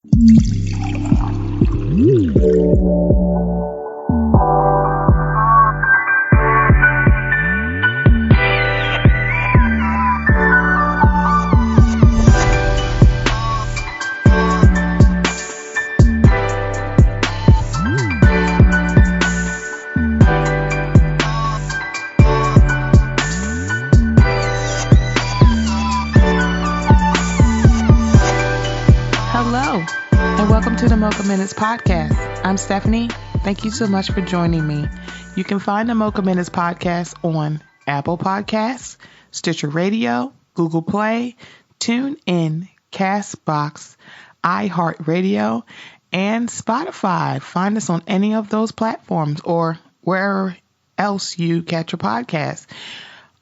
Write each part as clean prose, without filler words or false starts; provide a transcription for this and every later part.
Hello, and welcome to the Mocha Minutes podcast. I'm Stephanie. Thank you so much for joining me. You can find the Mocha Minutes podcast on Apple Podcasts, Stitcher Radio, Google Play, TuneIn, Castbox, iHeartRadio, and Spotify. Find us on any of those platforms or wherever else you catch your podcast.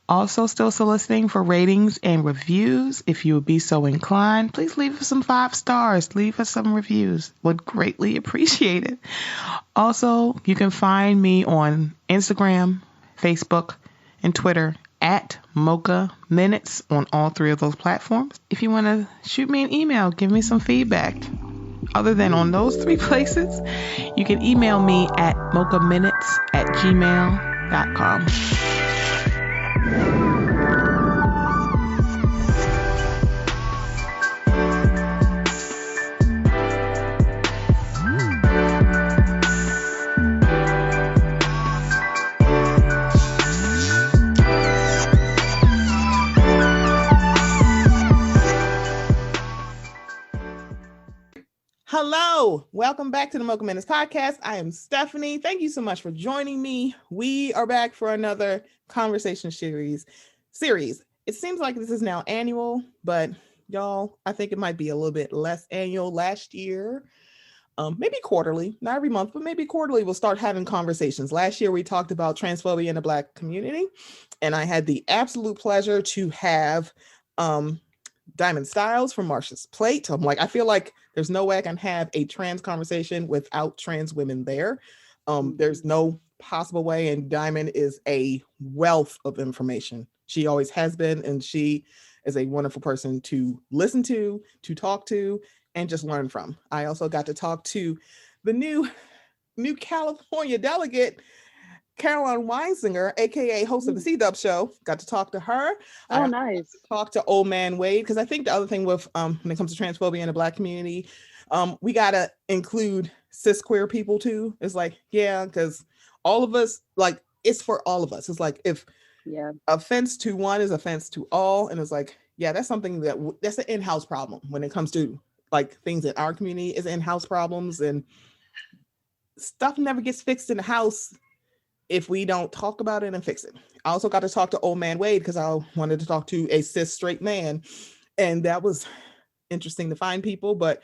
Also, still soliciting for ratings and reviews. If you would be so inclined, please leave us some 5 stars. Leave us some reviews. Would greatly appreciate it. Also, you can find me on Instagram, Facebook, and Twitter at Mocha Minutes on all 3 of those platforms. If you want to shoot me an email, give me some feedback. Other than on those 3 places, you can email me at mochaminutes@gmail.com. Hello, welcome back to the Mocha Minutes podcast. I am Stephanie. Thank you so much for joining me. We are back for another conversation series. It seems like this is now annual, but y'all, I think it might be a little bit less annual. Last year, maybe quarterly, not every month, but maybe quarterly, we'll start having conversations. Last year, we talked about transphobia in the Black community, and I had the absolute pleasure to have Diamond Styles from Marsha's Plate. I'm like, I feel like there's no way I can have a trans conversation without trans women there. There's no possible way, and Diamond is a wealth of information. She always has been, and she is a wonderful person to listen to talk to, and just learn from. I also got to talk to the new California delegate, Caroline Weinsinger, aka host of the C-Dub show. Got to talk to her. Oh, nice. Talk to Old Man Wade, because I think the other thing with when it comes to transphobia in the Black community, we gotta include cis queer people too. It's like, yeah, because all of us, like, it's for all of us. It's like, if offense to one is offense to all, and it's like, yeah, that's something that's an in-house problem when it comes to like things in our community is in-house problems, and stuff never gets fixed in the house if we don't talk about it and fix it. I also got to talk to Old Man Wade because I wanted to talk to a cis straight man, and that was interesting to find people. But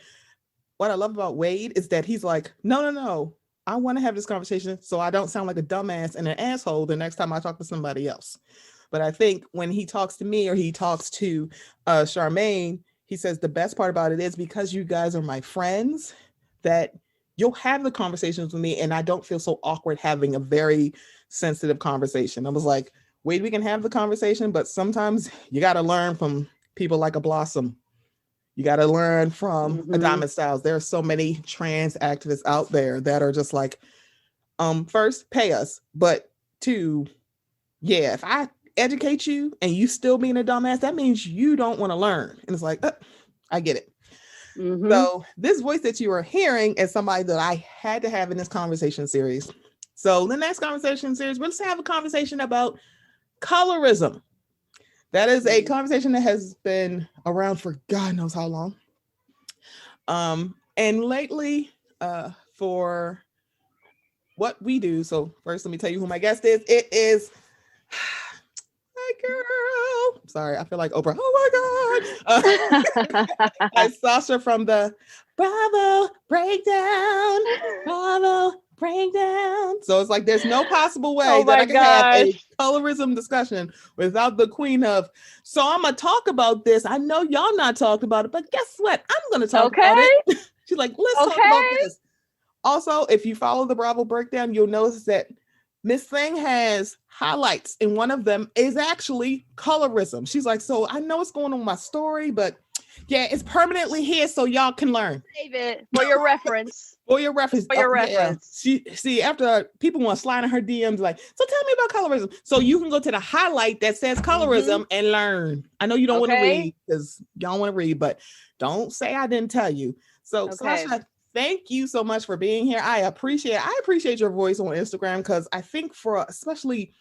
what I love about Wade is that he's like, no, I want to have this conversation so I don't sound like a dumbass and an asshole the next time I talk to somebody else. But I think when he talks to me or he talks to Charmaine, he says the best part about it is because you guys are my friends, that you'll have the conversations with me and I don't feel so awkward having a very sensitive conversation. I was like, Wade, we can have the conversation, but sometimes you got to learn from people like a Blossom. You got to learn from a Diamond Styles. There are so many trans activists out there that are just like, first, pay us, but 2, yeah, if I educate you and you still being a dumbass, that means you don't want to learn. And it's like, I get it. So this voice that you are hearing is somebody that I had to have in this conversation series. So the next conversation series, we'll just have a conversation about colorism. That is a conversation that has been around for God knows how long. And lately, for what we do, so first let me tell you who my guest is. It is my girl. Sorry, I feel like Oprah. Oh my God. Sasha from the Bravo Breakdown. So it's like there's no possible way that I can have a colorism discussion without the queen of. So I'm gonna talk about this. I know y'all not talked about it, but guess what? I'm gonna talk about it. She's like, let's talk about this. Also, if you follow the Bravo Breakdown, you'll notice that Miss Thing has highlights, and one of them is actually colorism. She's like, so I know what's going on with my story, but Yeah, it's permanently here so y'all can learn. Save it for your reference. For your reference. For your Yeah. reference. See, after people want to slide in her DMs, like, so tell me about colorism. So you can go to the highlight that says colorism and learn. I know you don't want to read because y'all want to read, but don't say I didn't tell you. So Sasha, thank you so much for being here. I appreciate your voice on Instagram, because I think for especially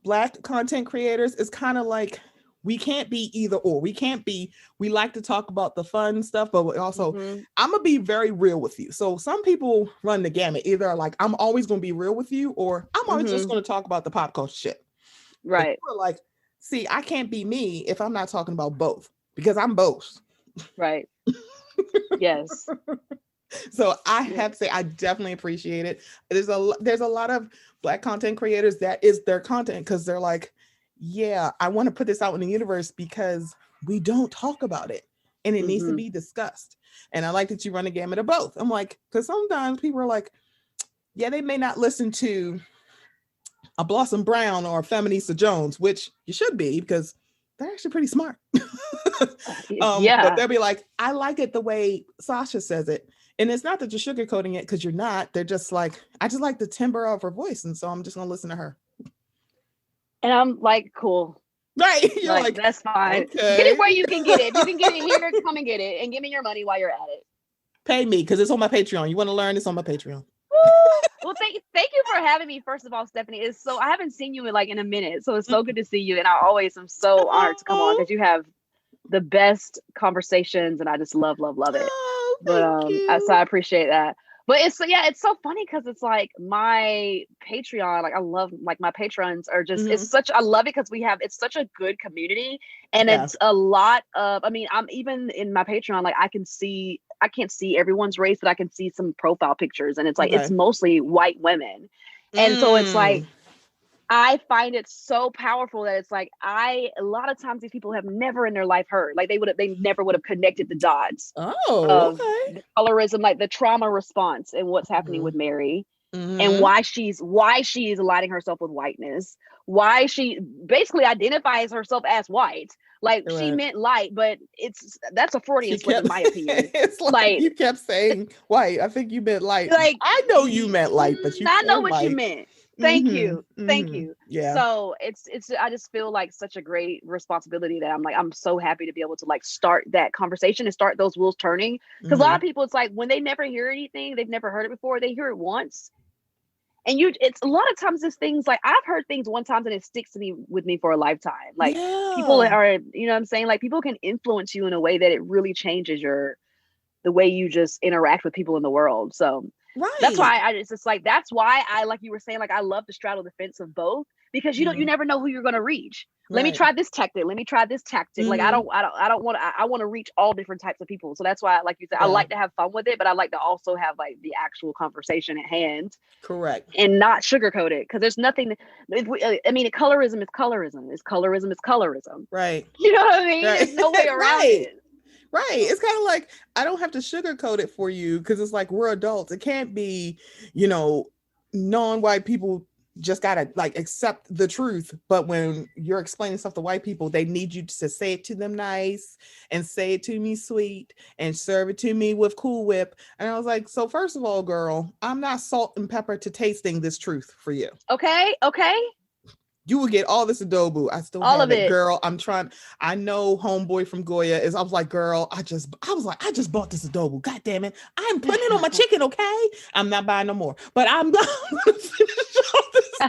Black content creators, it's kind of like we can't be either or. We like to talk about the fun stuff, but we also, I'm gonna be very real with you. So some people run the gamut. Either like, I'm always gonna be real with you, or I'm always just gonna talk about the pop culture shit. Right. Like, see, I can't be me if I'm not talking about both, because I'm both. Right. Yes. So I have to say, I definitely appreciate it. There's a lot of Black content creators that is their content, because they're like, yeah, I want to put this out in the universe because we don't talk about it and it needs to be discussed. And I like that you run the gamut of both. I'm like, because sometimes people are like, yeah, they may not listen to a Blossom Brown or a Feminista Jones, which you should be, because they're actually pretty smart. But they'll be like, I like it the way Sasha says it. And it's not that you're sugarcoating it, because you're not. They're just like, I just like the timbre of her voice. And so I'm just going to listen to her. And I'm like, cool. Right. You're like, that's fine. Okay. Get it where you can get it. If you can get it here, come and get it. And give me your money while you're at it. Pay me, because it's on my Patreon. You want to learn? It's on my Patreon. Well, thank you for having me. First of all, Stephanie, I haven't seen you in a minute. So it's so good to see you. And I always am so honored to come on, because you have the best conversations and I just love it. So I appreciate that. But it's so funny, because it's like my Patreon, like I love, like my patrons are just, I love it because it's such a good community, and it's a lot of, I mean, I'm even in my Patreon, like I can't see everyone's race, but I can see some profile pictures, and it's like, it's mostly white women. And so it's like, I find it so powerful that it's like, a lot of times these people have never in their life heard, like they never would have connected the dots of the colorism, like the trauma response and what's happening with Mary, and why she's aligning herself with whiteness, why she basically identifies herself as white. Like she meant light, but that's a Freudian slip in my opinion. It's like you kept saying white. I think you meant light. Like, I know you meant light, but I know what you meant. Thank you. Yeah. So it's I just feel like such a great responsibility that I'm so happy to be able to like start that conversation and start those wheels turning. Because a lot of people, it's like when they never hear anything, they've never heard it before, they hear it once. And it's a lot of times this things like, I've heard things one time and it sticks with me for a lifetime. Like people are, you know what I'm saying? Like people can influence you in a way that it really changes the way you just interact with people in the world. So that's why it's just like, that's why I, like you were saying, like I love to straddle the fence of both, because you never know who you're going to reach. Let me try this tactic. Like I want to reach all different types of people. So that's why, like you said, I like to have fun with it, but I like to also have like the actual conversation at hand. Correct. And not sugarcoat it, because there's nothing. I mean, colorism is colorism. Colorism is colorism. Right. You know what I mean? There's no way around it. Right. It's kind of like, I don't have to sugarcoat it for you, because it's like, we're adults. It can't be, non-white people just gotta like accept the truth. But when you're explaining stuff to white people, they need you to say it to them nice, and say it to me sweet, and serve it to me with Cool Whip. And I was like, so first of all, girl, I'm not salt and pepper to tasting this truth for you. Okay. You will get all this adobo. I still all have it, girl. I'm trying. I know homeboy from Goya is. I was like, girl, I just bought this adobo. God damn it. I'm putting it on my chicken. Okay. I'm not buying no more, but I'm gonna finish all this.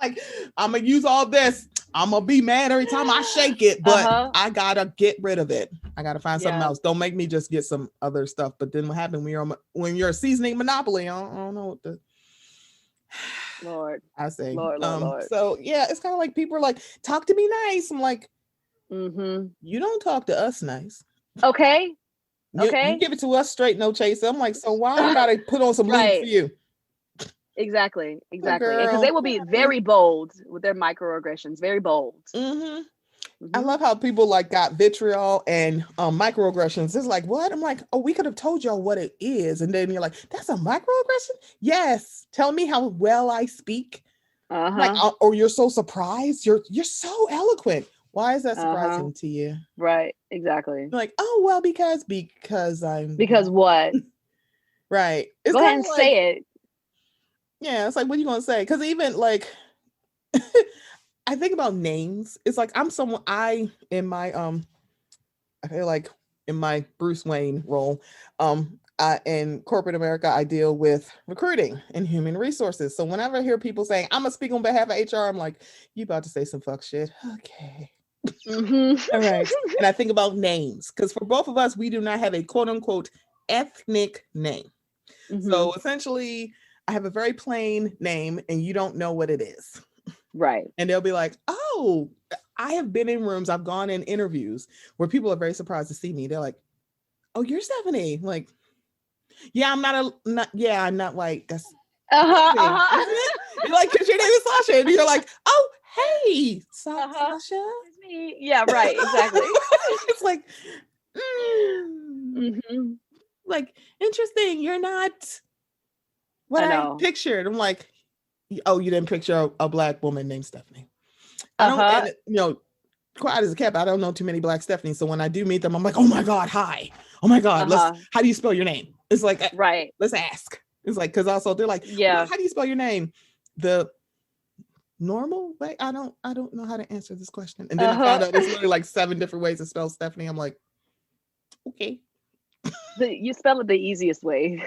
Like, I'm gonna use all this. I'm gonna be mad every time I shake it, but I gotta get rid of it. I gotta find something else. Don't make me just get some other stuff. But then what happened when you're a seasoning monopoly? I don't know what the Lord. I say. Lord. So yeah, it's kind of like people are like, talk to me nice. I'm like, you don't talk to us nice. Okay. You give it to us straight, no chaser. I'm like, so why I gotta put on some lube for you? Exactly. Because they will be very bold with their microaggressions. Very bold. I love how people like got vitriol and microaggressions. It's like, what? I'm like, oh, we could have told y'all what it is. And then you're like, that's a microaggression? Yes. Tell me how well I speak. Like, or you're so surprised. You're so eloquent. Why is that Uh-huh. surprising to you? Right. Exactly. You're like, oh well, because I'm Because what? right. It's Go ahead kind and of like, say it. yeah, it's like, what are you gonna say? Because even like I think about names. It's like I'm someone I in my I feel like in my Bruce Wayne role, in corporate America, I deal with recruiting and human resources. So whenever I hear people saying, I'm gonna speak on behalf of HR, I'm like, you about to say some fuck shit. Okay. Mm-hmm. All right. And I think about names because for both of us, we do not have a quote unquote ethnic name. Mm-hmm. So essentially, I have a very plain name and you don't know what it is. Right. And they'll be like, oh, I have been in rooms, I've gone in interviews where people are very surprised to see me. They're like, oh, you're Stephanie. Like, yeah, I'm not white. That's Uh-huh. amazing, isn't it? Uh-huh. You're like, because your name is Sasha. And you're like, oh, hey, Uh-huh. Sasha. It's me. Yeah, right. Exactly. It's like, mm, Mm-hmm. like, interesting. You're not what I I know. pictured. I'm like, oh, you didn't picture a black woman named Stephanie. I don't, Uh-huh. and quiet as a cat, I don't know too many black Stephanies. So when I do meet them, I'm like, oh my God, hi. Oh my God, Uh-huh. how do you spell your name? It's like, Right. let's ask. It's like, because also they're like, Yeah. how do you spell your name? The normal way? I don't know how to answer this question. And then I Uh-huh. found out there's literally like 7 different ways to spell Stephanie. I'm like, okay. You spell it the easiest way.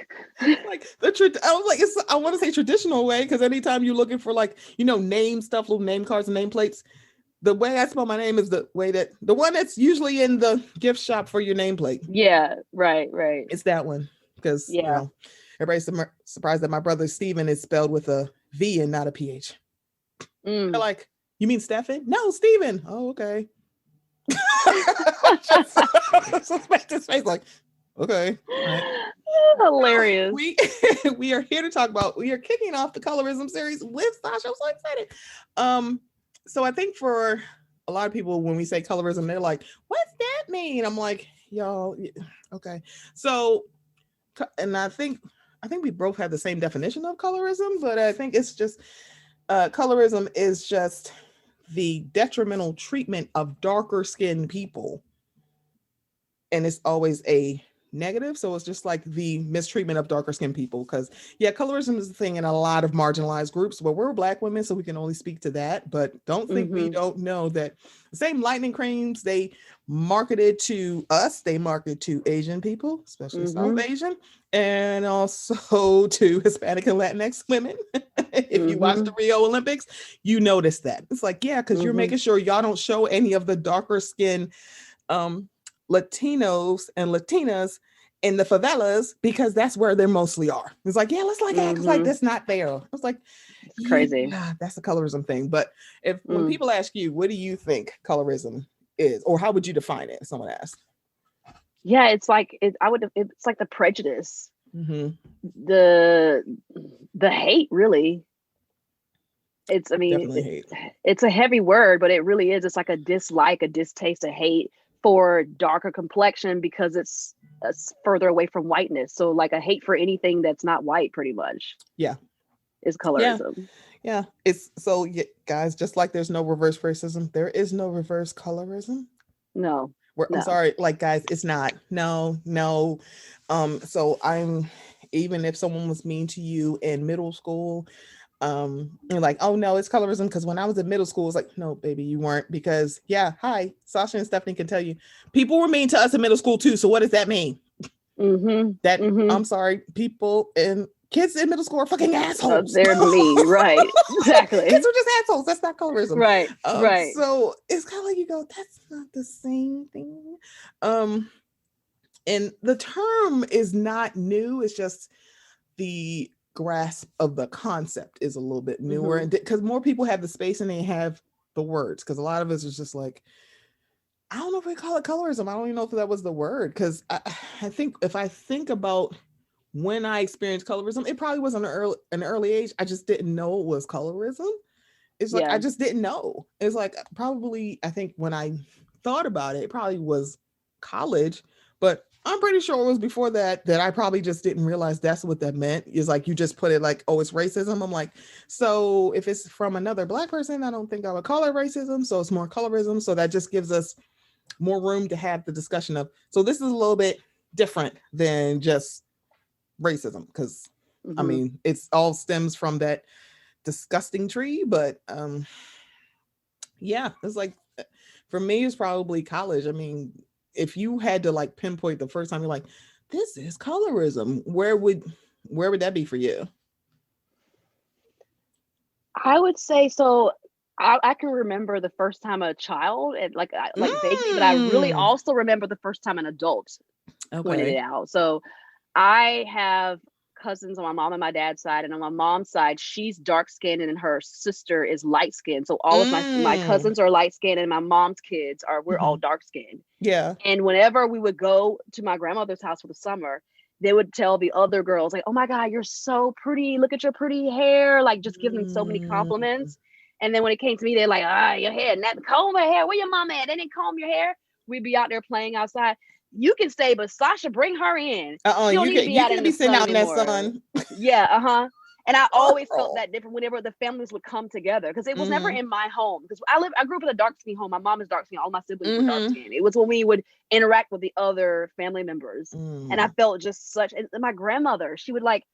Like I was like, I want to say traditional way because anytime you're looking for like, name stuff, little name cards and nameplates, the way I spell my name is the one that's usually in the gift shop for your nameplate. Yeah, right, right. It's that one because Yeah. everybody's surprised that my brother Steven is spelled with a V and not a PH. They're Mm. like, you mean Stefan? No, Steven. Oh, okay. Just make this face like, okay, all right. Hilarious. We we are here to talk about. We are kicking off the colorism series with Sasha. I'm so excited. So I think for a lot of people, when we say colorism, they're like, "What's that mean?" I'm like, "Y'all, okay." So, and I think we both have the same definition of colorism, but I think it's just colorism is just the detrimental treatment of darker skinned people, and it's always a negative. So it's just like the mistreatment of darker skinned people. Because yeah, colorism is a thing in a lot of marginalized groups. But we're black women, so we can only speak to that. But don't think we Mm-hmm. don't know that the same lightning creams they marketed to us, they market to Asian people, especially South Mm-hmm. Asian, and also to Hispanic and Latinx women. If you watch Mm-hmm. the Rio Olympics, you notice that. It's like, yeah, because you're Mm-hmm. making sure y'all don't show any of the darker skin um Latinos and Latinas in the favelas because that's where they mostly are. It's like, yeah, let's like act like Mm-hmm. that's not there. It's like, It's crazy. yeah, that's a colorism thing. But if when Mm. people ask you, what do you think colorism is, or how would you define it? If someone asks. Yeah, it's like it's like the prejudice, Mm-hmm. the the hate really. It's I mean, Definitely hate. it's a heavy word, but it really is. It's like a dislike, a distaste, a hate for darker complexion because it's further away from whiteness. So like a hate for anything that's not white, pretty much, Yeah. is Yeah. colorism. Yeah. It's so yeah, guys, just like there's no reverse racism, there is no reverse colorism. No, I'm no. sorry, like guys, it's not. No, no. So I'm even if someone was mean to you in middle school, you're like, oh no, it's colorism. Because when I was in middle school, it's like, no, baby, you weren't. Because yeah, hi, Sasha and Stephanie can tell you, people were mean to us in middle school too. So what does that mean? Mm-hmm. That Mm-hmm. I'm sorry, people and kids in middle school are fucking assholes. They're mean, right? Kids Exactly. are just assholes. That's not colorism. Right. Right. So it's kind of like you go, that's not the same thing. Um, and the term is not new. It's just the grasp of the concept is a little bit newer, Mm-hmm. and because more people have the space and they have the words, because a lot of us is just like, I don't know if we call it colorism. I don't even know if that was the word, because I think if I think about when I experienced colorism, it probably was an early age. I just didn't know it was colorism. It's like I Yeah. just didn't know. It's like probably I think when I thought about it, it probably was college, but I'm pretty sure it was before that I probably just didn't realize that's what that meant. Is like you just put it like, oh, it's racism. I'm like, so if it's from another black person, I don't think I would call it racism. So it's more colorism. So that just gives us more room to have the discussion of. So this is a little bit different than just racism because I Mm-hmm. mean it's all stems from that disgusting tree. But yeah, it's like for me, it's probably college. I mean, if you had to like pinpoint the first time you're like, this is colorism, where would that be for you? I would say so. I can remember the first time a child, and like vaguely, but I really Mm. also remember the first time an adult pointed it Okay. out. So I have cousins on my mom and my dad's side, and on my mom's side, she's dark skinned and her sister is light skinned. So all of my Mm. cousins are light skinned, and my mom's kids are we're all Mhm. dark skinned. Yeah. And whenever we would go to my grandmother's house for the summer, they would tell the other girls, like, oh my God, you're so pretty. Look at your pretty hair. Like, just give them so many Mm. compliments. And then when it came to me, they're like, your hair, not comb her hair. Where your mama at? They didn't comb your hair. We'd be out there playing outside. You can stay, but Sasha, bring her in. She don't You need to can be you out can't in be the sitting sun out in that anymore. sun. Yeah, uh-huh. And I always felt Girl. that different whenever the families would come together because it was never Mhm. in my home. Because I grew up in a dark skin home. My mom is dark skin. All my siblings were dark Mhm. skin. It was when we would interact with the other family members, and I Mm. felt just such. And my grandmother, she would like,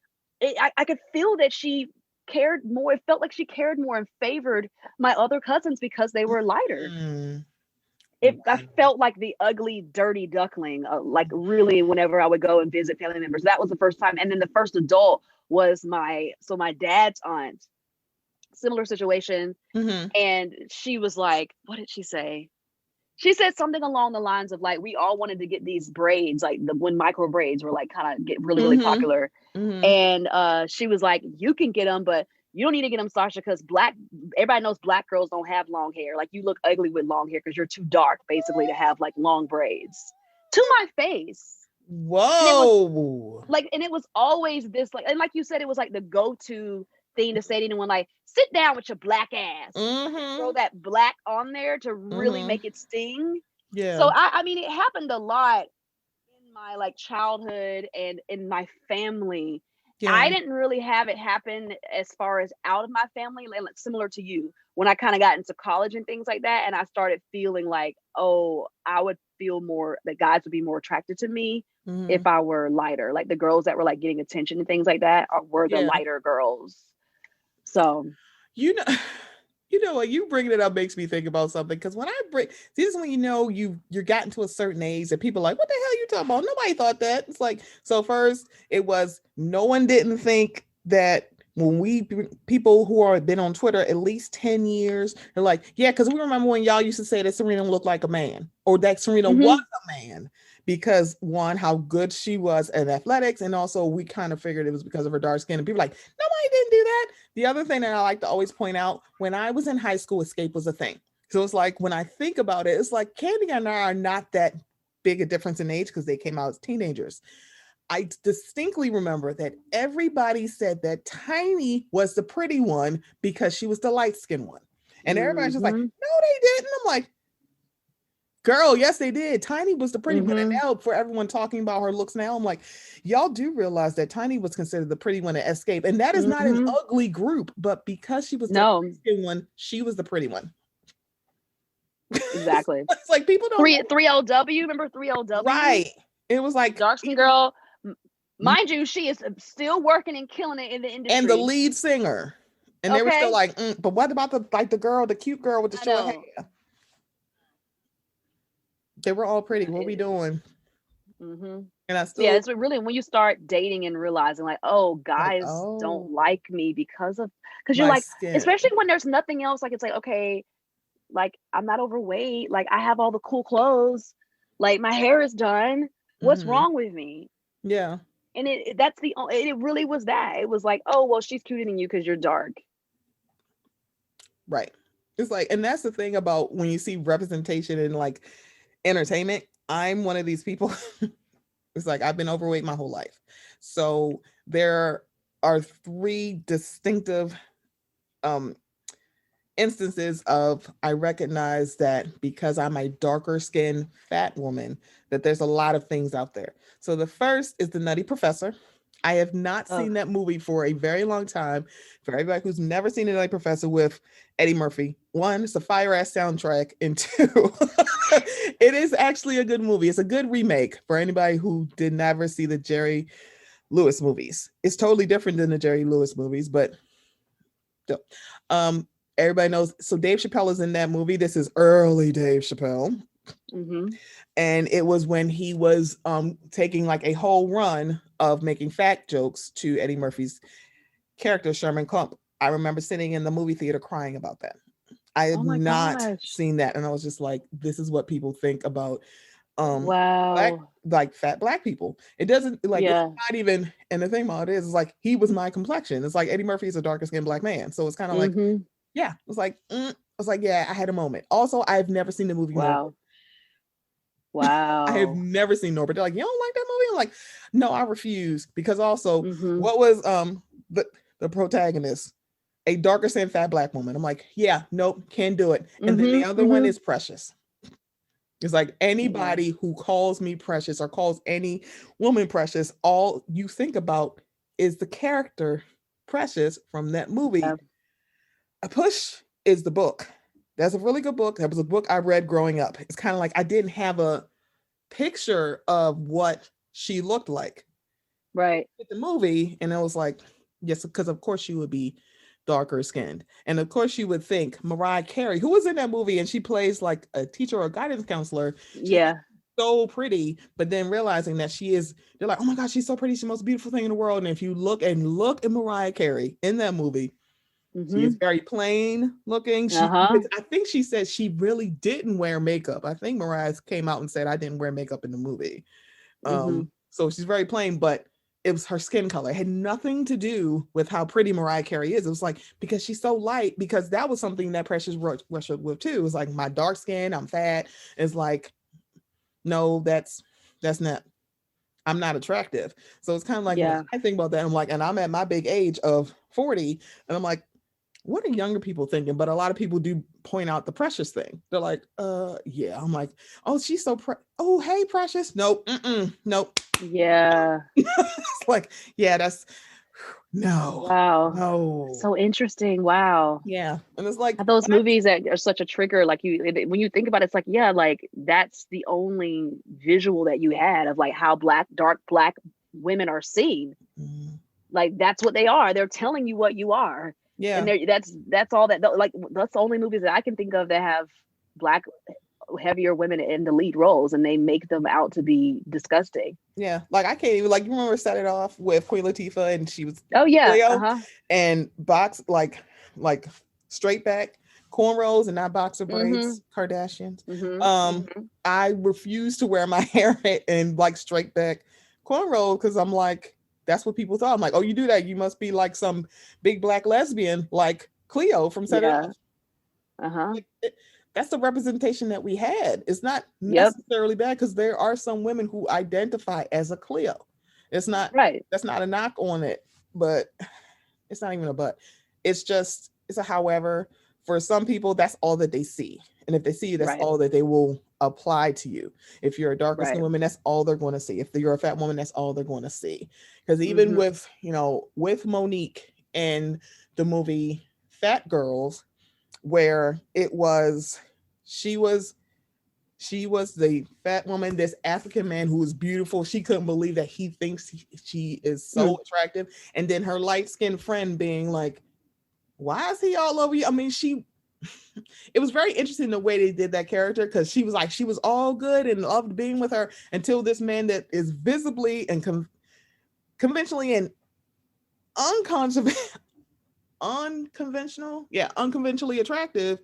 I could feel that she cared more. It felt like she cared more and favored my other cousins because they were lighter. Mm. I felt like the ugly, dirty duckling, like really whenever I would go and visit family members. That was the first time. And then the first adult was my dad's aunt. Similar situation. Mhm. And she was like, what did she say? She said something along the lines of like, we all wanted to get these braids, like the when micro braids were like kind of get really, really Mhm. popular. Mhm. And she was like, you can get them, but you don't need to get them, Sasha, because everybody knows black girls don't have long hair. Like you look ugly with long hair because you're too dark, basically, to have like long braids to my face. And it was Whoa. and it was always this like, and like you said, it was like the go-to thing to say to anyone, like, sit down with your black ass. Like throw Mhm. that black on there to really Mhm. make it sting. So Yeah. I mean, it happened a lot in my like childhood and in my family. I Yeah. didn't really have it happen as far as out of my family, like similar to you. When I kind of got into college and things like that, and I started feeling like, oh, I would feel more that guys would be more attracted to me if Mhm. I were lighter. Like the girls that were like getting attention and things like that were the Yeah. lighter girls. So, You know, you know what? You bringing it up makes me think about something because when I bring this is when you're gotten to a certain age that people are like, what the hell you talking about? Nobody thought that. It's like so. First, it was no one didn't think that when people who are been on Twitter at least 10 years, they're like, yeah, because we remember when y'all used to say that Serena looked like a man or that Serena was hmm a man because one, how good she was at athletics, and also we kind of figured it was because of her dark skin. And people like, nobody didn't do that. The other thing that I like to always point out when I was in high school, escape was a thing. So it's like when I think about it, it's like Candy and I are not that big a difference in age because they came out as teenagers. I distinctly remember that everybody said that Tiny was the pretty one because she was the light skinned one. And everybody's just like, hmm no, they didn't. I'm like, girl, yes, they did. Tiny was the pretty one. And hmm now for everyone talking about her looks now, I'm like, y'all do realize that Tiny was considered the pretty one at Escape. And that is not an hmm ugly group, but because she was the No, light one, she was the pretty one. exactly. It's like people don't know. 3LW, remember 3LW? Right. It was like, Dark skin girl. Mind you, she is still working and killing it in the and the industry. lead singer. And they were still Okay, like, but what about the girl, the cute girl with the I short know. hair? They were all pretty. What we doing? Mm-hmm. And I So yeah, still it's really when you start dating and realizing like, oh, like, guys don't oh, like me because you're my like, skin. especially when there's nothing else. Like it's like, okay, like I'm not overweight. Like I have all the cool clothes. Like my hair is done. What's Hmm. wrong with me? Yeah. And that's it really was that. It was like, oh well, she's cuter than you because you're dark. Right. It's like, and that's the thing about when you see representation in like entertainment. I'm one of these people. It's like I've been overweight my whole life. So there are three distinctive um instances of I recognize that because I'm a darker skinned fat woman, that there's a lot of things out there. So the first is the Nutty Professor. I have not Oh, seen that movie for a very long time. For everybody who's never seen the Nutty Professor with Eddie Murphy, one, it's a fire ass soundtrack, and two, it is actually a good movie. It's a good remake for anybody who did never see the Jerry Lewis movies. It's totally different than the Jerry Lewis movies, but um, everybody knows. So Dave Chappelle is in that movie. This is early Dave Chappelle, mm-hmm. and it was when he was taking like a whole run of making fat jokes to Eddie Murphy's character Sherman Klump. I remember sitting in the movie theater crying about that. I Oh had my not gosh. seen that, and I was just like, "This is what people think about black, Wow. like fat black people." It doesn't like it's Yeah. not even. And the thing about it is like he was my complexion. It's like Eddie Murphy is a darker skinned black man, so it's kind of like Mm-hmm. yeah. It's like I was like yeah, I had a moment. Also, I've never seen the movie Norbit. Wow. I have Wow. never seen Norbit. They're like, you don't like that movie? I'm like, no, I refuse because also Mm-hmm. what was the protagonist? A darker skinned fat black woman. I'm like, yeah, nope, can't do it. And then Mm-hmm. the other one Mm-hmm. is Precious. It's like Yeah. anybody who calls me precious or calls any woman precious, all you think about is the character Precious from that movie. Yeah. A Push is the book. That's a really good book. That was a book I read growing up. It's kind of like I didn't have a picture of what she looked like Right. with the movie, and it was like, yes, because of course she would be darker skinned, and of course you would think Mariah Carey, who was in that movie, and she plays like a teacher or a guidance counselor. She's Yeah. so pretty, but then realizing that she is, they're like, oh my god, she's so pretty, she's the most beautiful thing in the world. And if you look at Mariah Carey in that movie, she is Mm-hmm. very plain looking. Uh-huh. I think she said she really didn't wear makeup. I think Mariah came out and said I didn't wear makeup in the movie. Mm-hmm. So she's very plain, but it was her skin color. It had nothing to do with how pretty Mariah Carey is. It was like because she's so light, because that was something that Precious wrestled with too. It was like my dark skin, I'm fat. It's like, no, that's not, I'm not attractive. So it's kind of like when Yeah. I think about that, I'm like, and I'm at my big age of 40, and I'm like, what are younger people thinking? But a lot of people do point out the Precious thing. They're like, yeah. I'm like, oh, she's so oh, hey, Precious. Nope, nope. Yeah. It's like, yeah, that's no, Wow. no, So interesting. Wow. yeah. And it's like, Those when I, movies that are such a trigger, like when you think about it, it's like, yeah, like that's the only visual that you had of like how dark black women are seen. mm, Like that's what they are. They're telling you what you are, and yeah, that's all that. Like that's the only movies that I can think of that have black heavier women in the lead roles, and they make them out to be disgusting. yeah. Like I can't even like you remember set it off with Queen Latifah, and she was Oh yeah, uh Leo huh. and box like straight back cornrows and not boxer Mhm. braids, Kardashians. Mhm. Um, Mhm. I refuse to wear my hair in like straight back cornrows because I'm like, that's what people thought. I'm like, oh, you do that, you must be like some big black lesbian like Cleo from Set It Yeah. Off. Uh huh. Like, that's the representation that we had. It's not Yep. necessarily bad because there are some women who identify as a Cleo. It's not, Right. that's not a knock on it, but it's not even a but. It's just, it's a however. For some people, that's all that they see. And if they see you, that's Right. all that they will apply to you. If you're a darker skinned Right. woman, that's all they're going to see. If you're a fat woman, that's all they're going to see. Because even Mhm. with, with Monique and the movie Fat Girls, where it was, she was she was the fat woman, this African man who was beautiful. She couldn't believe that he thinks she is so Mm. attractive. And then her light skinned friend being like, why is he all over you? I mean, it was very interesting the way they did that character because she was like, she was all good and loved being with her until this man that is visibly and conventionally and unconventionally attractive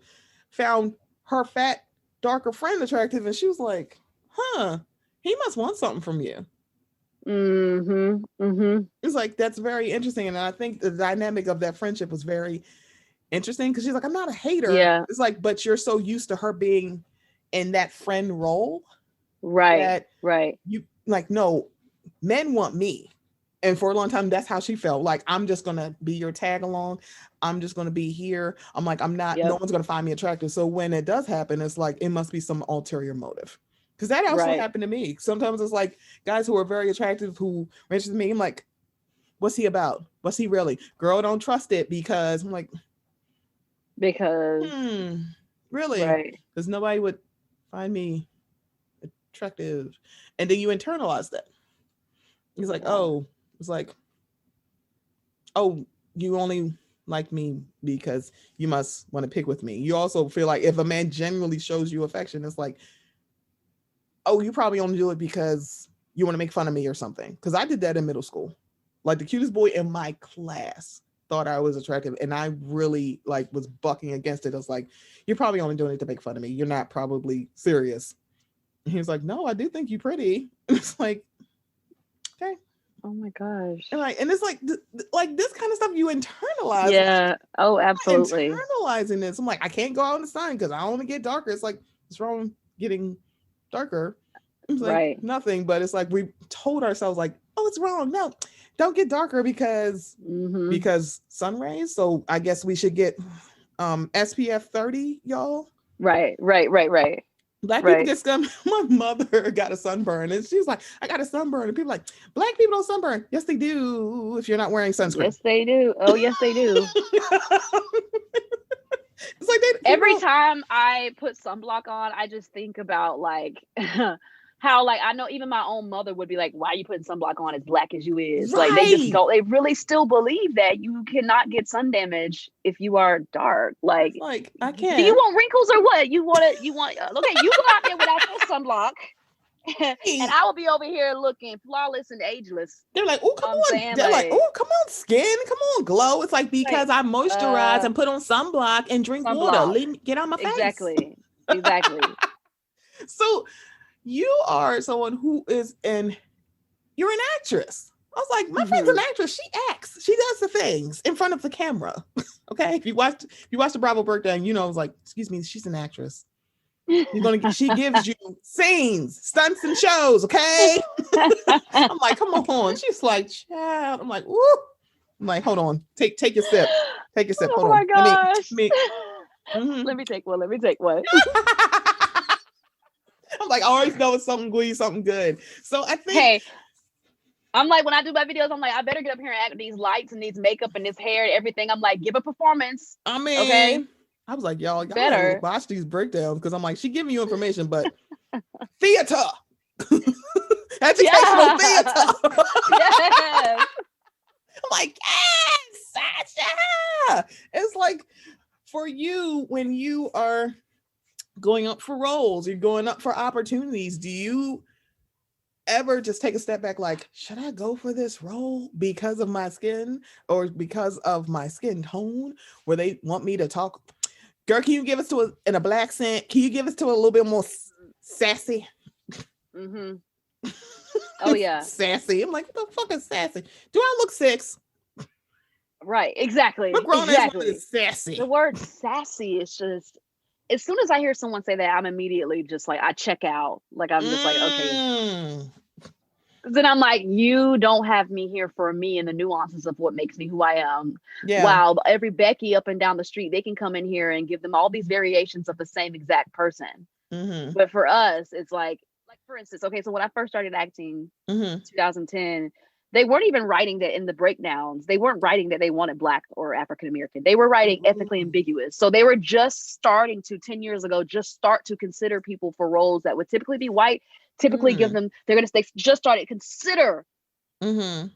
found her fat, darker friend attractive, and she was like, "Huh, he must want something from you." Mhm. Mhm. It's like that's very interesting, and I think the dynamic of that friendship was very interesting because she's like, "I'm not a hater." Yeah. It's like, but you're so used to her being in that friend role Right. that Right. you like, no, men want me. And for a long time, that's how she felt. Like, I'm just gonna be your tag along. I'm just gonna be here. I'm like, I'm not. No Yep. one's gonna find me attractive. So when it does happen, it's like it must be some ulterior motive. Because that also Right. happened to me. Sometimes it's like guys who are very attractive who are interested in me. I'm like, what's he about? What's he really? Girl, don't trust it because I'm like, Because really? right. Because nobody would find me attractive, and then you internalize that. It's like, Yeah. oh, it's like, oh, you only like me because you must want to pick with me. You also feel like if a man genuinely shows you affection, it's like, oh, you probably only do it because you want to make fun of me or something. Because I did that in middle school. Like the cutest boy in my class thought I was attractive, and I really like was bucking against it. I was like, you're probably only doing it to make fun of me. You're not probably serious. And he was like, no, I do think you're pretty. And it's like, okay. Oh my gosh. And it's like this kind of stuff you internalize. Yeah. Oh, absolutely. Internalizing this. I'm like, I can't go out in the sun because I want to get darker. It's like, what's wrong with getting darker? It's like Right. nothing, but it's like we told ourselves like, oh, it's wrong. No, don't get darker because sun rays. So I guess we should get SPF 30, y'all. Right. Black people get scum. My mother got a sunburn, and she was like, "I got a sunburn." And people like, "Black people don't sunburn." Yes, they do. If you're not wearing sunscreen. Yes, they do. Oh, yes, they do. It's like every time I put sunblock on, I just think about like how like I know even my own mother would be like, "Why are you putting sunblock on as black as you is?" Right. Like they just don't. They really still believe that you cannot get sun damage if you are dark. Like I can't. Do you want wrinkles or what? You want? Okay, you go out there without your sunblock. And I will be over here looking flawless and ageless. They're like, oh, come on. They're like, oh, come on, skin. Come on, glow. It's like, because I moisturize and put on sunblock and drink water. Leave me, get on my face. Exactly. So you are someone who is you're an actress. I was like, my friend's an actress. She acts. She does the things in front of the camera. Okay. If you watch the Bravo breakdown, you know, I was like, excuse me, she's an actress. She gives you scenes, stunts, and shows. Okay. I'm like, come on. She's like, child. I'm like, woo. I'm like, hold on. Take your sip. Take your sip. Hold on. Oh my gosh. Let me take one. I'm like, I always know it's something good. So I think. Hey, I'm like, when I do my videos, I'm like, I better get up here and act with these lights and these makeup and this hair and everything. I'm like, give a performance. I mean, okay. I was like, y'all better watch these breakdowns because I'm like, she giving you information, but theater, educational theater. Yes. I'm like, yes, Sasha. It's like for you when you are going up for roles, you're going up for opportunities. Do you ever just take a step back, like, should I go for this role because of my skin or because of my skin tone, where they want me to talk? Girl, can you give us to in a black accent? Can you give us to a little bit more sassy? Oh yeah, sassy. I'm like, what the fuck is sassy? Do I look 6? Right, exactly. Exactly. Sassy. The word sassy is just. As soon as I hear someone say that, I'm immediately just like, I check out. Like I'm just like, okay. Then I'm like, you don't have me here for me and the nuances of what makes me who I am. Yeah. While every Becky up and down the street, they can come in here and give them all these variations of the same exact person. But for us, it's like for instance, okay, so when I first started acting, 2010, they weren't even writing that in the breakdowns. They weren't writing that they wanted Black or African American. They were writing ethnically ambiguous. So they were just starting to 10 years ago, just start to consider people for roles that would typically be white. Typically give them, they just started consider brown.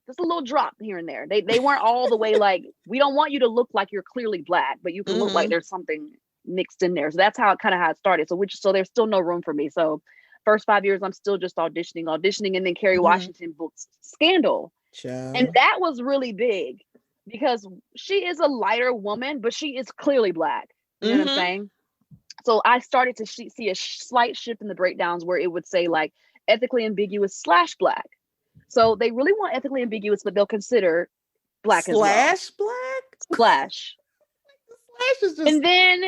Just a little drop here and there. They weren't all the way like, we don't want you to look like you're clearly Black, but you can look like there's something mixed in there. So that's how it started. So there's still no room for me. So first 5 years, I'm still just auditioning, and then Kerry Washington books Scandal. And that was really big because she is a lighter woman, but she is clearly Black. You know what I'm saying? So I started to see a slight shift in the breakdowns where it would say like ethically ambiguous / Black. So they really want ethically ambiguous, but they'll consider Black as well. Black? Slash is just. And then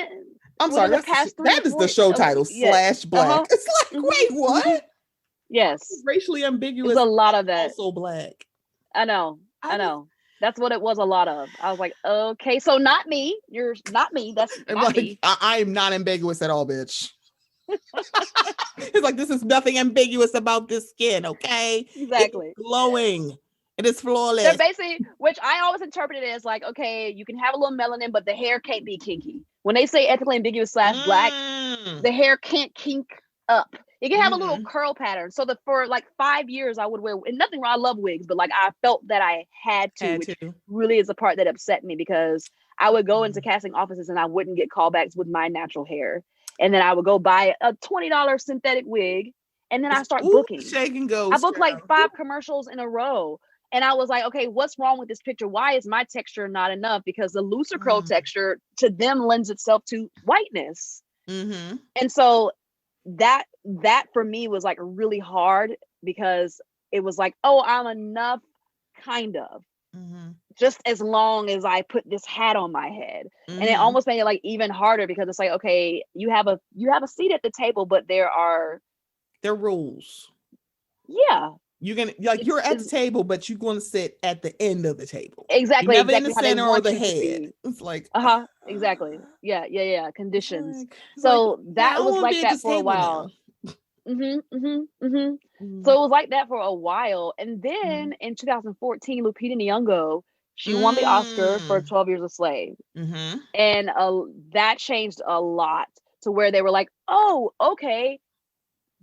I'm sorry, that is the show title, / Black. It's like, wait, what? Yes. Racially ambiguous. There's a lot of that. Also Black. I know. I I just know. That's what it was a lot of. I was like, okay, so not me. You're not me. That's am not like, me. I am not ambiguous at all, bitch. It's like this is nothing ambiguous about this skin, okay? It is Exactly. glowing. It is They're flawless. basically, which I always interpret it as like, okay, you can have a little melanin, but the hair can't be kinky. When they say ethically ambiguous / black, Mm. the hair can't kink up. It can have a little Mm-hmm. curl pattern. So that for like 5 years, I would wear, and nothing wrong. I love wigs, but like I felt that I had to, Had which to. really is the part that upset me because I would go into Mm. casting offices and I wouldn't get callbacks with my natural hair, and then I would go buy a $20 synthetic wig, and then I It's start ooh, booking. shake and I goes, booked like child. 5 commercials in a row. And I was like, okay, what's wrong with this picture? Why is my texture not enough? Because the looser curl Mm. texture to them lends itself to whiteness. Mm-hmm. And so that for me was like really hard because it was like, oh, I'm enough, kind of, Mm-hmm. just as long as I put this hat on my head. And it Mm-hmm. almost made it like even harder because it's like, okay, you have a seat at the table, but there are, They're rules. yeah, You're gonna like you're at the it's table, but you're gonna sit at the end of the table. You're exactly never in the exactly how they center or want the you to head. be. It's like Uh-huh. Exactly. Yeah, yeah, yeah. it's Conditions. like it's like So yeah, I that was want to like be at that this for a table now. while. Mm-hmm. Mm-hmm. So it was like that for a while. And then in 2014, Lupita Nyong'o, she won the Oscar for Mm. 12 Years a Slave. Mm-hmm. And that changed a lot to where they were like, oh, okay,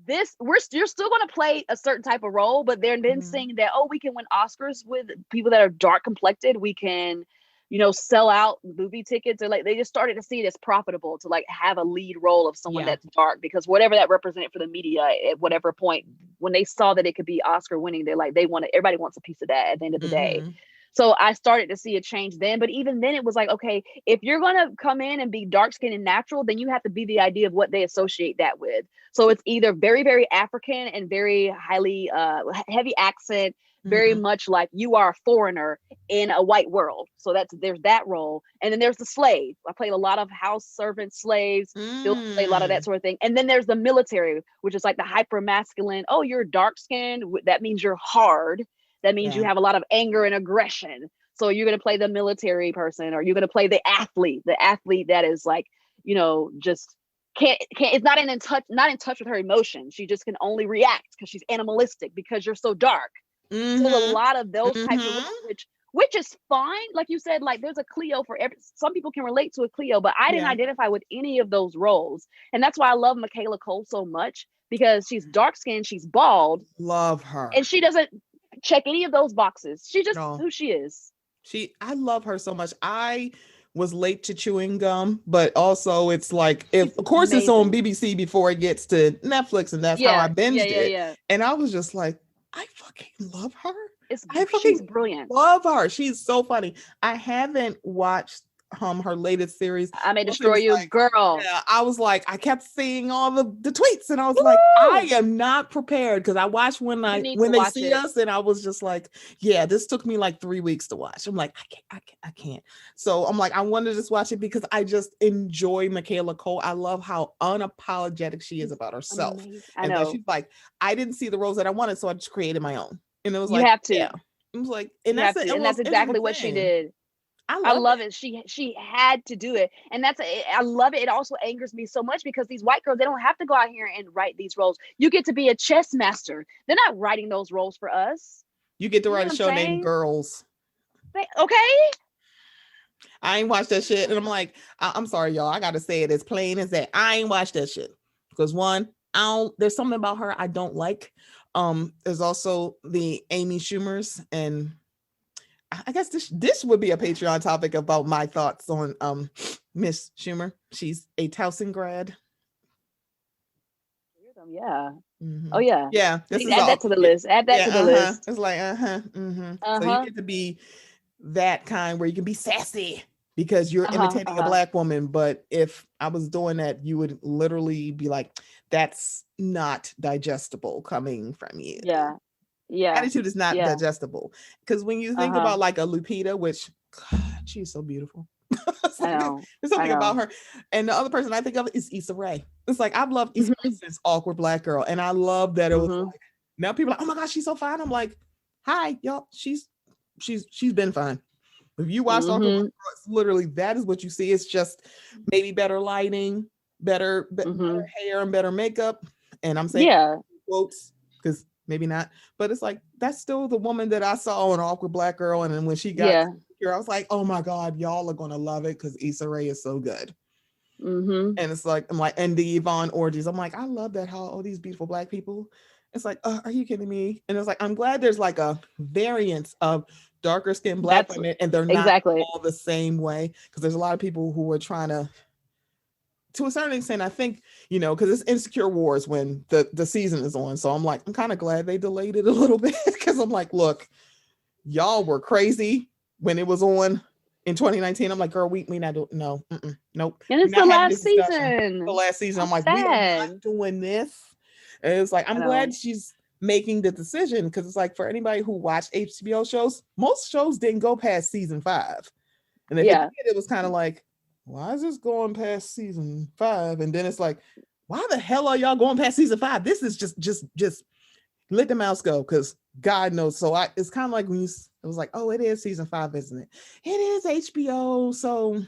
you're still going to play a certain type of role, but they're then Mm-hmm. saying that, oh, we can win Oscars with people that are dark complected. We can, sell out movie tickets, or like they just started to see it as profitable to like have a lead role of someone Yeah. that's dark, because whatever that represented for the media at whatever point, when they saw that it could be Oscar winning, they're like, everybody wants a piece of that at the end of the day. Mm-hmm. So I started to see a change then. But even then, it was like, okay, if you're going to come in and be dark skinned and natural, then you have to be the idea of what they associate that with. So it's either very, very African and very highly heavy accent, very Mm-hmm. much like you are a foreigner in a white world. So there's that role. And then there's the slave. I played a lot of house servants, slaves, still play a lot of that Mm. sort of thing. And then there's the military, which is like the hyper masculine. Oh, you're dark skinned. That means you're hard. That means you Yeah. have a lot of anger and aggression. So you're going to play the military person, or you're going to play the athlete that is like, just can't it's not in touch with her emotions. She just can only react because she's animalistic because you're so dark. So there's a Mm-hmm. lot of those types of roles, Mm-hmm. which is fine. Like you said, like there's a Cleo for some people can relate to a Cleo, but I didn't Yeah. identify with any of those roles. And that's why I love Michaela Cole so much, because she's dark skinned, she's bald, Love her. and she doesn't check any of those boxes. She's just No. who she is. I love her so much. I was late to chewing gum, but also it's like if She's of course it's on amazing. BBC before it gets to Netflix, and that's how I Yeah, yeah, binged yeah, it. yeah. And I was just like, I fucking love her. I She's fucking brilliant. love her. She's so funny. I haven't watched her latest series. I May Plus, it Destroy was You, like, girl. yeah, I was like, I kept seeing all the tweets, and I was like, I Woo! am not prepared, because I watched You need when to they watch see it. us, and I was just like, yeah, this took me like 3 weeks to watch. I'm like, I can't. So I'm like, I wanted to just watch it because I just enjoy Michaela Cole. I love how unapologetic she is about herself, Amazing. I and that know. she's like, I didn't see the roles that I wanted, so I just created my own. And it was You like, have to. yeah. It was like, and You that's have the to. And that's most interesting exactly what she thing. did. I I love love it. it. She had to do it. And I love it. It also angers me so much because these white girls, they don't have to go out here and write these roles. You get to be a chess master. They're not writing those roles for us. You get to You know write what a I'm show named saying? Girls. Okay. I ain't watched that shit. And I'm like, I'm sorry, y'all. I gotta say it as plain as that. I ain't watched that shit. Because one, there's something about her I don't like. There's also the Amy Schumers, and I guess this would be a Patreon topic about my thoughts on Miss Schumer. She's a Towson grad. Yeah. Oh Mm-hmm. yeah. Yeah, this Please is add all. that to the list. Add that Yeah, to the uh-huh. list. It's like, uh-huh. Mm-hmm. So you Uh-huh. get to be that kind where you can be sassy because you're Uh-huh. imitating a Uh-huh. black woman. But if I was doing that, you would literally be like, that's not digestible coming from you. Yeah. Yeah. Attitude is not Yeah. digestible. Because when you think Uh-huh. about like a Lupita, which God, she's so beautiful. It's I like, know. there's I something about know. her. And the other person I think of is Issa Rae. It's like I've loved Issa Rae Mm-hmm. since Awkward Black Girl. And I love that it was Mm-hmm. like now people are like, oh my gosh, she's so fine. I'm like, hi, y'all. She's she's been fine. If you watch Stalker, Mm-hmm. it's literally that is what you see. It's just maybe better lighting, better Mm-hmm. hair, and better makeup. And I'm saying Yeah. quotes because maybe not, but it's like that's still the woman that I saw in Awkward Black Girl. And then when she got Yeah. here, I was like, oh my god, y'all are gonna love it because Issa Rae is so good. Mm-hmm. And it's like I'm like, and the Yvonne orgies. I'm like, I love that how all these beautiful black people. It's like, are you kidding me? And it's like, I'm glad there's like a variance of darker skinned black That's women, and they're not exactly. all the same way. Because there's a lot of people who are trying to a certain extent, I think, because it's insecure wars when the season is on. So I'm like, I'm kind of glad they delayed it a little bit because I'm like, look, y'all were crazy when it was on in 2019. I'm like, girl, we not do no, nope. And We're it's the not having last this discussion. The season. last season, I'm I'm like, we are not sad. doing this. And it's like, I I'm glad know. she's making the decision because it's like for anybody who watched HBO shows, most shows didn't go past season 5. And if it Yeah. did, it was kind of like, why is this going past season 5? And then it's like, why the hell are y'all going past season 5? This is just let the mouse go because God knows. So it's kind of like when it was like, oh, it is season 5, isn't it? It is HBO. So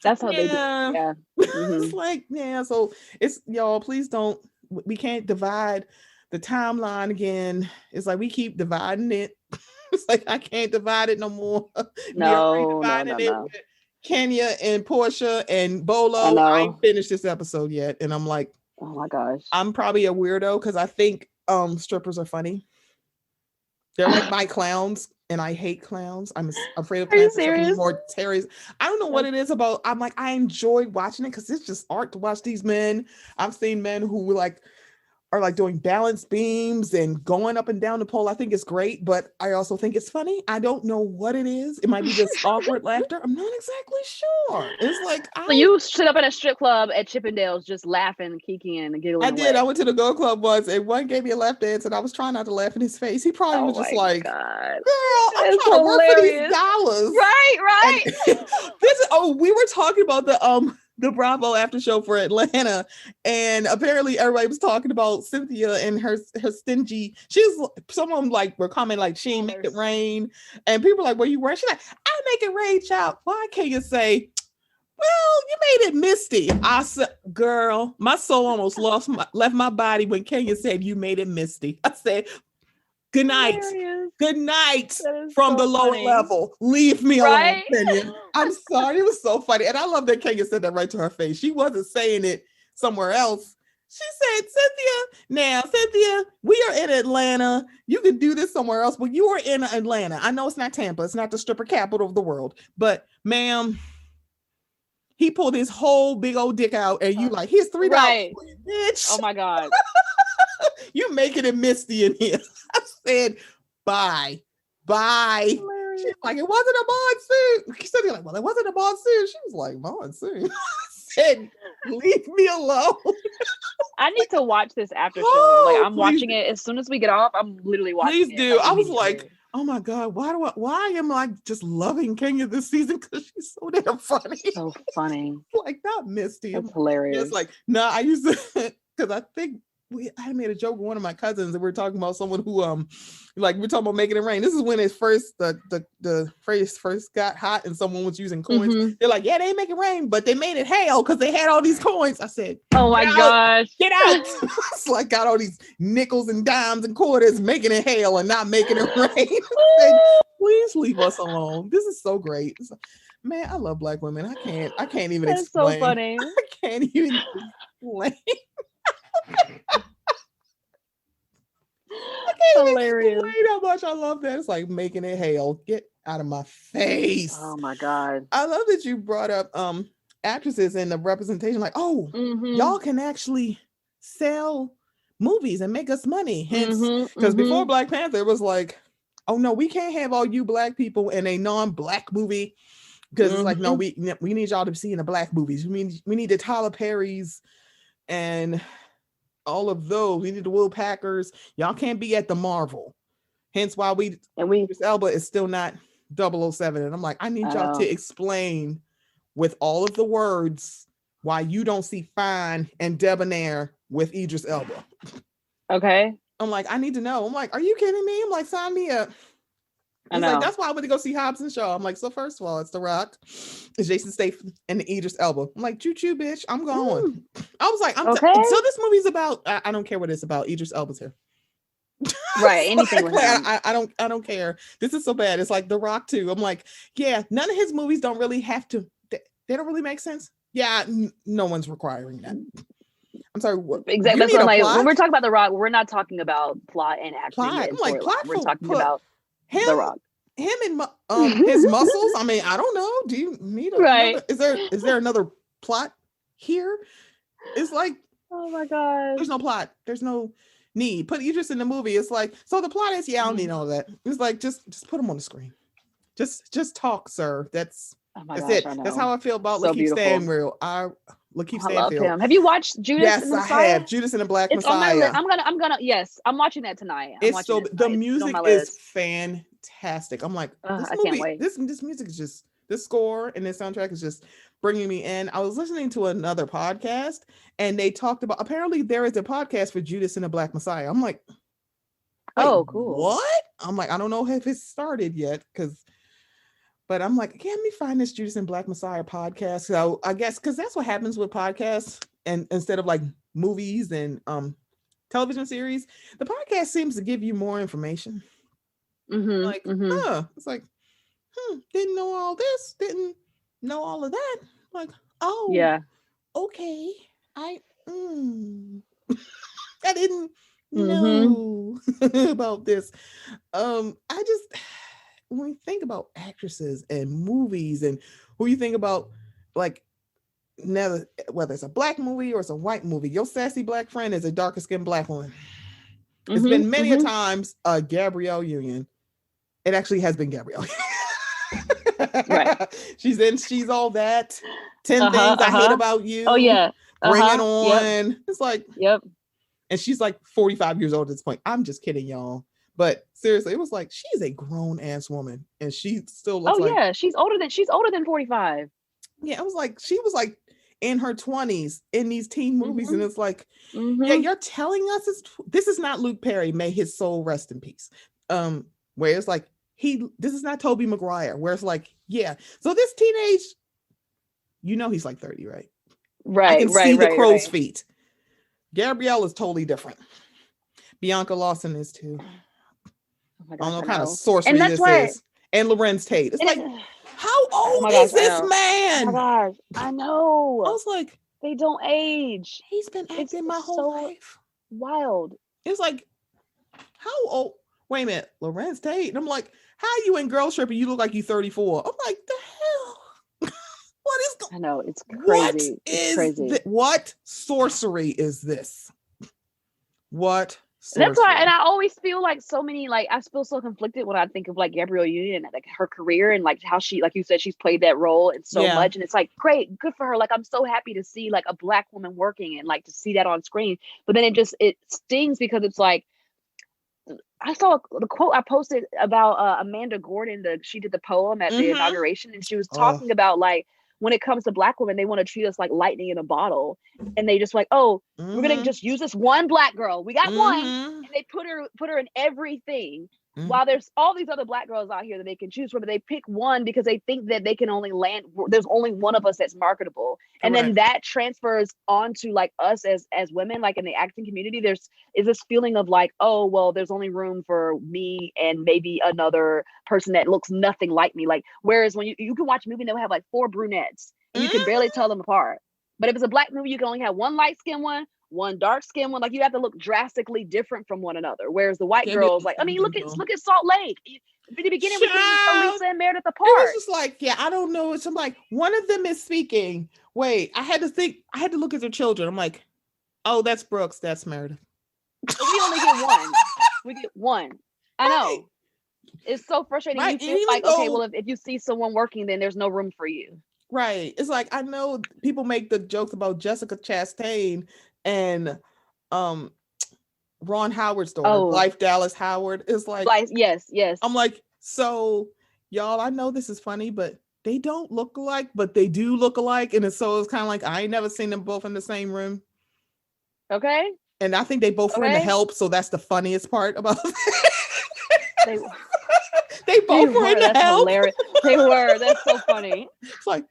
That's how they do. yeah, Yeah. it's Mm-hmm. like, yeah. So it's y'all, please don't. We can't divide the timeline again. It's like we keep dividing it. It's like I can't divide it no more. They're already No, no, dividing no, it no. with Kenya and Portia and I Bolo. I ain't know. finished this episode yet, and I'm like, Oh my gosh. I'm probably a weirdo because I think strippers are funny. They're like my clowns, and I hate clowns. I'm afraid of Are you clowns except serious? more terrorists. I don't know what That's it is about. I'm like, I enjoy watching it because it's just art to watch these men. I've seen men who like are like doing balance beams and going up and down the pole. I think it's great, but I also think it's funny. I don't know what it is. It might be just awkward laughter. I'm not exactly sure. It's like so you sit up in a strip club at Chippendales just laughing, kikiing, and I giggling did. I away. went to the Go Club once, and one gave me a lap dance, and I was trying not to laugh in his face. He probably Oh was just my like, god. "Girl, I'm It's trying to work for these hilarious. dollars." Right, And right. we were talking about the Bravo after show for Atlanta, and apparently everybody was talking about Cynthia and her stingy. She's someone like were commenting like she ain't make it rain, and people were like, "Well, you were?" She's like, "I make it rain, child." Why can't you say? Well, you made it misty. I said, girl, my soul almost left my body when Kenya said you made it misty. I said, good night. Hilarious. Good night That is from the so lower funny. level. Leave me alone, Right? Kenya. I'm sorry. It was so funny. And I love that Kenya said that right to her face. She wasn't saying it somewhere else. She said, Cynthia, we are in Atlanta. You could do this somewhere else, but you are in Atlanta. I know it's not Tampa. It's not the stripper capital of the world. But, ma'am, he pulled his whole big old dick out, and you like, here's $3 Right. for you, bitch. Oh my god. You making it misty in here. I said, bye. Hilarious. She's like, it wasn't a monsoon. She said, like, well, it wasn't a monsoon. She was like, monsoon. I said, leave me alone. I need to watch this after show. Oh, Like I'm please watching it as soon as we get off. I'm literally watching Please it. do. Like, I was immediately. like, oh my God, why am I just loving Kenya this season? Because she's so damn funny. So funny. Like, not Misty. That's hilarious. It's like, no, I used to, because I think I made a joke with one of my cousins, and we were talking about someone who like we're talking about making it rain. This is when it first the phrase first got hot and someone was using coins. Mm-hmm. They're like, yeah, they make it rain, but they made it hail because they had all these coins. I said, oh my gosh, get out. It's like got all these nickels and dimes and quarters making it hail and not making it rain. Said, please leave us alone. This is so great. Man, I love Black women. I can't even that's explain. so funny. I can't even explain. I can't Hilarious. even explain how much I love that. It's like making it hail. Get out of my face. Oh my god. I love that you brought up actresses and the representation. Like, oh, y'all can actually sell movies and make us money. Hence, because before Black Panther, it was like, oh no, we can't have all you Black people in a non-Black movie. Because it's like, no, we need y'all to see in the Black movies. We need the Tyler Perrys and all of those. We need the Will Packers. Y'all can't be at the Marvel. Hence why Idris Elba is still not 007. And I'm like, I need y'all to explain with all of the words why you don't see fine and debonair with Idris Elba. Okay. I'm like, I need to know. I'm like, are you kidding me? I'm like, sign me up. I He's like, know. that's why I went to go see Hobbs and Shaw. I'm like, so first of all, it's The Rock, it's Jason Statham, and the Idris Elba. I'm like, choo choo, bitch, I'm going. Mm, I was like, okay. so this movie's about. I don't care what it's about. Idris Elba's here. Right. Anything with Like, him. I don't care. This is so bad. It's like The Rock too. I'm like, yeah, none of his movies don't really have to. They don't really make sense. Yeah, no one's requiring that. I'm sorry. What, Exactly. you That's need what I'm a like. plot? When we're talking about The Rock, we're not talking about plot and acting Plot. and I'm like, storyline. plot We're for talking about him. The Rock. Him and his muscles. I mean, I don't know. Do you need Right. another? Is there another plot here? It's like, Oh my god. there's no plot. There's no need. Put Idris in the movie. It's like, so the plot is, yeah, I don't need all that. It's like, just put him on the screen. Just talk, sir. That's it. That's how I feel about So Lakeith beautiful. Stanfield. Lakeith I love Stanfield. him. Have you watched Judas and the Yes, I Messiah? have. Judas and the Black It's on my Messiah. list. I'm gonna. Yes, I'm watching that tonight. It's so the music is fantastic. I'm like, this movie, can't wait. this music is just, this score and this soundtrack is just bringing me in. I was listening to another podcast and they talked about, apparently there is a podcast for Judas and the Black Messiah. I'm like, oh, cool. What? I'm like, I don't know if it's started yet, but I'm like, let me find this Judas and Black Messiah podcast. So I guess because that's what happens with podcasts, and instead of like movies and television series, the podcast seems to give you more information. Like, it's like, didn't know all this, didn't know all of that. Like, oh, yeah, okay, I didn't know about this. I just, when we think about actresses and movies and who you think about, like, never, whether it's a black movie or it's a white movie, your sassy black friend is a darker skinned black woman. It's been many a times Gabrielle Union. It actually has been Gabrielle. Right. She's all that. 10 things I hate about you. Oh yeah. Bring it on. Yep. It's like, yep. And she's like 45 years old at this point. I'm just kidding, y'all. But seriously, it was like, she's a grown ass woman, and she still looks like, yeah, she's older than 45. Yeah, I was like, she was like in her 20s in these teen movies, and it's like, yeah, you're telling us this is not Luke Perry, may his soul rest in peace. Where it's like, this is not Tobey Maguire, where it's like, yeah, so this teenage, he's like 30, right? Right. I can see the crow's feet. Gabrielle is totally different. Bianca Lawson is too. I don't know what kind of sorcery this is. And Lorenz Tate. It's like, how old is this man? Oh my gosh, I know. I was like, they don't age. He's been acting my whole life. Wild. It's like, how old? Wait a minute, Lorenz Tate. And I'm like, how are you in Girl Trip and you look like you're 34? I'm like, the hell? What is going on? I know, it's crazy. It's crazy. What sorcery is this? What? Sorcery. That's why, and I always feel like so many, like, I feel so conflicted when I think of like Gabrielle Union and like her career and like how she, like you said, she's played that role and so much, and it's like, great, good for her. Like, I'm so happy to see like a black woman working and like to see that on screen. But then it stings because it's like, I saw the quote I posted about Amanda Gordon. She did the poem at the inauguration, and she was talking about like, when it comes to black women, they want to treat us like lightning in a bottle, and they just like, oh, we're gonna just use this one black girl. We got one, and they put her in everything. While there's all these other black girls out here that they can choose from, but they pick one because they think that they can only land. There's only one of us that's marketable, and then that transfers onto like us as women, like in the acting community. Is this feeling of like, oh well, there's only room for me and maybe another person that looks nothing like me. Like, whereas when you can watch a movie and they'll have like 4 brunettes and you can barely tell them apart. But if it's a black movie, you can only have one light skinned one dark skinned one. Like, you have to look drastically different from one another. Whereas the white girls, like, I mean, look at Salt Lake. In the beginning, we can Lisa and Meredith apart. It was just like, yeah, I don't know. It's like, one of them is speaking. Wait, I had to look at their children. I'm like, oh, that's Brooks, that's Meredith. But we only get one. We get one. I know. It's so frustrating. You feel like, okay, well, if you see someone working, then there's no room for you. Right. It's like, I know people make the jokes about Jessica Chastain and Ron Howard's daughter, Blythe Dallas Howard. Is like, yes. I'm like, so y'all, I know this is funny, but they don't look alike, but they do look alike. And it's kind of like, I ain't never seen them both in the same room. Okay. And I think they both were in the Help, so that's the funniest part about it. They both were in the That's help. hilarious. They were. That's so funny. It's like,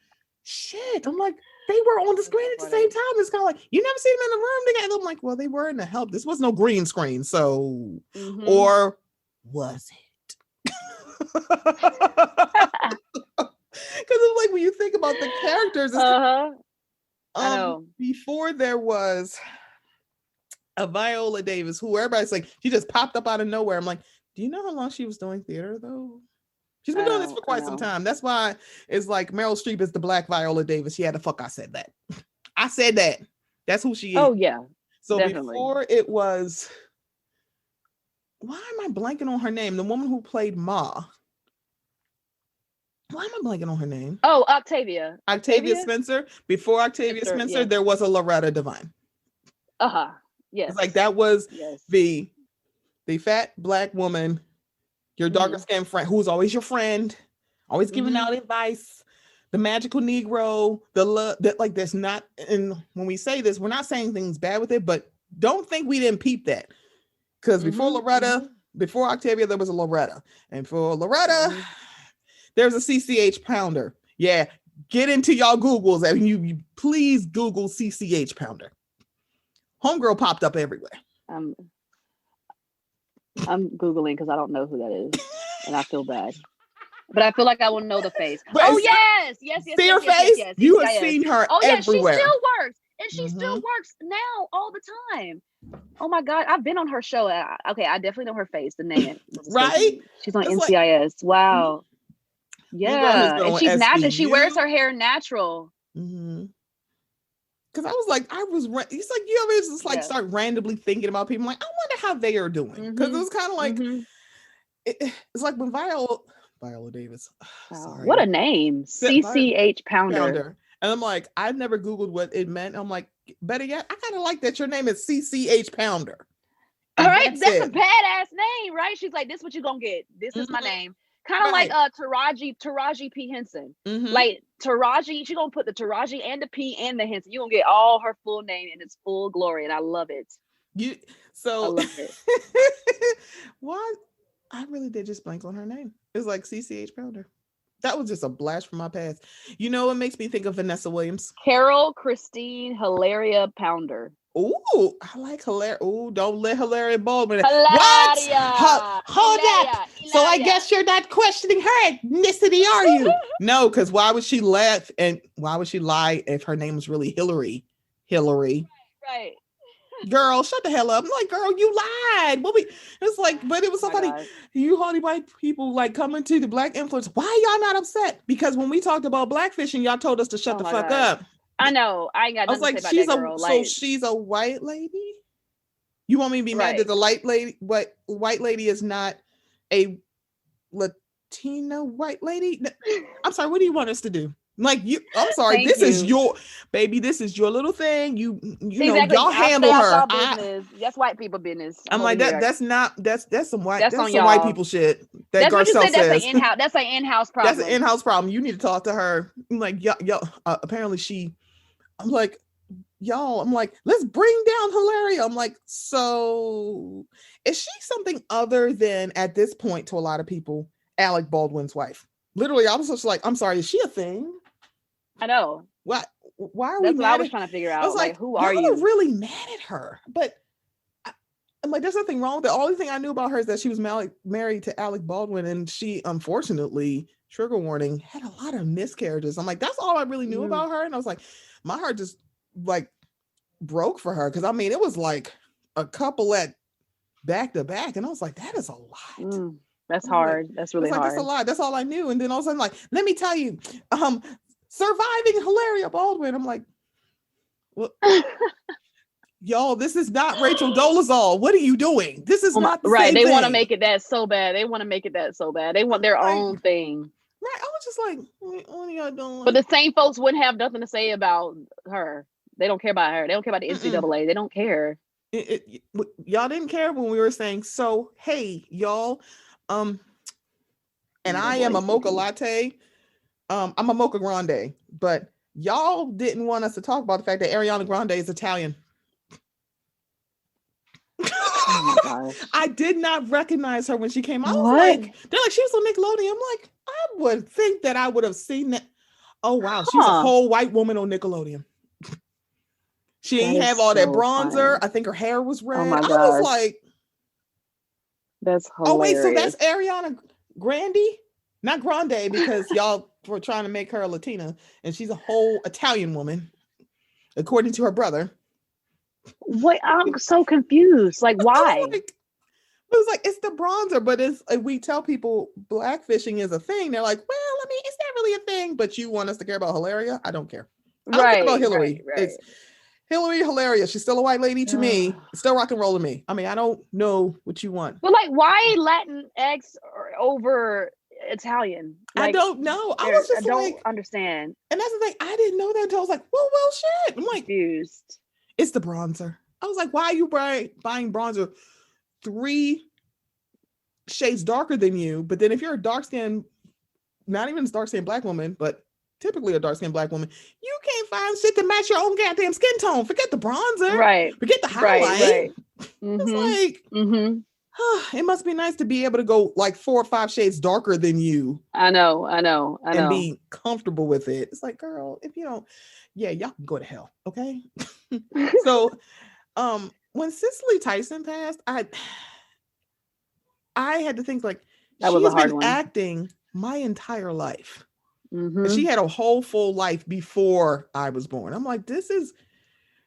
shit. I'm like, they were on the screen at the same time. It's kind of like, you never see them in the room together. I'm like, well, they were in the help. This was no green screen. So, or was it? Because it's like, when you think about the characters, I know. Before there was a Viola Davis, who everybody's like, she just popped up out of nowhere. I'm like, do you know how long she was doing theater though? She's been doing this for quite some time. That's why it's like Meryl Streep is the black Viola Davis. Yeah, the fuck I said that. I said that. That's who she is. Oh yeah. So definitely. Before it was, why am I blanking on her name? The woman who played Ma. Why am I blanking on her name? Oh, Octavia. Octavia Spencer. Before Octavia Spencer, yes. There was a Loretta Devine. Yes. It's like that was the fat black woman, your darker skinned friend, who's always your friend, always giving out advice, the magical Negro, the love that like there's not. And when we say this, we're not saying things bad with it, but don't think we didn't peep that. Because before Loretta, before Octavia, there was a Loretta. And for Loretta, there's a CCH Pounder. Yeah, get into y'all Googles. I mean, you please Google CCH Pounder. Homegirl popped up everywhere. I'm Googling because I don't know who that is. And I feel bad. But I feel like I will know the face. Yes. See her face? Yes. You have seen her everywhere. She still works. And she still works now all the time. Oh my God. I've been on her show. Okay, I definitely know her face, the name. Right? She's on NCIS. Wow. Yeah. And she's natural. She wears her hair natural. Because I was like, it's like, you always just like start randomly thinking about people. Like, I wonder how they are doing. Because it was kind of like, it's like when Viola Davis. Sorry. What a name. CCH Pounder. And I'm like, I've never Googled what it meant. I'm like, better yet, I kind of like that your name is CCH Pounder. All right. That's a badass name, right? She's like, this is what you're going to get. This is my name. Kind of like Taraji P. Henson. Like Taraji, she's gonna put the Taraji and the P and the Henson. You're gonna get all her full name in its full glory, and I love it. I love it. What? I really did just blank on her name. It's like CCH Pounder. That was just a blast from my past. You know, it makes me think of Vanessa Williams. Carol Christine Hilaria Pounder. Ooh, I like Hilaria. Ooh, don't let Hilaria Baldwin. Hilaria. What? Hold up. So I guess you're not questioning her ethnicity, are you? No, because why would she laugh and why would she lie if her name was really Hillary? Right. Girl, shut the hell up. I'm like, girl, you lied. It's like, but it was so funny. God. You hardy white people like coming to the black influence. Why y'all not upset? Because when we talked about blackfishing, y'all told us to shut the fuck up. I know. I ain't got nothing to say about that girl. So she's a white lady? You want me to be mad that the white lady is not a Latina white lady? I'm sorry, what do you want us to do? Like I'm sorry, this is your baby, this is your little thing. You know, y'all handle her. That's white people business. I'm like that's some white people shit. That that's what you said. That's an in-house problem. That's an in-house problem. You need to talk to her. I'm like, apparently I'm like, let's bring down Hilaria. I'm like, so is she something other than at this point to a lot of people, Alec Baldwin's wife? Literally, I was just like, I'm sorry, is she a thing? I know. What? Why are That's we? What I was trying to figure out. I was like, who are you? I'm really mad at her, but I'm like, there's nothing wrong with it. The only thing I knew about her is that she was married to Alec Baldwin, and she unfortunately, trigger warning, had a lot of miscarriages. I'm like, that's all I really knew about her, and I was like, my heart just like broke for her because I mean, it was like a couple at back to back, and I was like, that is a lot. That's hard. That's really hard. That's a lot. That's all I knew. And then all of a sudden, like, let me tell you, surviving Hilaria Baldwin. I'm like, well, y'all, this is not Rachel Dolezal. What are you doing? This is not the same They thing. want to make it that so bad. They want their own thing. Right. I was just like, what are y'all doing? But the same folks wouldn't have nothing to say about her. They don't care about her. They don't care about the NCAA. They don't care. Y'all didn't care when we were saying, so, hey, y'all, and I am a mocha latte. I'm a mocha grande, but y'all didn't want us to talk about the fact that Ariana Grande is Italian. Oh my gosh. I did not recognize her when she came. I was What? like, they're like, she was on Nickelodeon. I'm like, I would think that I would have seen that. Oh wow, she was a Huh. whole white woman on Nickelodeon. She That didn't is have all that so bronzer. funny. I think her hair was Oh red. my I was gosh. like, That's oh wait, so that's hilarious. Ariana Grande, not Grande, because y'all were trying to make her a Latina, and she's a whole Italian woman, according to her brother. Wait, I'm so confused. Like, I why? was like, it was like it's the bronzer, but it's we tell people blackfishing is a thing. They're like, well, I mean, is that really a thing? But you want us to care about Hilaria? I don't care. I don't care about Right, right, Hillary. It's Hillary Hilaria. She's still a white lady to right. me. Still rock and roll to me. I mean, I don't know what you want. But like, why Latinx over Italian? I Like, don't know. I there, was I just don't like, understand. and that's the thing. I didn't know that until I was like, well, shit. I'm like, Confused. it's the bronzer. I was like, why are you buying bronzer 3 shades darker than you? But then if you're a dark skinned, not even a dark skinned black woman, but typically a dark skinned black woman, you can't find shit to match your own goddamn skin tone. Forget the bronzer. Right, Forget the right, highlight. right. It's like, it must be nice to be able to go like 4 or 5 shades darker than you I know. and be comfortable with it. It's like, girl, if you don't, yeah, y'all can go to hell. Okay. So when Cicely Tyson passed, I had to think like That she was a has hard been one. acting my entire life. Mhm. And she had a whole full life before I was born. I'm like, this is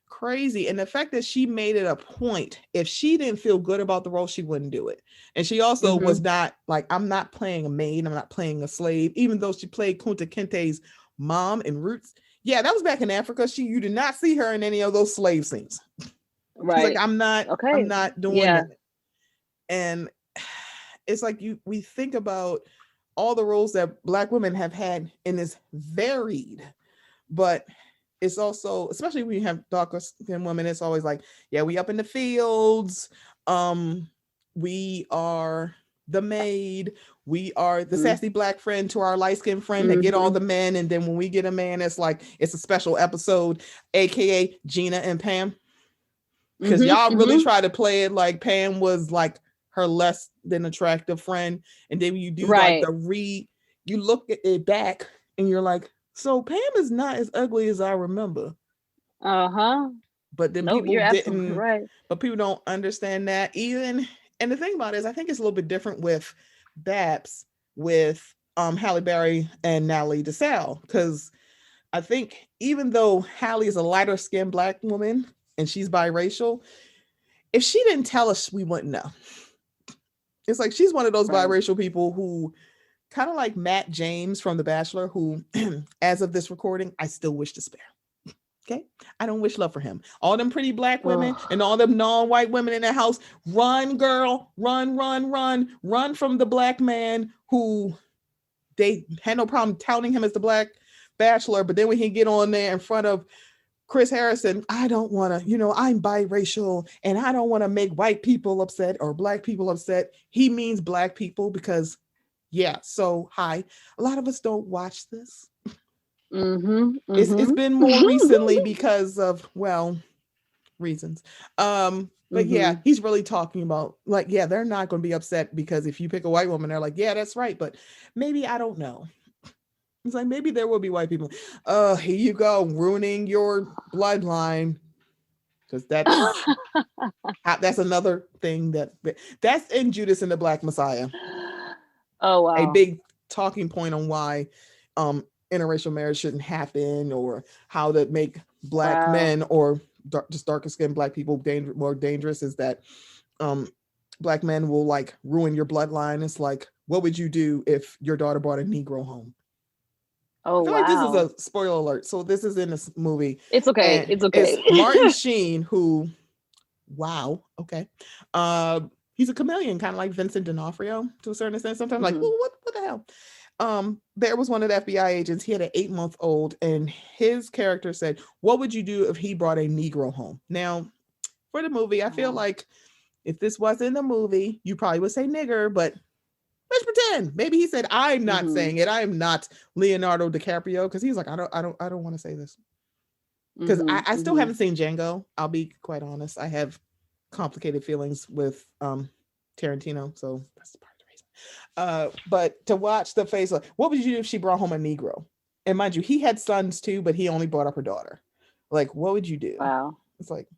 crazy. And the fact that she made it a point, if she didn't feel good about the role, she wouldn't do it. And she also was not like, I'm not playing a maid, I'm not playing a slave, even though she played Kunta Kinte's mom in Roots. Yeah, that was back in Africa. You did not see her in any of those slave scenes. She's like, Right. I'm not Okay. doing Yeah. that. And it's like we think about all the roles that Black women have had in this varied, but it's also, especially when you have darker skinned women, it's always like, yeah, we up in the fields, we are the maid, we are the sassy Black friend to our light skinned friend that get all the men, and then when we get a man, it's like it's a special episode, aka Gina and Pam, because y'all really try to play it like Pam was like her less than attractive friend, and then you do like you look at it back and you're like, so Pam is not as ugly as I remember. But then No, people you're absolutely didn't, right. but people don't understand that even. And the thing about it is, I think it's a little bit different with Babs, with Halle Berry and Natalie DeSalle, because I think even though Halle is a lighter skinned Black woman and she's biracial, if she didn't tell us, we wouldn't know. It's like she's one of those biracial people who, kind of like Matt James from The Bachelor, who, as of this recording, I still wish to spare. Okay, I don't wish love for him. All them pretty Black women and all them non-white women in the house, run, girl, run, run, run, run from the Black man who they had no problem touting him as the Black Bachelor, but then when he get on there in front of Chris Harrison, I don't want to, I'm biracial and I don't want to make white people upset or Black people upset. He means Black people because, yeah. So, hi, a lot of us don't watch this. It's been more recently because of, well, reasons. But yeah, he's really talking about like, yeah, they're not going to be upset because if you pick a white woman, they're like, yeah, that's right. But maybe, I don't know. It's like, maybe there will be white people. Here you go, ruining your bloodline. Because that's another thing that's in Judas and the Black Messiah. Oh, wow. A big talking point on why interracial marriage shouldn't happen, or how to make Black men or just darker skinned Black people more dangerous, is that Black men will like ruin your bloodline. It's like, what would you do if your daughter brought a Negro home? Oh, I feel like this is a spoiler alert. So this is in this movie. It's okay. And it's okay. It's Martin Sheen, who, wow, okay. He's a chameleon, kind of like Vincent D'Onofrio to a certain extent. Sometimes like, well, what the hell? There was one of the FBI agents. He had an 8-month-old, and his character said, what would you do if he brought a Negro home? Now, for the movie, I feel like if this wasn't the movie, you probably would say nigger, but let's pretend. Maybe he said, I'm not saying it. I am not Leonardo DiCaprio, because he's like, I don't want to say this. Because I still haven't seen Django. I'll be quite honest. I have complicated feelings with Tarantino, so that's part of the reason. But to watch the face, like, what would you do if she brought home a Negro? And mind you, he had sons too, but he only brought up her daughter. Like, what would you do? Wow. It's like,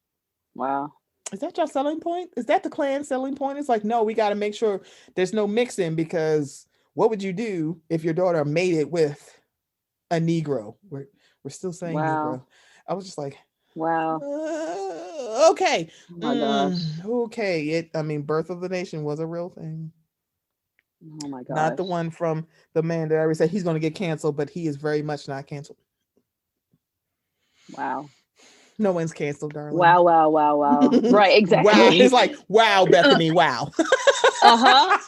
Wow. is that your selling point? Is that the clan selling point? It's like, no, we got to make sure there's no mixing, because what would you do if your daughter made it with a Negro? We're still saying Wow. Negro. I was just like, Wow. okay, Oh my gosh. okay. I mean, Birth of the Nation was a real thing, Oh my not the gosh. one from the man that I already said he's going to get canceled, but he is very much not canceled. Wow. No one's canceled, darling. Wow, wow, wow, wow. Right, Wow, it's exactly. like, wow, Bethany, wow. Uh-huh.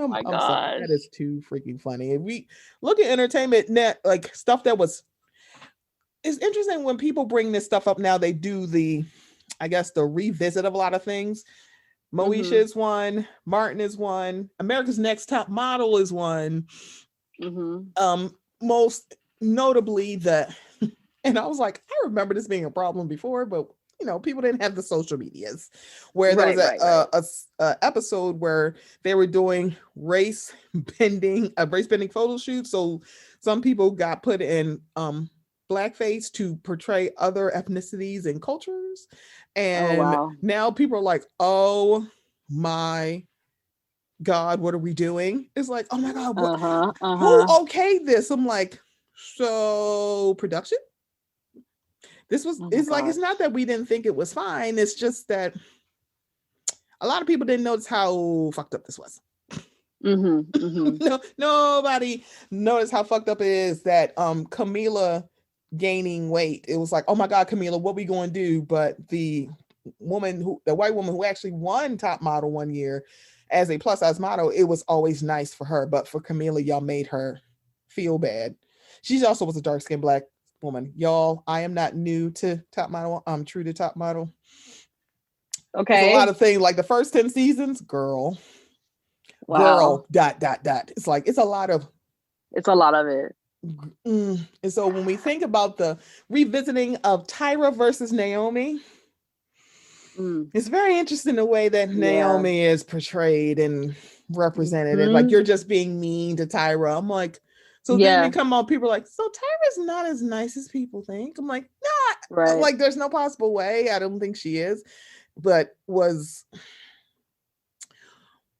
Oh my I'm sorry. gosh. That is too freaking funny. If we look at entertainment net, like stuff that was, it's interesting when people bring this stuff up now. They do I guess, the revisit of a lot of things. Moesha Mm-hmm. is one. Martin is one. America's Next Top Model is one. Mm-hmm. Most notably and I was like, I remember this being a problem before, but people didn't have the social medias, where there was Right, right, right. a episode where they were doing race bending photo shoot. So some people got put in blackface to portray other ethnicities and cultures, Oh and wow. now people are like, oh my God, what are we doing? It's like, oh my God, what? Uh-huh. Who Uh-huh. okayed this? I'm like, so production. This was. Oh my It's like, it's not gosh. that we didn't think it was fine. It's just that a lot of people didn't notice how fucked up this was. Mm-hmm. Mm-hmm. No, nobody noticed how fucked up it is that Camila gaining weight. It was like, oh my God, Camila, what we going to do? But the white woman who actually won top model one year as a plus size model, it was always nice for her. But for Camila, y'all made her feel bad. She also was a dark skinned black woman. Y'all, I am not new to top model. I'm true to top model. It's a lot Okay. of things, like the first 10 seasons, girl, Wow. dot, dot, dot. It's like, it's a lot of, It's a lot of it. and so when we think about the revisiting of Tyra versus Naomi, Mm. it's very interesting the way that Yeah. Naomi is portrayed and represented. And like, Mm-hmm. you're just being mean to Tyra. I'm like, so then we Yeah. come on, people are like, so Tyra's not as nice as people think. I'm like, not Right. like, there's no possible way. I don't think she is. But was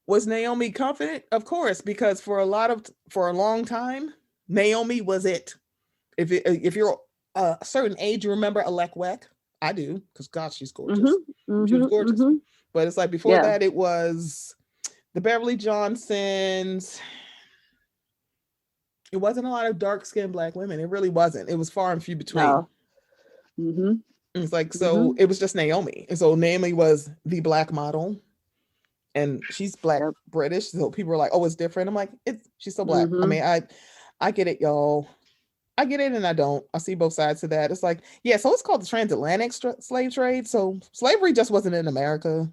Naomi confident? Of course, because for a long time, Naomi was it. If you're a certain age, you remember Alec Weck. I do, because God, she's gorgeous. Mm-hmm. She was Mm-hmm. gorgeous. Mm-hmm. But it's like, before Yeah. that, it was the Beverly Johnsons. It wasn't a lot of dark skinned black women. It really wasn't. It was far and few between. No. Mm-hmm. It's like, so Mm-hmm. it was just Naomi. And so Naomi was the black model, and she's black Yep. British. So people were like, oh, it's different. I'm like, she's so black. I Mm-hmm. mean, I get it, y'all. I get it and I don't. I see both sides to that. It's like, yeah, so it's called the transatlantic slave trade. So slavery just wasn't in America,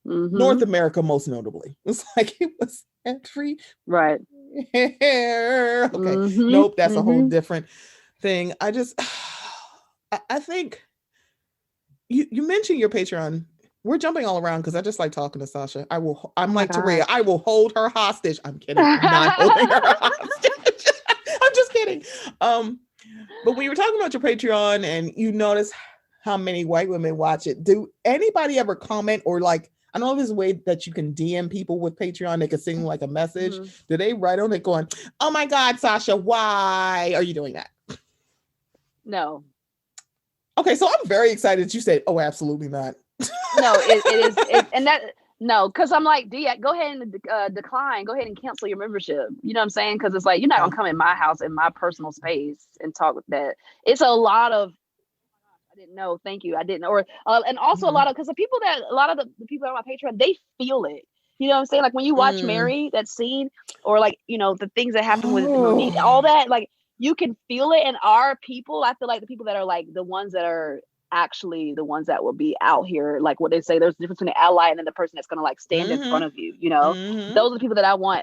North Mm-hmm. America, most notably. It's like, it was every. Right. Okay, Mm-hmm. nope, that's a whole Mm-hmm. different thing. I just, I think you mentioned your Patreon. We're jumping all around because I just like talking to Sasha. I'm Oh my like Taria. gosh. I will hold her hostage. I'm kidding. I'm not holding her hostage. I'm just kidding. But when you were talking about your Patreon and you notice how many white women watch it, do anybody ever comment, or like, I know there's a way that you can DM people with Patreon. They can send like a message. Mhm. Do they write on it going, oh my God, Sasha, why are you doing that? No. Okay, so I'm very excited that you said, oh, absolutely not. No, it is and that no, because I'm like, go ahead and decline, go ahead and cancel your membership. You know what I'm saying? Because it's like, you're not Yeah. gonna come in my house, in my personal space, and talk with that. It's a lot of, I didn't know, thank you, I didn't, or and also a Mhm. lot of, because a lot of the people on my Patreon, they feel it. You know what I'm saying? Like when you watch Mm. Mary, that scene, or like, the things that happen with Monique, Oh. all that, like you can feel it. And our people, I feel like the people that are like the ones that are actually the ones that will be out here, like what they say, there's a difference between the ally and then the person that's gonna like stand in Mm-hmm. front of you. You know, Mm-hmm. those are the people that I want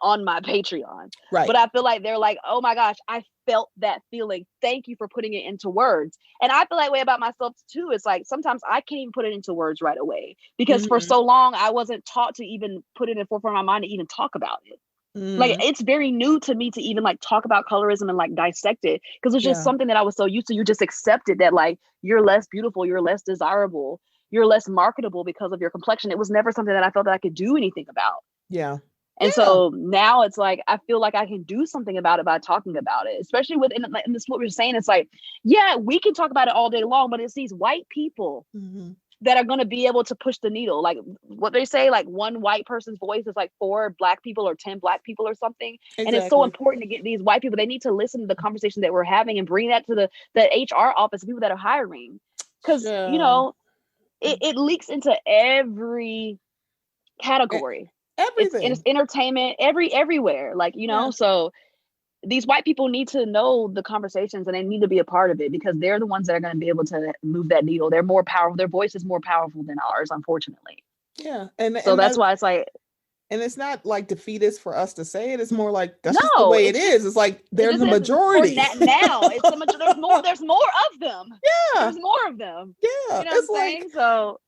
on my Patreon. Right. But I feel like they're like, oh my gosh, I felt that feeling. Thank you for putting it into words. And I feel that way about myself too. It's like sometimes I can't even put it into words right away because for Mm-hmm. so long I wasn't taught to even put it in forefront of my mind to even talk about it. Like Mm. it's very new to me to even like talk about colorism and like dissect it because it's just Yeah. something that I was so used to. You just accepted that like you're less beautiful, you're less desirable, you're less marketable because of your complexion. It was never something that I felt that I could do anything about. Yeah. And Yeah. so now it's like I feel like I can do something about it by talking about it, especially with and this what we're saying. It's like, yeah, we can talk about it all day long, but it's these white people Mm-hmm. that are going to be able to push the needle. Like what they say, like one white person's voice is like 4 black people or 10 black people or something. And it's so Exactly. important to get these white people. They need to listen to the conversation that we're having and bring that to the HR office, people that are hiring, because you Yeah. know it leaks into every E- category. It's Everything. entertainment everywhere, like Yeah. so these white people need to know the conversations and they need to be a part of it because they're the ones that are going to be able to move that needle. They're more powerful. Their voice is more powerful than ours, unfortunately. Yeah. So And that's that why it's like, and it's not like defeatist for us to say it. It's more like that's just the no, way it it's just is. It's like it they're just the is for majority. now. It's so much. There's more of them. Yeah. There's more of them. Yeah. You know what I'm It's saying? like So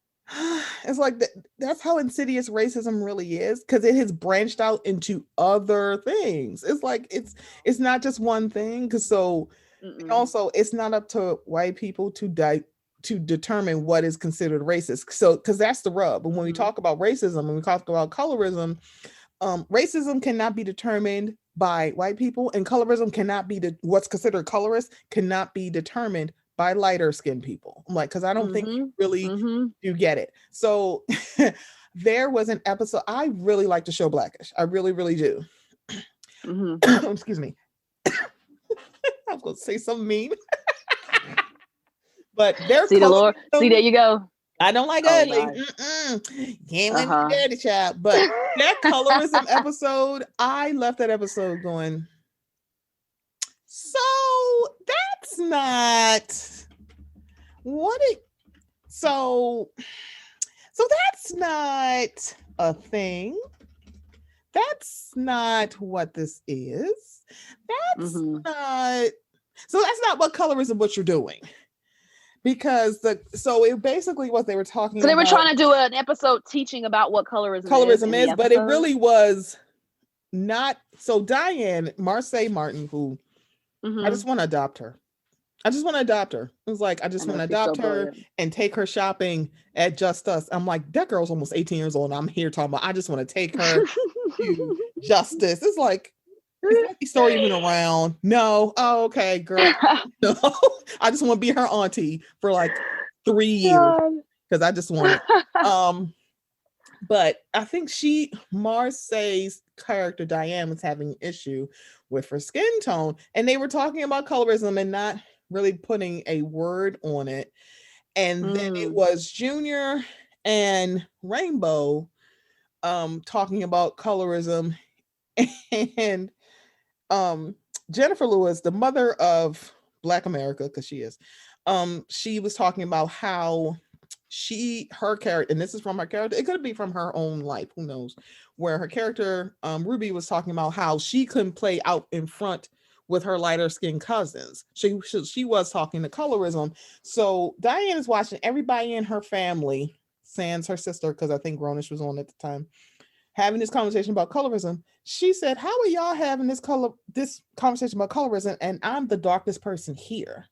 it's like that's how insidious racism really is because it has branched out into other things. It's like it's not just one thing. Because so and mm-mm, also it's not up to white people to determine what is considered racist. So because that's the rub. And when we mm-hmm, talk about racism and we talk about colorism, racism cannot be determined by white people, and colorism cannot be what's considered colorist cannot be determined by lighter skinned people. I'm like, because I don't think you mm-hmm, really mm-hmm, do get it. So there was an episode. I really like the show Blackish. I really, really do. mm-hmm. Excuse me. I was going to say something mean, but their See the Lord. See, there colorism. you go. I don't like Oh ugly. gosh. Mm-mm. Can't let me Uh-huh. dirty child. But that colorism episode, I left that episode going, so that's not what it so that's not a thing. That's not what this is. That's Mm-hmm. not that's not what colorism what you're doing. Because it basically what they were talking So they were about trying to do an episode teaching about what colorism is colorism in the is, but it episode. really was not. So Diane Marseille Martin, who I Mm-hmm. just want to adopt her. I just want to adopt her. It was like, I I just want know to she's so adopt her brilliant. and take her shopping at Just Us. I'm like, that girl's almost 18 years old. And I'm here talking about, I just want to take her to Justice. It's like, is that story even around? No. Oh, okay, girl. No. I just want to be her auntie for like 3 years God. because I just want it. Um, but I think Marseille's character Diane was having an issue with her skin tone, and they were talking about colorism and not really putting a word on it. And then it Mm. was Junior and Rainbow talking about colorism, and Jennifer Lewis, the mother of Black America, because she was talking about how her character, and this is from her character, it could be from her own life, who knows, where her character Ruby was talking about how she couldn't play out in front with her lighter skinned cousins. She was talking to colorism. So Diane is watching everybody in her family, sans her sister, because I think Grownish was on at the time, having this conversation about colorism. She said, how are y'all having this conversation about colorism and I'm the darkest person here?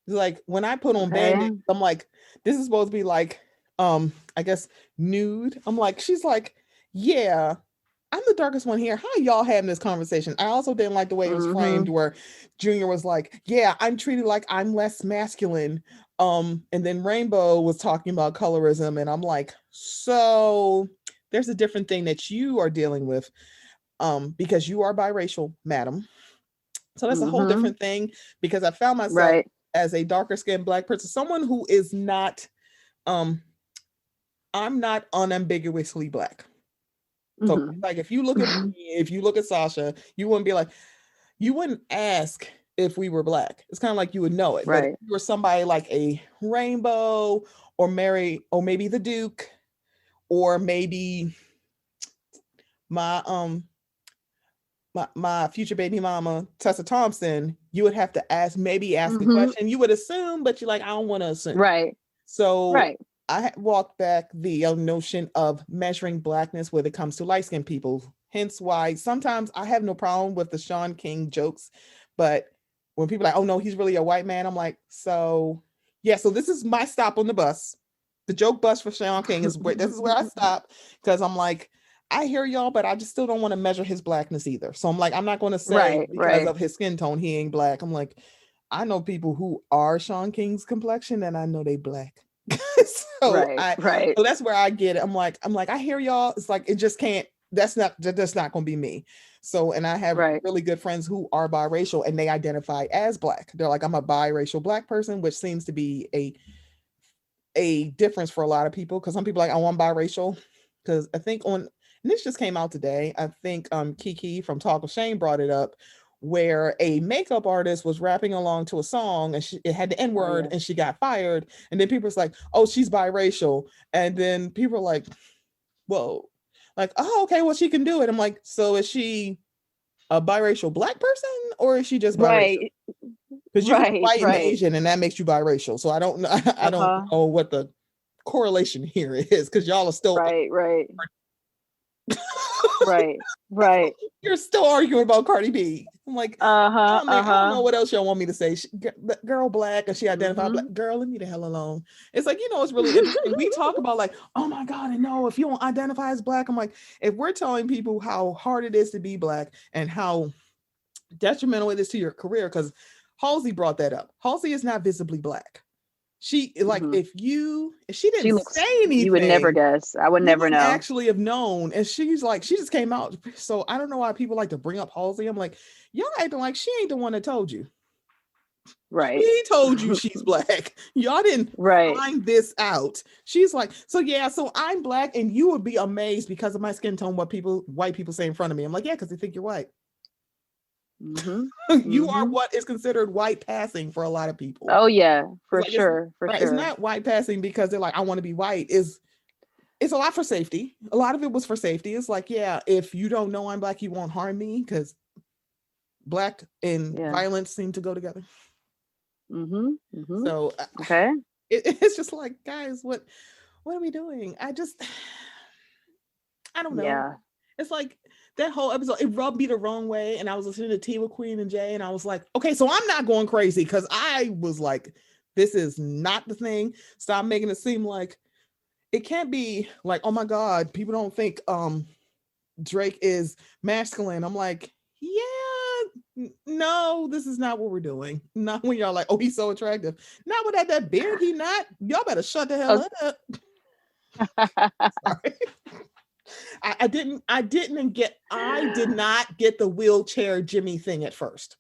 Like when I put on Okay. bandage, I'm like, this is supposed to be like, I guess nude. I'm like, she's like, yeah, I'm the darkest one here. How are y'all having this conversation? I also didn't like the way it was framed Mm-hmm. where Junior was like, yeah, I'm treated like I'm less masculine. And then Rainbow was talking about colorism, and I'm like, so there's a different thing that you are dealing with, because you are biracial, madam. So that's a whole Mm-hmm. different thing because I found myself Right. as a darker skinned Black person, someone who is not, um, I'm not unambiguously Black. So Mm-hmm. like if you look at me, if you look at Sasha, you wouldn't be like, you wouldn't ask if we were Black. It's kind of like you would know it. But if Right. you were somebody like a Rainbow or Mary, or maybe the Duke, or maybe my my future baby mama, Tessa Thompson, you would have to ask a Mm-hmm. question. You would assume, but you're like, I don't want to assume. Right. So Right. I walked back the notion of measuring blackness when it comes to light skinned people. Hence why sometimes I have no problem with the Sean King jokes, but when people are like, oh no, he's really a white man, I'm like, so yeah, so this is my stop on the bus. The joke bus for Sean King is where this is where I stop because I'm like, I hear y'all, but I just still don't want to measure his blackness either. So I'm like, I'm not going to say Right. because Right. of his skin tone he ain't black. I'm like, I know people who are Sean King's complexion, and I know they black. so Right. I, Right. so that's where I get it. I'm like, I hear y'all. It's like it just can't. That's not going to be me. So, and I have Right. really good friends who are biracial, and they identify as black. They're like, I'm a biracial black person, which seems to be a difference for a lot of people. Because some people are like, oh, I'm biracial. Because I think on and this just came out today. I think Kiki from Talk of Shame brought it up where a makeup artist was rapping along to a song and it had the N Oh word yeah. and she got fired. And then people was like, oh, she's biracial. And then people are like, whoa, like, oh, okay, well, she can do it. I'm like, so is she a biracial black person or is she just biracial? Right. Because you can be Right. white and Right. Asian and that makes you biracial. So I don't know. I don't Uh-huh. know what the correlation here is because y'all are still Right. Right. Right. Right. you're still arguing about Cardi B. I'm like, Uh-huh. I don't Uh-huh. know what else y'all want me to say. Girl black, and she identified black. Mm-hmm. Girl, leave me the hell alone. It's like, it's really interesting. We talk about like, oh my God, and no, if you don't identify as black, I'm like, if we're telling people how hard it is to be black and how detrimental it is to your career, because Halsey brought that up. Halsey is not visibly black. She like Mm-hmm. if she She didn't say looks, you would never anything, guess. I would you never wouldn't know. actually have known. And she's like, she just came out. So I don't know why people like to bring up Halsey. I'm like, y'all acting like she ain't the one that told you. Right. She told you she's black. Y'all didn't Right. find this out. She's like, so yeah, so I'm black, and you would be amazed because of my skin tone what white people say in front of me. I'm like, yeah, because they think you're white. Mm-hmm. You are Mm-hmm. what is considered white passing for a lot of people. Oh yeah, It's for like it's sure. For right. It's sure. not white passing because they're like, I want to be white. It's a lot for safety. A lot of it was for safety. It's like, yeah, if you don't know I'm black, you won't harm me because black and Yeah. violence seem to go together. Mm-hmm. Mm-hmm. So Okay. it's just like, guys, what are we doing? I don't know. Yeah. It's like that whole episode, it rubbed me the wrong way. And I was listening to Tea with Queen and Jay, and I was like, okay, so I'm not going crazy because I was like, this is not the thing. Stop making it seem like it can't be like, oh my God, people don't think Drake is masculine. I'm like, yeah, no, this is not what we're doing. Not when y'all like, oh, he's so attractive. Not with that beard, he not. Y'all better shut the hell up. Sorry. I did not get the wheelchair Jimmy thing at first.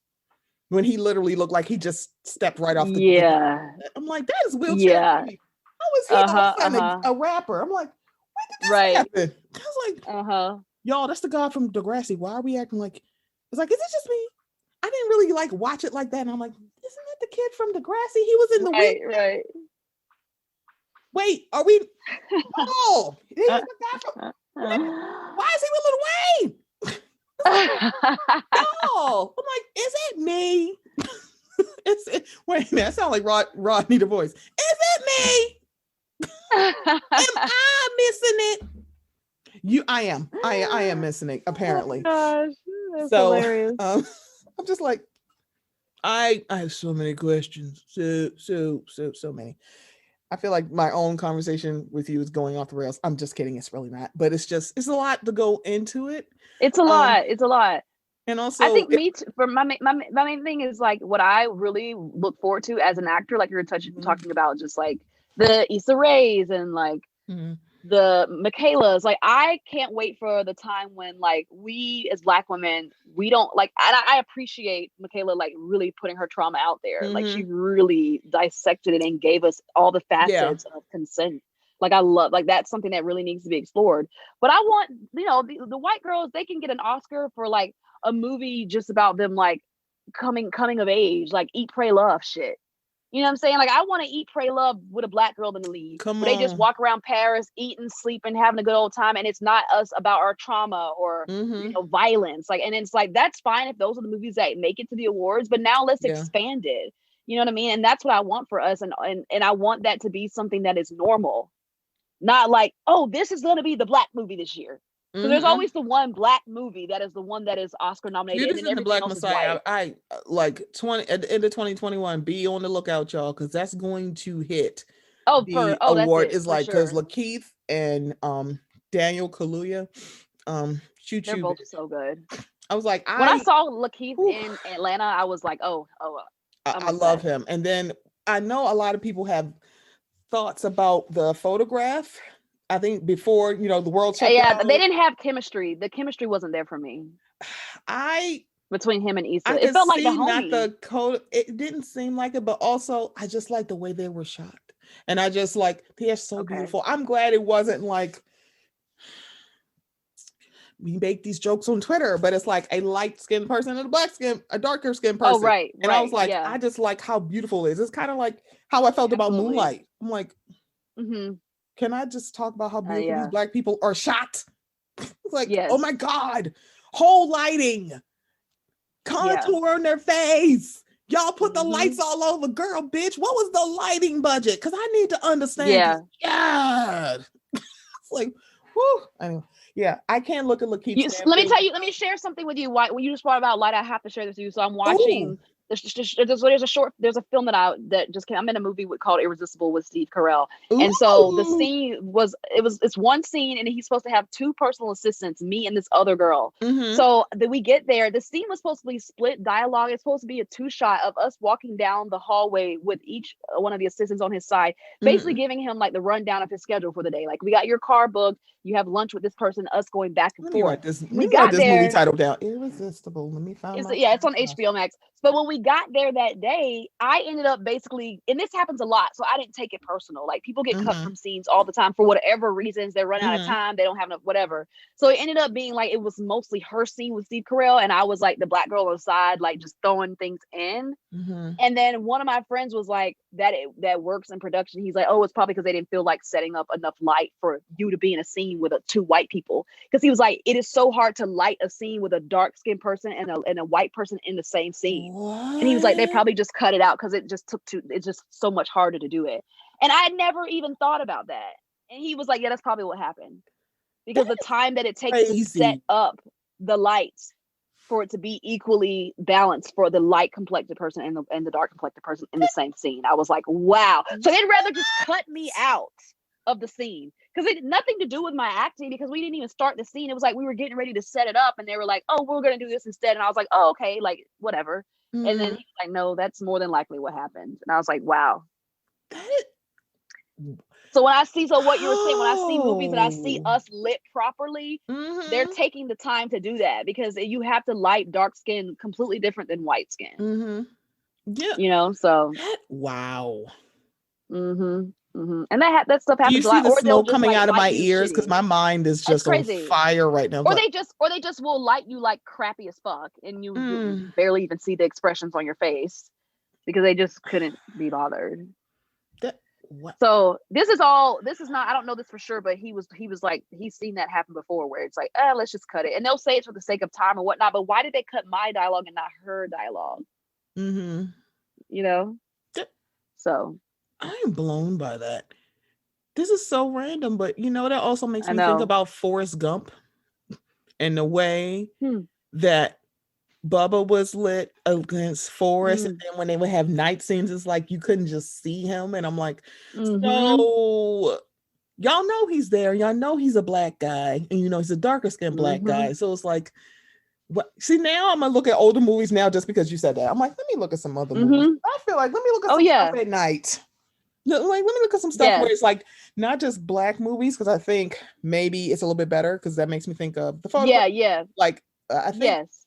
When he literally looked like he just stepped right off the Yeah. I'm like, that is wheelchair Yeah. Jimmy. How is he all of Uh-huh. a sudden Uh-huh. a rapper? I'm like, when did this Right. happen? I was like, Uh-huh. y'all, that's the guy from Degrassi. Why are we acting like it's like, is it just me? I didn't really like watch it like that. And I'm like, isn't that the kid from Degrassi? He was in the Right. wheelchair. Right. Wait, are we? Oh, he's the guy from. Why is he with Lil Wayne? No, I'm like, is it me? Wait a minute, I sound like Rod need a voice. Is it me? Am I missing it? I am missing it, apparently. Oh gosh, that's So hilarious. I'm just like, I have so many questions. So many. I feel like my own conversation with you is going off the rails. I'm just kidding. It's really not. But it's a lot to go into it. It's a lot. It's a lot. And also, I think for my main thing is like what I really look forward to as an actor, like you were talking about, just like the Issa Raes and like the Michaelas. Like I can't wait for the time when like we as Black women, we don't like. I appreciate Michaela like really putting her trauma out there. Like she really dissected it and gave us all the facets of consent. Like I love, like that's something that really needs to be explored. But I want, the white girls, they can get an Oscar for like a movie just about them like coming of age, like Eat, Pray, Love shit. You know what I'm saying? Like, I want to eat, pray, love with a black girl in the lead, Come where they just on. walk around Paris, eating, sleeping, having a good old time, and it's not us about our trauma or Mm-hmm. violence. Like, and it's like that's fine if those are the movies that make it to the awards, but now let's Yeah. expand it. You know what I mean? And that's what I want for us, and I want that to be something that is normal, not like, oh, this is going to be the black movie this year. Because there's Mm-hmm. always the one black movie that is the one that is Oscar nominated, and Judas then and the everything Black else is Messiah. white. I like 20 at the end of 2021. Be on the lookout, y'all, because that's going to hit the That's award. it Is for like because sure. Lakeith and Daniel Kaluuya, shoot They're you. both so good. I was like, When I I saw Lakeith whew, in Atlanta, I was like, oh, I'm I love obsessed. him. And then I know a lot of people have thoughts about the photograph. I think before the world shut Yeah, down, they didn't have chemistry. The chemistry wasn't there for me I between him and I Issa. It could felt like the see not homie. the code. It didn't seem like it, but also I just like the way they were shot, and I just like they're so Okay. beautiful. I'm glad it wasn't like we make these jokes on Twitter, but it's like a light skinned person and a darker skinned Oh, person, right, and I was right. like, Yeah, I just like how beautiful it is. It's kind of like how I felt about absolutely. Moonlight. I'm like, Mm-hmm. can I just talk about how beautiful these Yeah. black people are shot? It's like, oh my Yes. god, whole lighting Yeah. contour on their face. Y'all put the lights Mm-hmm. all over, girl, bitch. What was the lighting budget? Because I need to understand. Because Yeah. God, it's like, whoo. Anyway, yeah, I can't look at Lakeith Let me Stanfield. tell you. Let me share something with you. Why when you just brought about light, I have to share this with you. So I'm Oh, watching. There's a film that just came. I'm in a movie called Irresistible with Steve Carell, and so the ooh. scene it's one scene, and he's supposed to have two personal assistants, me and this other girl. Mm-hmm. So that we get there, the scene was supposed to be split dialogue. It's supposed to be a two shot of us walking down the hallway with each one of the assistants on his side, basically Mm-hmm. giving him like the rundown of his schedule for the day. Like, we got your car booked, you have lunch with this person, us going back and Let me forth. write this. Let We me write got this movie there. title down. Irresistible. Let me find my It's on screenshot. HBO Max. But when we got there that day, I ended up basically, and this happens a lot, so I didn't take it personal. Like, people get cut Mm-hmm. from scenes all the time for whatever reasons. They're running out of Mm-hmm. time, they don't have enough, whatever. So it ended up being like it was mostly her scene with Steve Carell, and I was like the black girl on the side, like just throwing things in. Mm-hmm. And then one of my friends was like, that works in production. He's like, oh, it's probably because they didn't feel like setting up enough light for you to be in a scene with two white people. Because he was like, it is so hard to light a scene with a dark skinned person and a white person in the same scene. And he was like, they What? probably just cut it out because it's just so much harder to do it. And I had never even thought about that. And he was like, yeah, that's probably what happened. Because That's the time that it takes to set crazy. up the lights for it to be equally balanced for the light complected person and the dark complected person in the same scene. I was like, wow. So they'd rather just cut me out of the scene because it had nothing to do with my acting, because we didn't even start the scene. It was like we were getting ready to set it up, and they were like, oh, we're going to do this instead. And I was like, oh, okay, like whatever. And then Mm-hmm. he was like, no, that's more than likely what happened. And I was like, wow. That So what you were saying, when I see movies and I see oh. us lit properly, they're Mm-hmm. taking the time to do that, because you have to light dark skin completely different than white skin. Mm-hmm. Yeah. So Wow. and that stuff Do you happens a see lot. the Or they'll smoke just coming like out of light my you ears? Because shitty. my mind is It's just on crazy. fire right now. Or But they just will light you like crappy as fuck, and you mm, barely even see the expressions on your face because they just couldn't be bothered. that what? So this is not, I don't know this for sure, but he was like, he's seen that happen before, where it's like, let's just cut it. And they'll say it's for the sake of time or whatnot, but why did they cut my dialogue and not her dialogue? Mm-hmm. You know? That, So I am blown by that. This is so random, but that also makes I me think know. about Forrest Gump and the way Hmm. that Bubba was lit against Forrest, and Mm. then when they would have night scenes, it's like you couldn't just see him, and I'm like, Mm-hmm. so y'all know he's there, y'all know he's a black guy, and he's a darker skinned black Mm-hmm. guy, so it's like, what? See, now I'm gonna look at older movies now just because you said that. I'm like, let me look at some other movies. Mm-hmm. I feel like let me look at Oh some stuff yeah. at night. No, like, let me look at some stuff where Yes. it's like not just black movies, because I think maybe it's a little bit better, because that makes me think of the photograph. Yeah, yeah. Like, I think Yes.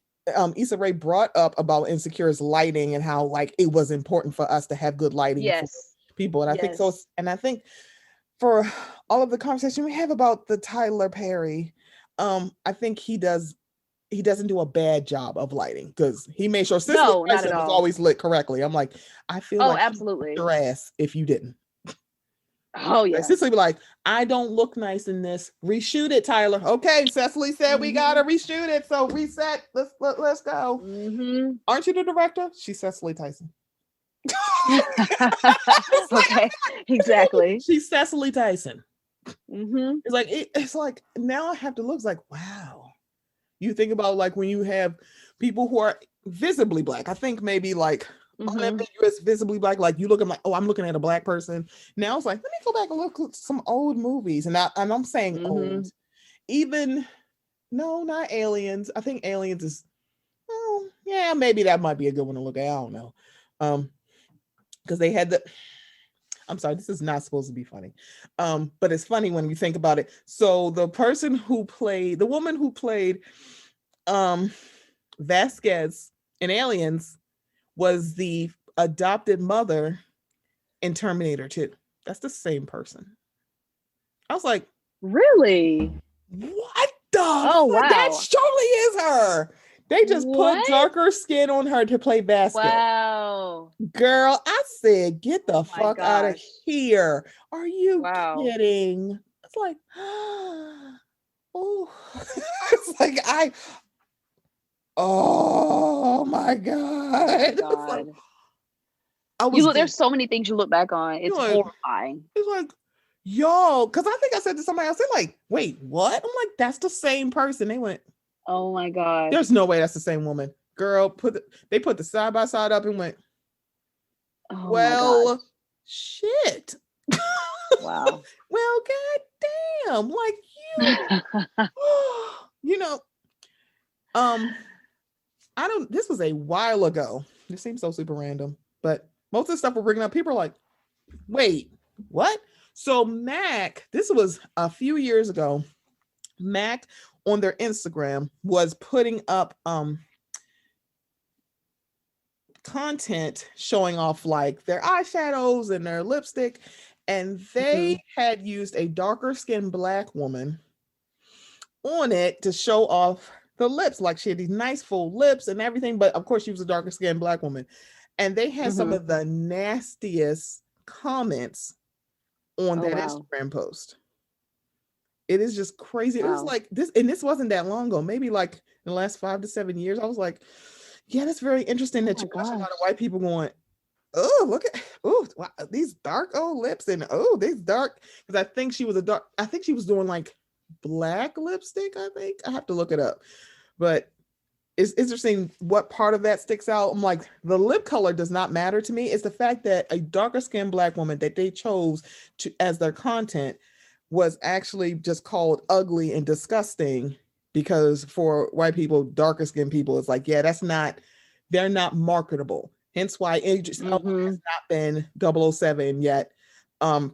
Issa Rae brought up about Insecure's lighting and how like it was important for us to have good lighting for Yes. people. And I think so. Yes. And I think for all of the conversation we have about the Tyler Perry, I think he does he doesn't do a bad job of lighting because he made sure Cicely No, not at Tyson was all. always lit correctly. I'm like, I feel Oh, like he whipped absolutely. your ass if you didn't. Oh Like, yeah. Cicely be like, I don't look nice in this. Reshoot it, Tyler. Okay, Cecily said we gotta reshoot it. So reset. Let's go. Aren't you the director? She's Cecily Tyson. It's like, Okay, exactly. she's Cecily Tyson. It's like now I have to look. It's like, wow. You think about like when you have people who are visibly black. I think maybe like unambiguous, visibly black. Like you look at like, oh, I'm looking at a black person. Now it's like, let me go back and look at some old movies. And I'm saying old. Even no, not Aliens. I think Aliens is, oh yeah, maybe that might be a good one to look at. I don't know. Because they had the, I'm sorry, this is not supposed to be funny. But it's funny when you think about it. So the woman who played Vasquez in Aliens was the adopted mother in Terminator 2. That's the same person. I was like, really? What the Oh, fuck? That wow. surely is her. They just put darker skin on her to play Vasquez. Wow. Girl, I said, get the fuck out of gosh. here. Are you Wow. kidding? It's like, oh, it's like oh my God. God. Like, there's so many things you look back on. It's like, horrifying. It's like, yo, because I think I said to somebody else, they're like, wait, what? I'm like, that's the same person. They went, oh my God. There's no way that's the same woman. Girl, they put the side by side up and went, oh well, shit. Wow. Well, goddamn. Like you know, this was a while ago. This seems so super random, but most of the stuff we're bringing up, people are like, wait, what? So Mac, this was a few years ago. Mac on their Instagram was putting up content showing off like their eyeshadows and their lipstick, and they had used a darker skinned black woman on it to show off the lips. Like she had these nice full lips and everything, but of course she was a darker skinned black woman. And they had some of the nastiest comments on that Instagram post. It is just crazy. Wow. It was like this, and this wasn't that long ago, maybe like in the last 5 to 7 years. I was like, yeah, that's very interesting that you watch a lot of white people going, oh, look at, oh, wow, these dark old lips, and oh, these dark, because I think she was doing like black lipstick. I think I have to look it up, but it's interesting what part of that sticks out. I'm like, the lip color does not matter to me. It's the fact that a darker skinned black woman that they chose to as their content was actually just called ugly and disgusting, because for white people, darker skinned people, it's like, yeah, they're not marketable. Hence why Idris Elba has not been 007 yet.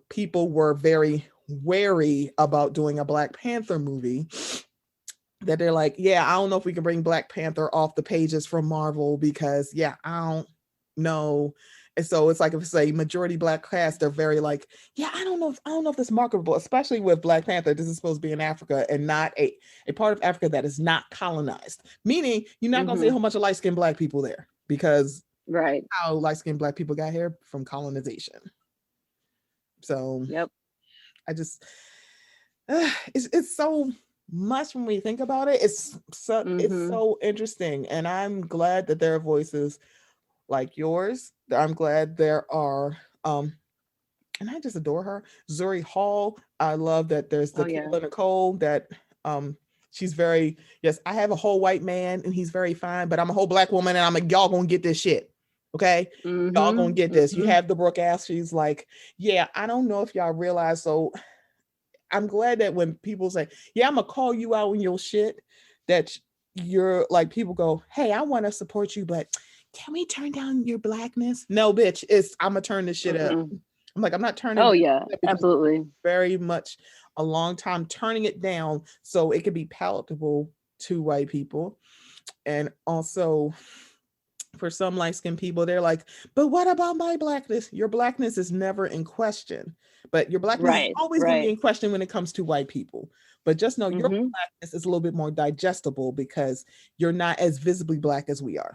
People were very wary about doing a Black Panther movie, that they're like, yeah, I don't know if we can bring Black Panther off the pages from Marvel, because I don't know. And so it's like, if it's a majority black cast, they're very like, yeah, I don't know if this is marketable, especially with Black Panther. This is supposed to be in Africa and not a part of Africa that is not colonized. Meaning you're not gonna see a whole bunch of light-skinned black people there, because how light-skinned black people got here from colonization. So I just it's so much when we think about it. It's so interesting, and I'm glad that there are voices like yours. I'm glad there are and I just adore her, Zuri Hall. I love that there's the Kayla Nicole, that she's very, yes, I have a whole white man and he's very fine, but I'm a whole black woman and I'm like, y'all gonna get this shit. Okay, y'all gonna get this. You have the Brooke Ash, she's like, yeah, I don't know if y'all realize. So I'm glad that when people say, yeah, I'm gonna call you out on your shit, that you're like, people go, hey, I want to support you, but can we turn down your blackness? No, bitch, I'm gonna turn this shit up. I'm like, I'm not turning. Oh yeah, absolutely. Very much a long time turning it down so it could be palatable to white people. And also for some light-skinned people, they're like, but what about my blackness? Your blackness is never in question, but your blackness is Right. always going to be Right. in question when it comes to white people. But just know your Mm-hmm. blackness is a little bit more digestible because you're not as visibly black as we are.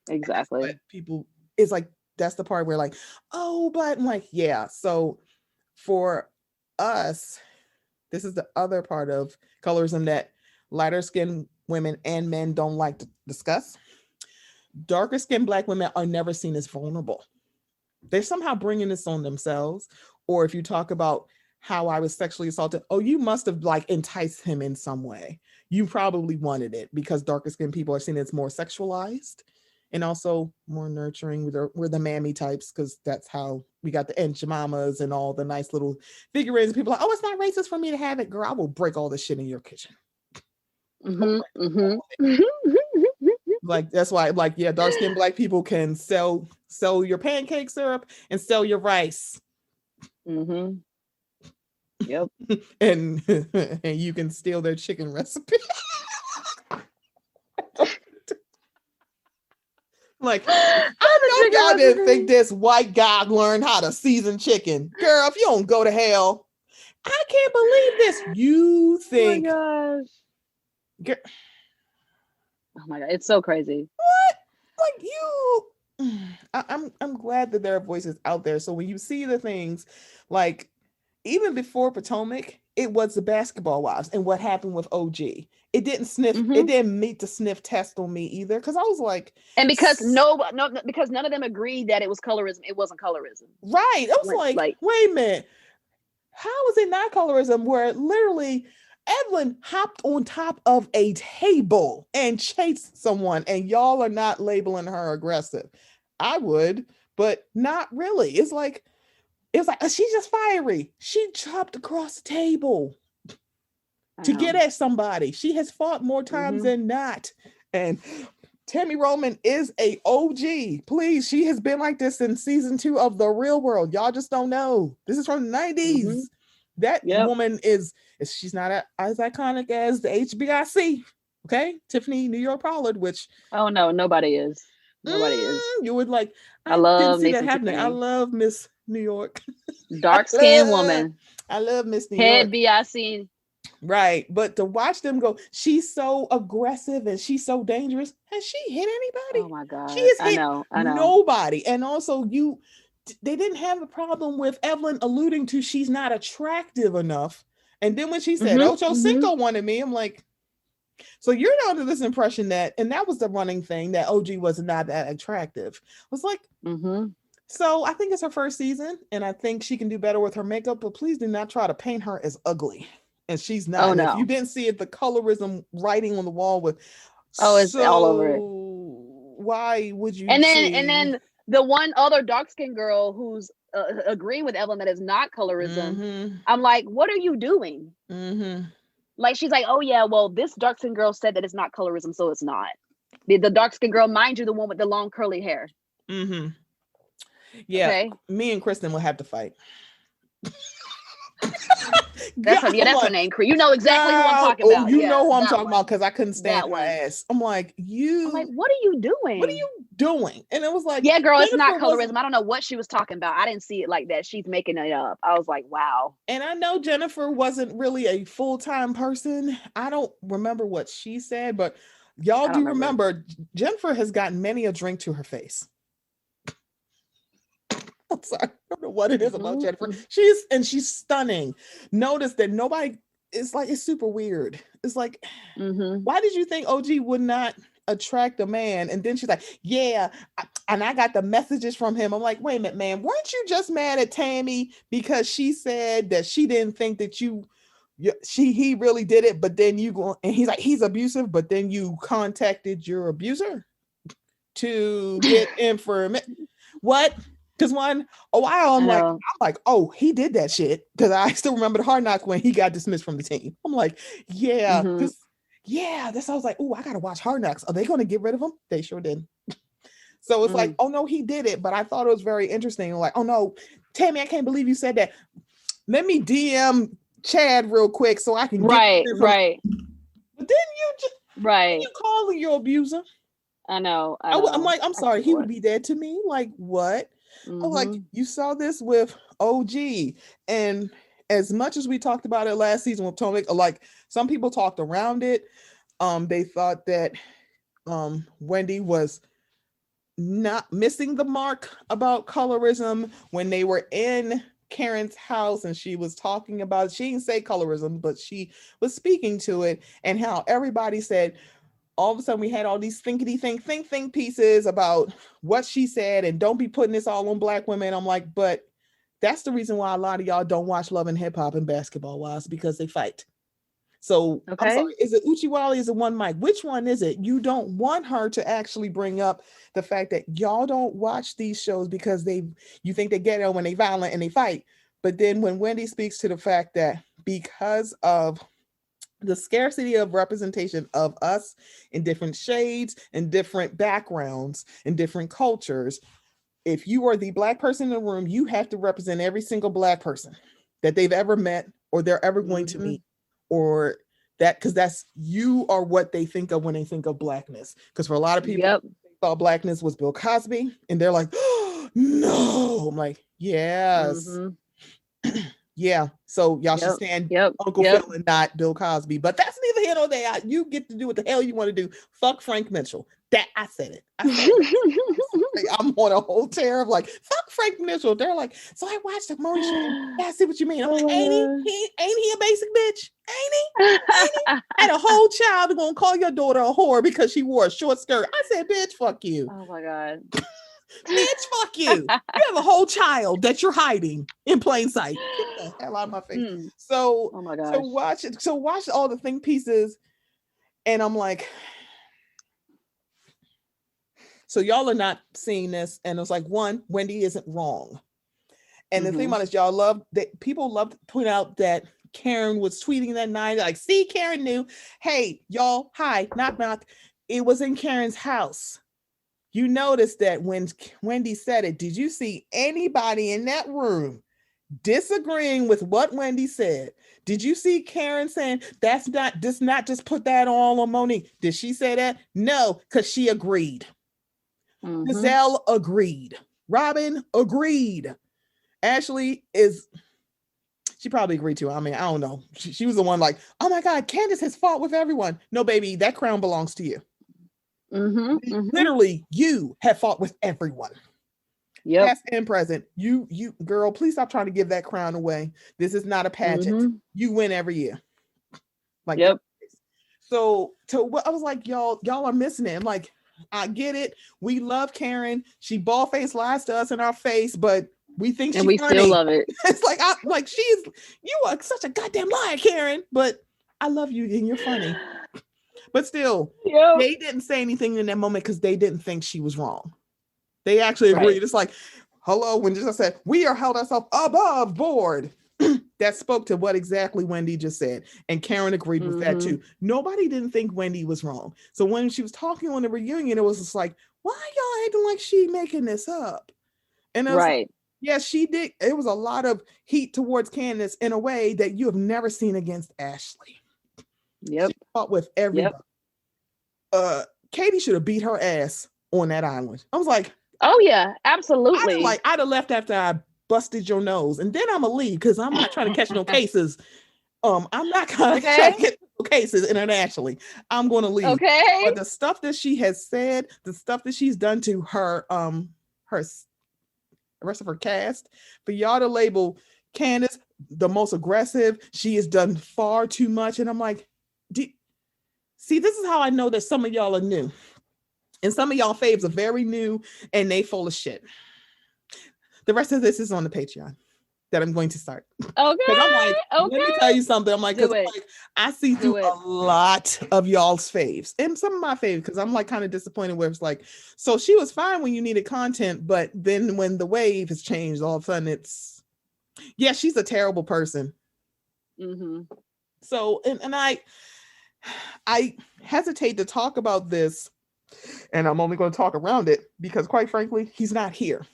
And that's what Exactly. people is like. That's the part where like, oh, but I'm like, yeah. So for us, this is the other part of colorism that lighter skinned women and men don't like to discuss. Darker skinned black women are never seen as vulnerable. They're somehow bringing this on themselves. Or if you talk about how I was sexually assaulted, oh, you must have like enticed him in some way. You probably wanted it because darker skinned people are seen as more sexualized and also more nurturing. We're the mammy types because that's how we got the Aunt Jemimas and all the nice little figurines. People are like, oh, it's not racist for me to have it. Girl, I will break all this shit in your kitchen. Mm-hmm. Mm-hmm. Like that's why, like, yeah, dark skinned black people can sell your pancake syrup and sell your rice. Mm-hmm. Yep. and and you can steal their chicken recipe. Like, I know y'all didn't think this white guy learned how to season chicken. Girl, if you don't go to hell, I can't believe this. You think, oh my gosh. girl, Oh my god, it's so crazy. what? Like you, I'm glad that there are voices out there. So when you see the things, like even before Potomac, it was the basketball wives and what happened with OG. It didn't sniff. Mm-hmm. It didn't meet the sniff test on me either because I was like, and because because none of them agreed that it was colorism. It wasn't colorism. Right. I was like, wait a minute. How is it not colorism where literally Evelyn hopped on top of a table and chased someone and y'all are not labeling her aggressive? I would, but not really. It's like, she's just fiery. She chopped across the table to get at somebody. She has fought more times than not. And Tammy Roman is a OG. Please, she has been like this in season 2 of The Real World. Y'all just don't know. This is from the 90s. That woman is she's not as iconic as the HBIC. Okay, Tiffany New York Pollard, which oh no, nobody is. Nobody is. You would like. I love didn't see that happening. I love Miss New York. Dark skinned woman. I love Miss New Head York. BIC. Right, but to watch them go, she's so aggressive and she's so dangerous. Has she hit anybody? Oh my god, she has hit I know. nobody. And also, they didn't have a problem with Evelyn alluding to she's not attractive enough. And then when she said, Ocho Cinco wanted me, I'm like, so you're under this impression that, and that was the running thing, that OG was not that attractive. I was like, so I think it's her first season, and I think she can do better with her makeup, but please do not try to paint her as ugly. And she's not. Oh, no. If you didn't see it, the colorism writing on the wall with, it's all over it. Why would you? And then the one other dark skinned girl who's agreeing with Evelyn that is not colorism. I'm like, what are you doing? Like, she's like, oh yeah, well, this dark skinned girl said that it's not colorism, so it's not. The dark skinned girl, mind you, the one with the long curly hair. Yeah, okay. Me and Kristen will have to fight. That's her name. You know exactly who I'm talking about. You know who I'm talking about because I couldn't stand her ass. I'm like, what are you doing? What are you doing? And it was like, yeah, girl, it's not colorism. I don't know what she was talking about. I didn't see it like that. She's making it up. I was like, wow. And I know Jennifer wasn't really a full-time person. I don't remember what she said, but y'all do remember Jennifer has gotten many a drink to her face. I'm sorry, I don't know what it is about Jennifer. She's stunning. Notice that nobody, it's like, it's super weird. It's like, why did you think OG would not attract a man? And then she's like, yeah, and I got the messages from him. I'm like, wait a minute, man, weren't you just mad at Tammy because she said that she didn't think that he really did it, but then you go, and he's like, he's abusive, but then you contacted your abuser to get information. What? Because a while I'm like, oh, he did that shit. Because I still remember the hard knock when he got dismissed from the team. I'm like, yeah, this. I was like, oh, I gotta watch Hard Knocks. Are they going to get rid of him? They sure did. So it's like, oh no, he did it. But I thought it was very interesting. Like, oh no, Tammy, I can't believe you said that. Let me DM Chad real quick so I can get right. But then you calling your abuser. I know. I'm like, I'm I sorry, can't he would wait. be dead to me. Like, what? I'm like, Mm-hmm. you saw this with OG. And as much as we talked about it last season with Tony, like some people talked around it. They thought that Wendy was not missing the mark about colorism when they were in Karen's house and she was talking about it. She didn't say colorism, but she was speaking to it, and how everybody said all of a sudden we had all these think pieces about what she said, and don't be putting this all on black women. I'm like, but that's the reason why a lot of y'all don't watch Love and Hip Hop and Basketball Wives, because they fight. So I'm Okay. sorry, is it Uchiwali? Is it One Mic? Which one is it? You don't want her to actually bring up the fact that y'all don't watch these shows because you think they get it when they violent and they fight. But then when Wendy speaks to the fact that because of the scarcity of representation of us in different shades and different backgrounds and different cultures, if you are the black person in the room, you have to represent every single black person that they've ever met or they're ever going to Mm-hmm. meet, or that, because that's, you are what they think of when they think of blackness. Because for a lot of people, Yep. they thought blackness was Bill Cosby, and they're like, oh, no. I'm like, yes. Mm-hmm. Yeah, so y'all should Yep. stand Yep. Uncle Yep. Phil and not Bill Cosby. But that's neither here nor there. You get to do what the hell you want to do. Fuck Frank Mitchell. That I said it. I said it. I'm on a whole tear of like, fuck Frank Mitchell. They're like, so I watched the Maury show. And yeah, I see what you mean. I'm Oh like, my ain't he? god. Ain't he a basic bitch? Ain't he? Ain't he? And a whole child gonna call your daughter a whore because she wore a short skirt. I said, bitch, fuck you. Oh my god. Bitch, fuck you. You have a whole child that you're hiding in plain sight. Get the hell out of my face. Mm. So, Oh my so gosh. watch it. So watch all the think pieces, and I'm like, so y'all are not seeing this, and it's like, one, Wendy isn't wrong, and the thing Mm-hmm. about it, y'all love that people love to point out that Karen was tweeting that night, like, see, Karen knew. Hey, y'all, hi, knock knock. It was in Karen's house. You noticed that when Wendy said it, did you see anybody in that room disagreeing with what Wendy said? Did you see Karen saying that's not just put that all on Monique? Did she say that? No, because she agreed. Mm-hmm. Giselle agreed. Robin agreed. Ashley is, she probably agreed too. I mean, I don't know. She was the one like, oh my God, Candace has fought with everyone. No, baby, that crown belongs to you. Mm-hmm. Mm-hmm. Literally, you have fought with everyone. Yep. Past and present. You girl, please stop trying to give that crown away. This is not a pageant. Mm-hmm. You win every year. Like that. Yep. So to what I was like, y'all are missing it. I'm like, I get it. We love Karen. She ball face lies to us in our face, but we think And she's we still funny. love it. It's like, I like, you are such a goddamn liar, Karen. But I love you and you're funny. But still, Yep. they didn't say anything in that moment because they didn't think she was wrong. They actually Right. agreed. It's like, hello, when just said, we are held ourselves above board. That spoke to what exactly Wendy just said. And Karen agreed with that Mm-hmm. too. Nobody didn't think Wendy was wrong. So when she was talking on the reunion, it was just like, why y'all acting like she making this up? And I was like, Right. yeah, she did. It was a lot of heat towards Candace in a way that you have never seen against Ashley. Yep. She fought with Yep. everybody. Katie should have beat her ass on that island. I was like, Oh yeah, absolutely. I'd have left after I busted your nose, and then I'm gonna leave because I'm not trying to catch no cases. I'm not gonna try Okay. to get no cases internationally. I'm gonna leave. Okay. But the stuff that she has said, the stuff that she's done to her the rest of her cast, for y'all to label Candace the most aggressive, she has done far too much. And I'm like, see, this is how I know that some of y'all are new. And some of y'all faves are very new and they full of shit. The rest of this is on the Patreon that I'm going to start. Because I'm like, Okay. let me tell you something. I'm like, because I see through a lot of y'all's faves and some of my faves, because I'm like kind of disappointed where it's like, so she was fine when you needed content, but then when the wave has changed, all of a sudden it's, yeah, she's a terrible person. Mm-hmm. So, and I hesitate to talk about this, and I'm only going to talk around it because quite frankly, he's not here.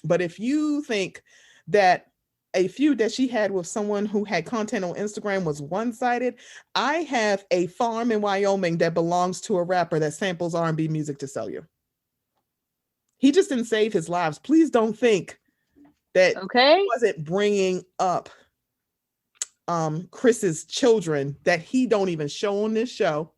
But if you think that a feud that she had with someone who had content on Instagram was one-sided. I have a farm in Wyoming that belongs to a rapper that samples R&B music to sell you. He just didn't save his lives. Please don't think that Okay. he wasn't bringing up Chris's children that he don't even show on this show.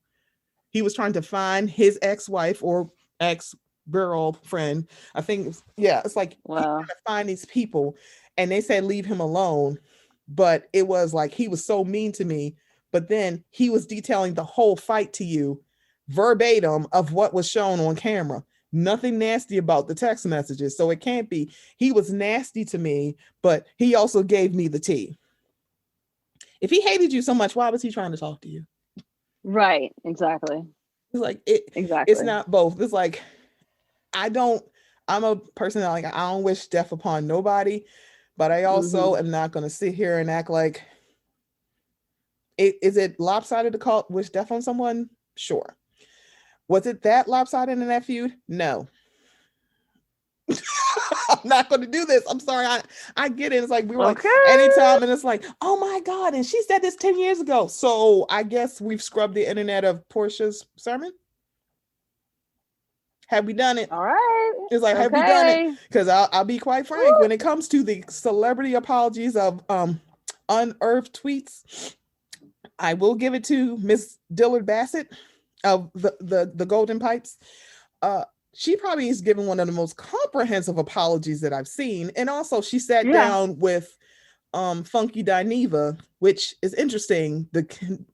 He was trying to find his ex-wife or ex-girlfriend. I think, yeah, it's like he's trying to find these people, and they said leave him alone. But it was like he was so mean to me. But then he was detailing the whole fight to you, verbatim of what was shown on camera. Nothing nasty about the text messages, so it can't be. He was nasty to me, but he also gave me the tea. If he hated you so much, why was he trying to talk to you? Right. Exactly. It's like it. Exactly. It's not both. It's like I'm a person that like I don't wish death upon nobody, but I also am not going to sit here and act like is it lopsided to call wish death on someone? Sure. Was it that lopsided in that feud? No. I'm not going to do this. I'm sorry. I get it. It's like we were like anytime, and it's like, oh my God, and she said this 10 years ago. So I guess we've scrubbed the internet of Portia's sermon. Have we done it? All right. It's like, have we done it? Because I'll be quite frank, when it comes to the celebrity apologies of unearthed tweets, I will give it to Miss Dillard Bassett of the Golden Pipes. She probably is giving one of the most comprehensive apologies that I've seen. And also she sat down with Funky Dineva, which is interesting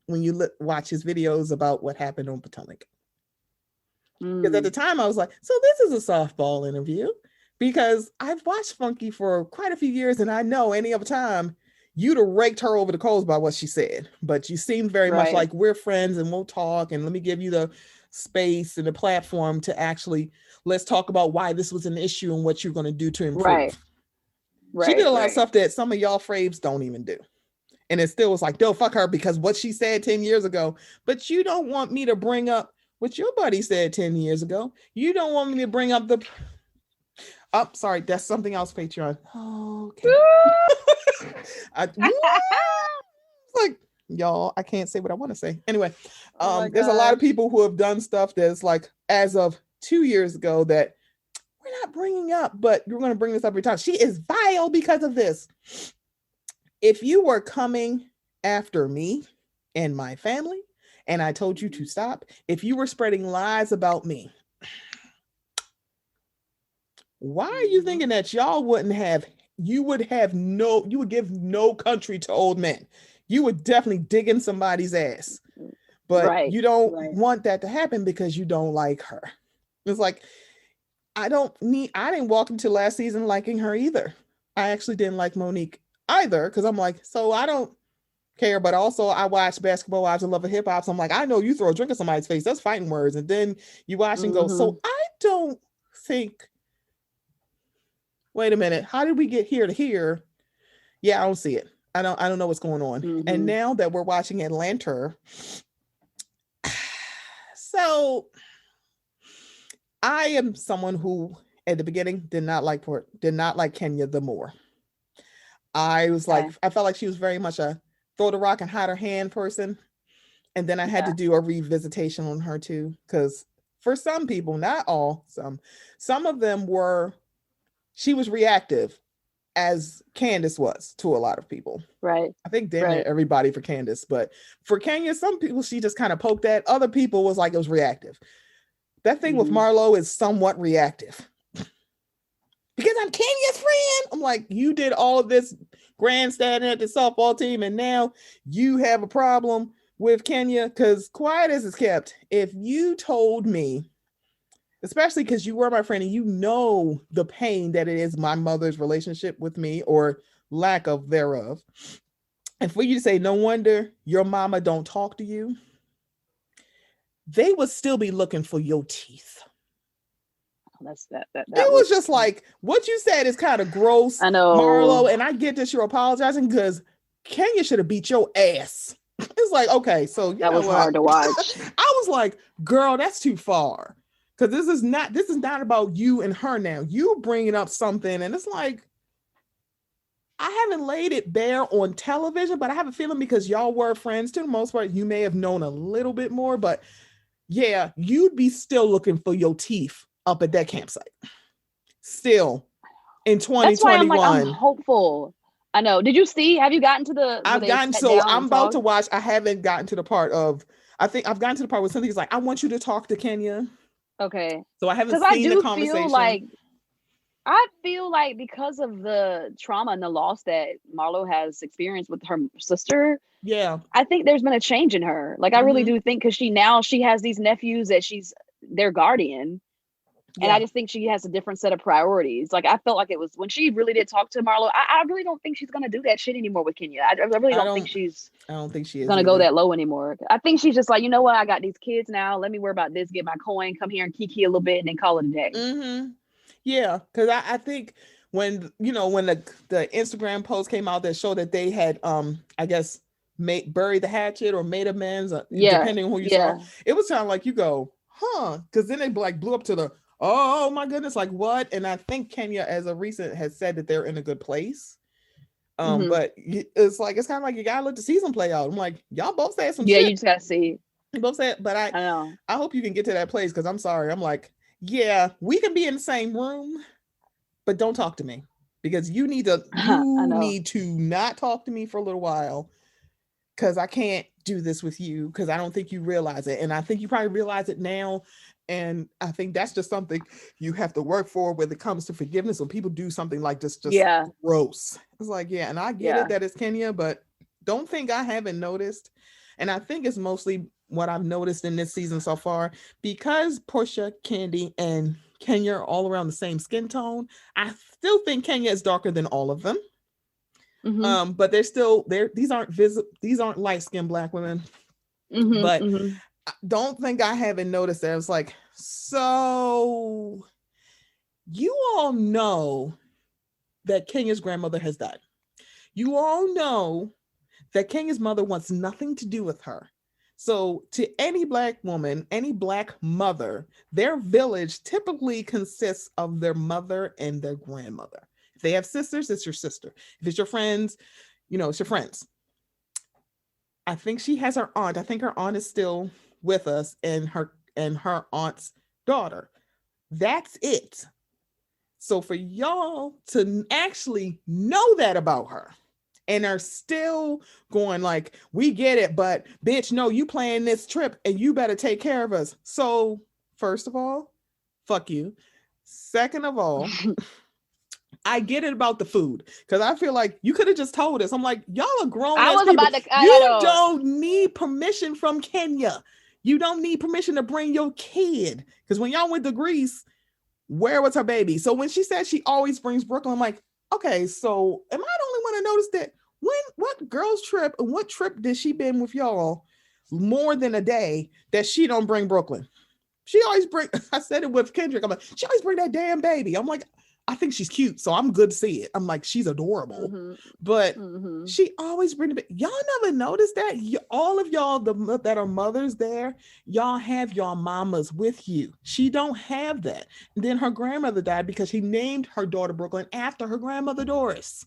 when you watch his videos about what happened on Potomac. Because at the time I was like, so this is a softball interview, because I've watched Funky for quite a few years, and I know any other time you'd have raked her over the coals by what she said, but you seem very much like we're friends and we'll talk, and let me give you the space and the platform to actually let's talk about why this was an issue and what you're going to do to improve. She did a lot of stuff that some of y'all frames don't even do. And it still was like, no, fuck her, because what she said 10 years ago, but you don't want me to bring up what your buddy said 10 years ago. You don't want me to bring up the sorry, that's something else, Patreon. Oh, okay. Like, y'all, I can't say what I want to say. Anyway, there's a lot of people who have done stuff that's like, as of 2 years ago, that we're not bringing up, but you're going to bring this up every time. She is vile because of this. If you were coming after me and my family, and I told you to stop, if you were spreading lies about me, why are you thinking that y'all you would give no country to old men? You would definitely dig in somebody's ass, but you don't want that to happen because you don't like her. It's like, I didn't walk into last season liking her either. I actually didn't like Monique either, because I'm like, so I don't care, but also I watch Basketball Wives and Love of Hip Hop, so I'm like, I know you throw a drink in somebody's face, that's fighting words, and then you watch and go, so I don't think, wait a minute, how did we get here to here? Yeah, I don't see it. I don't know what's going on. And now that we're watching Atlanta, so I am someone who at the beginning did not like Kenya the more. I was like, I felt like she was very much a throw the rock and hide her hand person. And then I had to do a revisitation on her too, because for some people, not all, some of them she was reactive, as Candace was to a lot of people. Right. I think damn near everybody for Candace, but for Kenya, some people she just kind of poked at. Other people was like, it was reactive. That thing with Marlo is somewhat reactive. Because I'm Kenya's friend. I'm like, you did all of this grandstanding at the softball team, and now you have a problem with Kenya, because quiet as it's kept. If you told me, especially because you were my friend and you know the pain that it is my mother's relationship with me, or lack of thereof, and for you to say, no wonder your mama don't talk to you, they would still be looking for your teeth. It was just like, what you said is kind of gross, I know, Marlo, and I get that you're apologizing because Kenya should have beat your ass. It's like, okay, so that was hard to watch. I was like, girl, that's too far, because this is not about you and her now. You bringing up something, and it's like, I haven't laid it bare on television, but I have a feeling because y'all were friends to the most part, you may have known a little bit more. But yeah, you'd be still looking for your teeth up at that campsite. Still in That's why I'm like, I'm 2021. hopeful. I know. Did you see? Have you gotten to the where I've they gotten sat so down I'm and about talked? to watch. I haven't gotten to the part of I think I've gotten to the part where somebody's like, I want you to talk to Kenya. Okay. So I haven't Because I seen the do feel conversation. like because of the trauma and the loss that Marlo has experienced with her sister, Yeah. I think there's been a change in her. Like I really Mm-hmm. do think because she has these nephews that she's their guardian. And I Yeah. just think she has a different set of priorities. Like I felt like it was when she really did talk to Marlo. I really don't think she's gonna do that shit anymore with Kenya. I really I don't think don't she's I don't think she is gonna go either. that low anymore. I think she's just like, you know what? I got these kids now. Let me worry about this. Get my coin. Come here and kiki a little bit, and then call it a day. Mm-hmm. Yeah, because I think when when the Instagram post came out that showed that they had I guess made buried the hatchet or made amends, Yeah, depending on who you saw, yeah. it was kind of like you go, huh? Because then they like blew up to the oh my goodness, like what? And I think Kenya, as of recent, has said that they're in a good place. Hmm. But it's like it's kind of like you gotta let the season play out. I'm like, y'all both said some Yeah, you shit. just gotta see. You both said, but I know. I hope you can get to that place because I'm sorry. I'm like, yeah, we can be in the same room, but don't talk to me because I you know. need to not talk to me for a little while because I can't do this with you because I don't think you realize it. And I think you probably realize it now. And I think that's just something you have to work for when it comes to forgiveness. When people do something like this, just Yeah, gross. It's like, yeah, and I get it yeah. that it's Kenya, but don't think I haven't noticed. And I think it's mostly what I've noticed in this season so far because Portia, Candy, and Kenya are all around the same skin tone. I still think Kenya is darker than all of them. Mhm. But they're still there. These aren't light skinned black women. Mhm. But Mhm. I don't think I haven't noticed that. It's like, so you all know that Kenya's grandmother has died. You all know that Kenya's mother wants nothing to do with her. So, to any black woman, any black mother, their village typically consists of their mother and their grandmother. If they have sisters, it's your sister. If it's your friends, it's your friends. I think she has her aunt. I think her aunt is still with us and her aunt's daughter. That's it. So for y'all to actually know that about her and are still going like, we get it, but bitch, no, you plan this trip and you better take care of us. So first of all, fuck you. Second of all, I get it about the food because I feel like you could have just told us. I'm like, y'all are grown I ass was people. about to. I You know. don't need permission from Kenya. You don't need permission to bring your kid because when y'all went to Greece, where was her baby? So when she said she always brings Brooklyn, I'm like, okay, so am I the only one to notice that? What girls trip and what trip did she been with y'all more than a day that she don't bring Brooklyn? She always bring. I said it with Kendrick. I'm like, she always bring that damn baby. I'm like, I think she's cute, so I'm good to see it. I'm like, she's adorable, Mhm. but Mhm. she always bring the baby. Y'all never noticed that? All of y'all that are mothers there, y'all have y'all mamas with you. She don't have that. And then her grandmother died because she named her daughter Brooklyn after her grandmother Doris.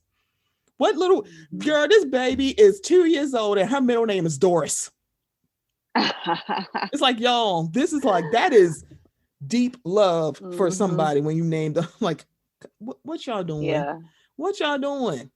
What little Mhm. girl? This baby is 2 years old, and her middle name is Doris. It's like y'all. This is like that is deep love for Mhm. somebody when you name them. Like, what y'all doing? Yeah. What y'all doing?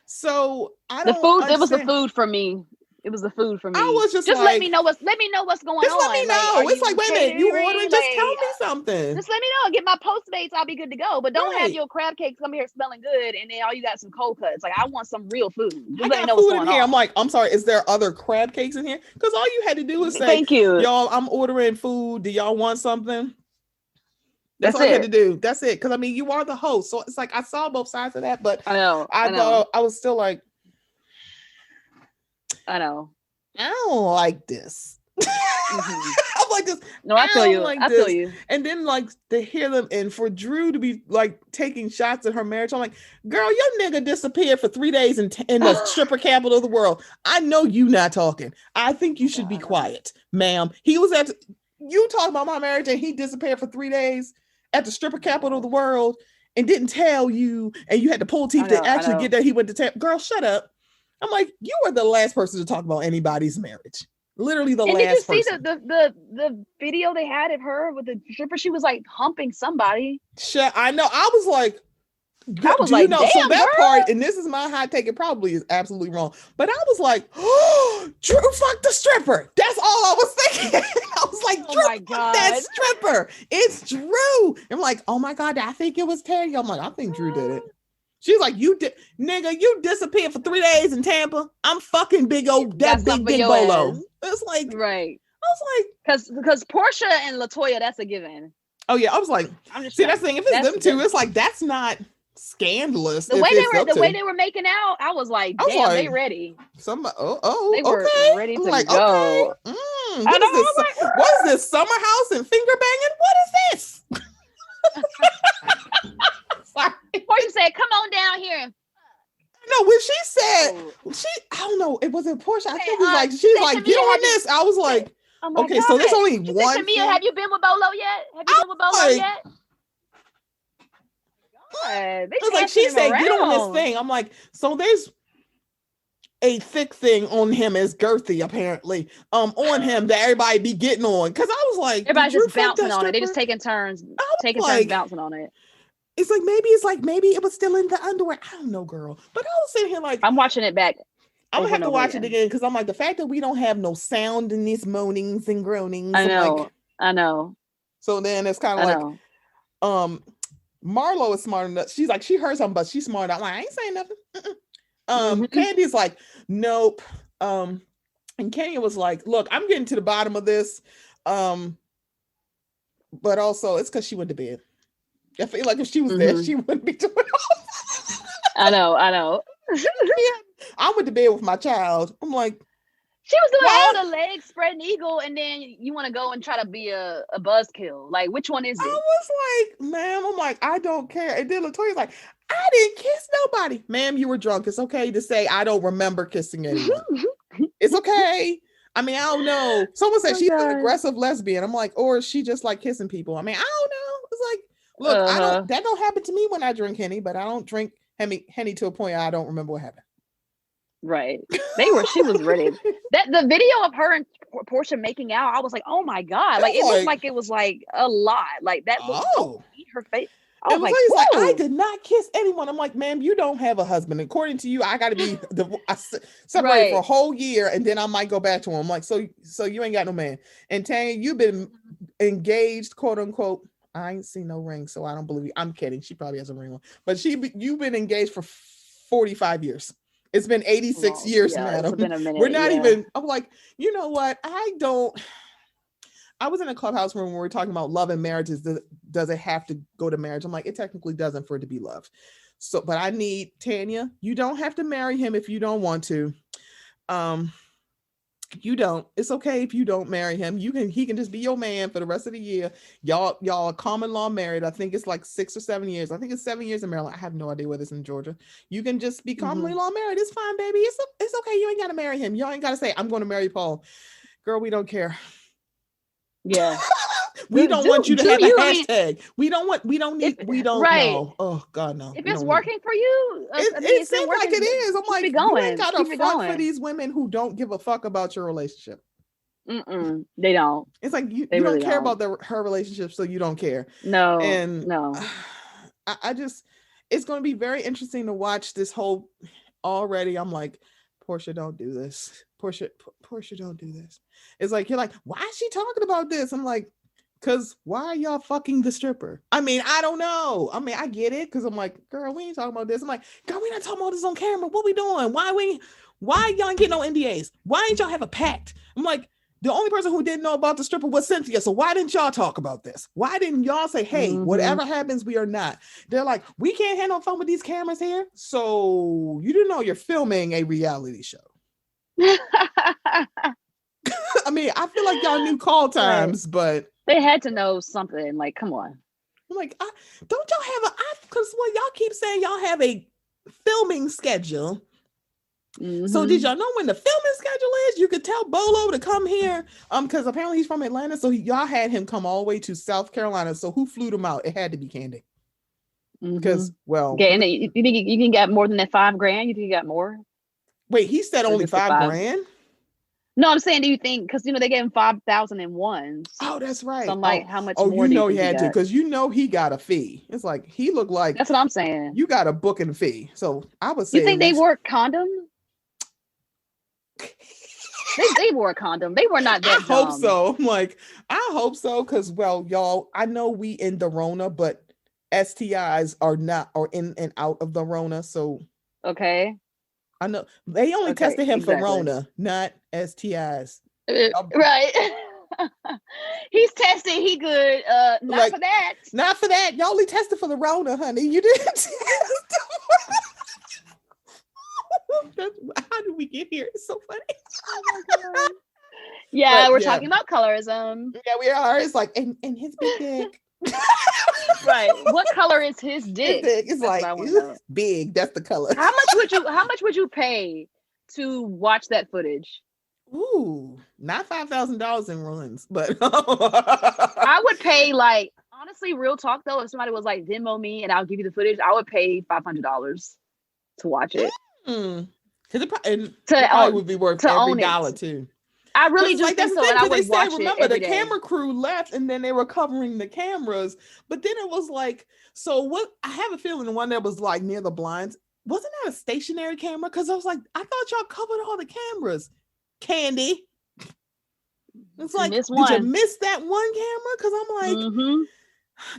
So I The don't food. It was the understand. food for me. It was the food for I me. was just Just let me like, know what's going just let me on. Like, are know. It's like, you wait a minute, you ordering? catering? Just tell Like, me something. just let me know. Get my Postmates. I'll be good to go. But don't have Right. your crab cakes come here smelling good, and then all you got some cold cuts. Like, I want some real food. I Just let me got know what's food in going here. I'm on. like, I'm sorry, is there other crab cakes in here? Because all you had to do was say, Thank you. y'all, I'm ordering food. Do y'all want something? That's That's all you had it. to do. That's it. Because I mean, you are the host. So it's like I saw both sides of that, but I know. I I know. thought I was still like, I know. I don't like this. Hmm. I'm like this. No, I I feel don't you. like I feel this. you. And then like to hear them and for Drew to be like taking shots at her marriage. I'm like, girl, your nigga disappeared for 3 days in the stripper capital of the world. I know you not talking. I think you should be God. quiet, ma'am. He was you talking about my marriage and he disappeared for 3 days at the stripper Oh my capital of the gosh. world. and didn't tell you, and you had to pull teeth to I actually know. get there. He went to tell, girl, shut up. I'm like, you are the last person to talk about anybody's marriage. Literally the And did you last see person. the video they had of her with the stripper? She was like humping somebody. Shut. I know. I was like, I was do you like, know? So damn, that girl. part, and this is my hot take, it probably is absolutely wrong. But I was like, oh, Drew fucked the stripper. That's all I was thinking. I was like, Oh Drew my fucked that God. stripper. It's Drew. I'm like, oh my God, I think it was Tanya. I'm like, I think Drew did it. She's like, you did, nigga, you disappeared for 3 days in Tampa. I'm fucking big old, Got that something big for dick your bolo. ass. It's like, Right. I was like, because Portia and Latoya, that's a given. Oh yeah, I was like, I'm just see, that's the thing. If it's them two, it's like that's not scandalous. The way they were making out, I was like, damn, like, they ready. Somebody, they were okay. ready I'm to like, go. Okay. What is this? Like, what is this? Summer house and finger banging? What is this? Sorry. Portia said, "Come on down here and." No, when she said I don't know, it wasn't Portia. I think it was like she's like, get on this. I was like, okay, so there's only one. Tamia, have you been with Bolo yet? Have you been with Bolo yet? God, it was like she said, get on this thing. I'm like, so there's a thick thing on him as girthy, apparently. On him that everybody be getting on. Cause I was like, everybody's just bouncing on it. They just taking turns bouncing on it. It's like maybe it was still in the underwear. I don't know, girl. But I was sitting here like, I'm watching it back. I'm gonna have to watch it again because I'm like, the fact that we don't have no sound in these moanings and groanings. I know. So then it's kind of like, Marlo is smart enough. She's like, she heard something, but she's smart. I'm like, I ain't saying nothing. Candy's like, nope. And Kenya was like, look, I'm getting to the bottom of this. But also it's because she went to bed. I feel like if she was there, she wouldn't be doing all that. I know. I went to bed with my child. I'm like, she was doing all the legs spreading eagle, and then you want to go and try to be a buzzkill. Like, which one is it? I was like, ma'am, I'm like, I don't care. And then Latoya's like, I didn't kiss nobody. Ma'am, you were drunk. It's okay to say I don't remember kissing anyone. It's okay. I mean, I don't know. Someone said she's an aggressive lesbian. I'm like, or is she just like kissing people? I mean, I don't know. It's like, look, that don't happen to me when I drink Henny, but I don't drink Henny to a point I don't remember what happened. Right. She was ready. That the video of her and Portia making out, I was like, oh my God. Like, it looked like it was like a lot. Like that looked her face. I was like, I did not kiss anyone. I'm like, ma'am, you don't have a husband. According to you, I got to be separated for a whole year, and then I might go back to him. I'm like, so you ain't got no man. And Tanya, you've been engaged, quote unquote. I ain't seen no ring, so I don't believe you. I'm kidding. She probably has a ring on, but you've been engaged for 45 years. It's been 86 years, madam. It's been a minute. We're not even. I'm like, you know what? I was in a clubhouse room where we were talking about love and marriages. Does it have to go to marriage? I'm like, it technically doesn't for it to be love. So, but I need Tanya. You don't have to marry him if you don't want to. You don't. It's okay if you don't marry him. He can just be your man for the rest of the year. Y'all are common law married. I think it's like 6 or 7 years. I think it's 7 years in Maryland. I have no idea whether it's in Georgia. You can just be commonly law married. It's fine, baby. It's okay. You ain't got to marry him. Y'all ain't got to say, I'm going to marry Paul. Girl, we don't care. Yeah. We don't want you to have a hashtag. We don't know. Oh God, no. If it's working for you, it seems like it is. I'm like, you ain't got a front for these women who don't give a fuck about your relationship. They don't. It's like you don't care about her relationship, so you don't care. No. And no. I just, it's going to be very interesting to watch this whole. Already, I'm like, Portia, don't do this. Portia, don't do this. It's like, you're like, why is she talking about this? I'm like, because why are y'all fucking the stripper? I mean, I don't know. I mean, I get it. Because I'm like, girl, we ain't talking about this. I'm like, girl, we not talking about this on camera. What we doing? Why y'all ain't getting no NDAs? Why ain't y'all have a pact? I'm like, the only person who didn't know about the stripper was Cynthia. So why didn't y'all talk about this? Why didn't y'all say, hey, whatever happens, we are not? They're like, we can't have no fun with these cameras here. So you didn't know you're filming a reality show. I mean, I feel like y'all knew call times, but they had to know something. Like, come on. I'm like, don't y'all have because y'all keep saying y'all have a filming schedule. So did y'all know when the filming schedule is? You could tell Bolo to come here, because apparently he's from Atlanta. So y'all had him come all the way to South Carolina. So who flew him out? It had to be Candy. Because, well, okay, and you think you can get more than that $5,000? You think you got more? wait, he said Or only just the 5 grand? No, I'm saying, do you think, because they gave him 5,001. Oh, that's So right. I'm like, Oh, how much oh, more you do you know he think he had to, got? because he got a fee. It's like he looked like That's what I'm saying. you got a booking fee. So I would You say at think they least. wore condom? They wore a condom. They were not I that hope dumb. so. I'm like, I hope so, because, well, y'all, I know we in the Rona, but STIs are in and out of the Rona. So Okay. I know they only Okay. tested him for Exactly. Rona, not STIs. Right. He's tested. He good. Not Like, for that. not for that. Y'all only tested for the Rona, honey. You didn't test. How did we get here? It's so funny. Oh my God. Yeah, But we're yeah, talking about colorism. yeah, we are. It's like, and his big dick. Right. What color is his His dick? dick is That's like, what I want to know. big. That's the color. How much would you pay to watch that footage? Ooh, not $5,000 in runs, but I would pay, like, honestly, real talk though, if somebody was like, Venmo me and I'll give you the footage, I would pay $500 to watch it. Because it probably To would be worth to every own it. dollar too. I really It's do like, that's think the so, thing, and I because they would said, watch it remember, every the day. camera crew left and then they were covering the cameras, but then it was like, so what? I have a feeling the one that was like near the blinds, wasn't that a stationary camera? Because I was like, I thought y'all covered all the cameras. Candy. It's like, Miss did you one. miss that one camera? Because I'm like,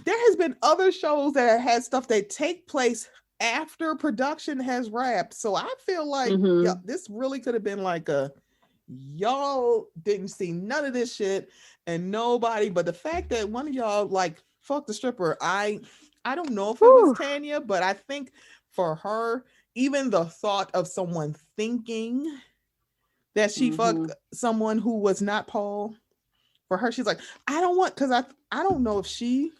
there has been other shows that had stuff that take place after production has wrapped. So I feel like yeah, this really could have been like a, y'all didn't see none of this shit and nobody, but the fact that one of y'all like fucked the stripper, I don't know if it was Tanya, but I think for her, even the thought of someone thinking that she fucked someone who was not Paul, for her, she's like, I don't want, because I don't know if she,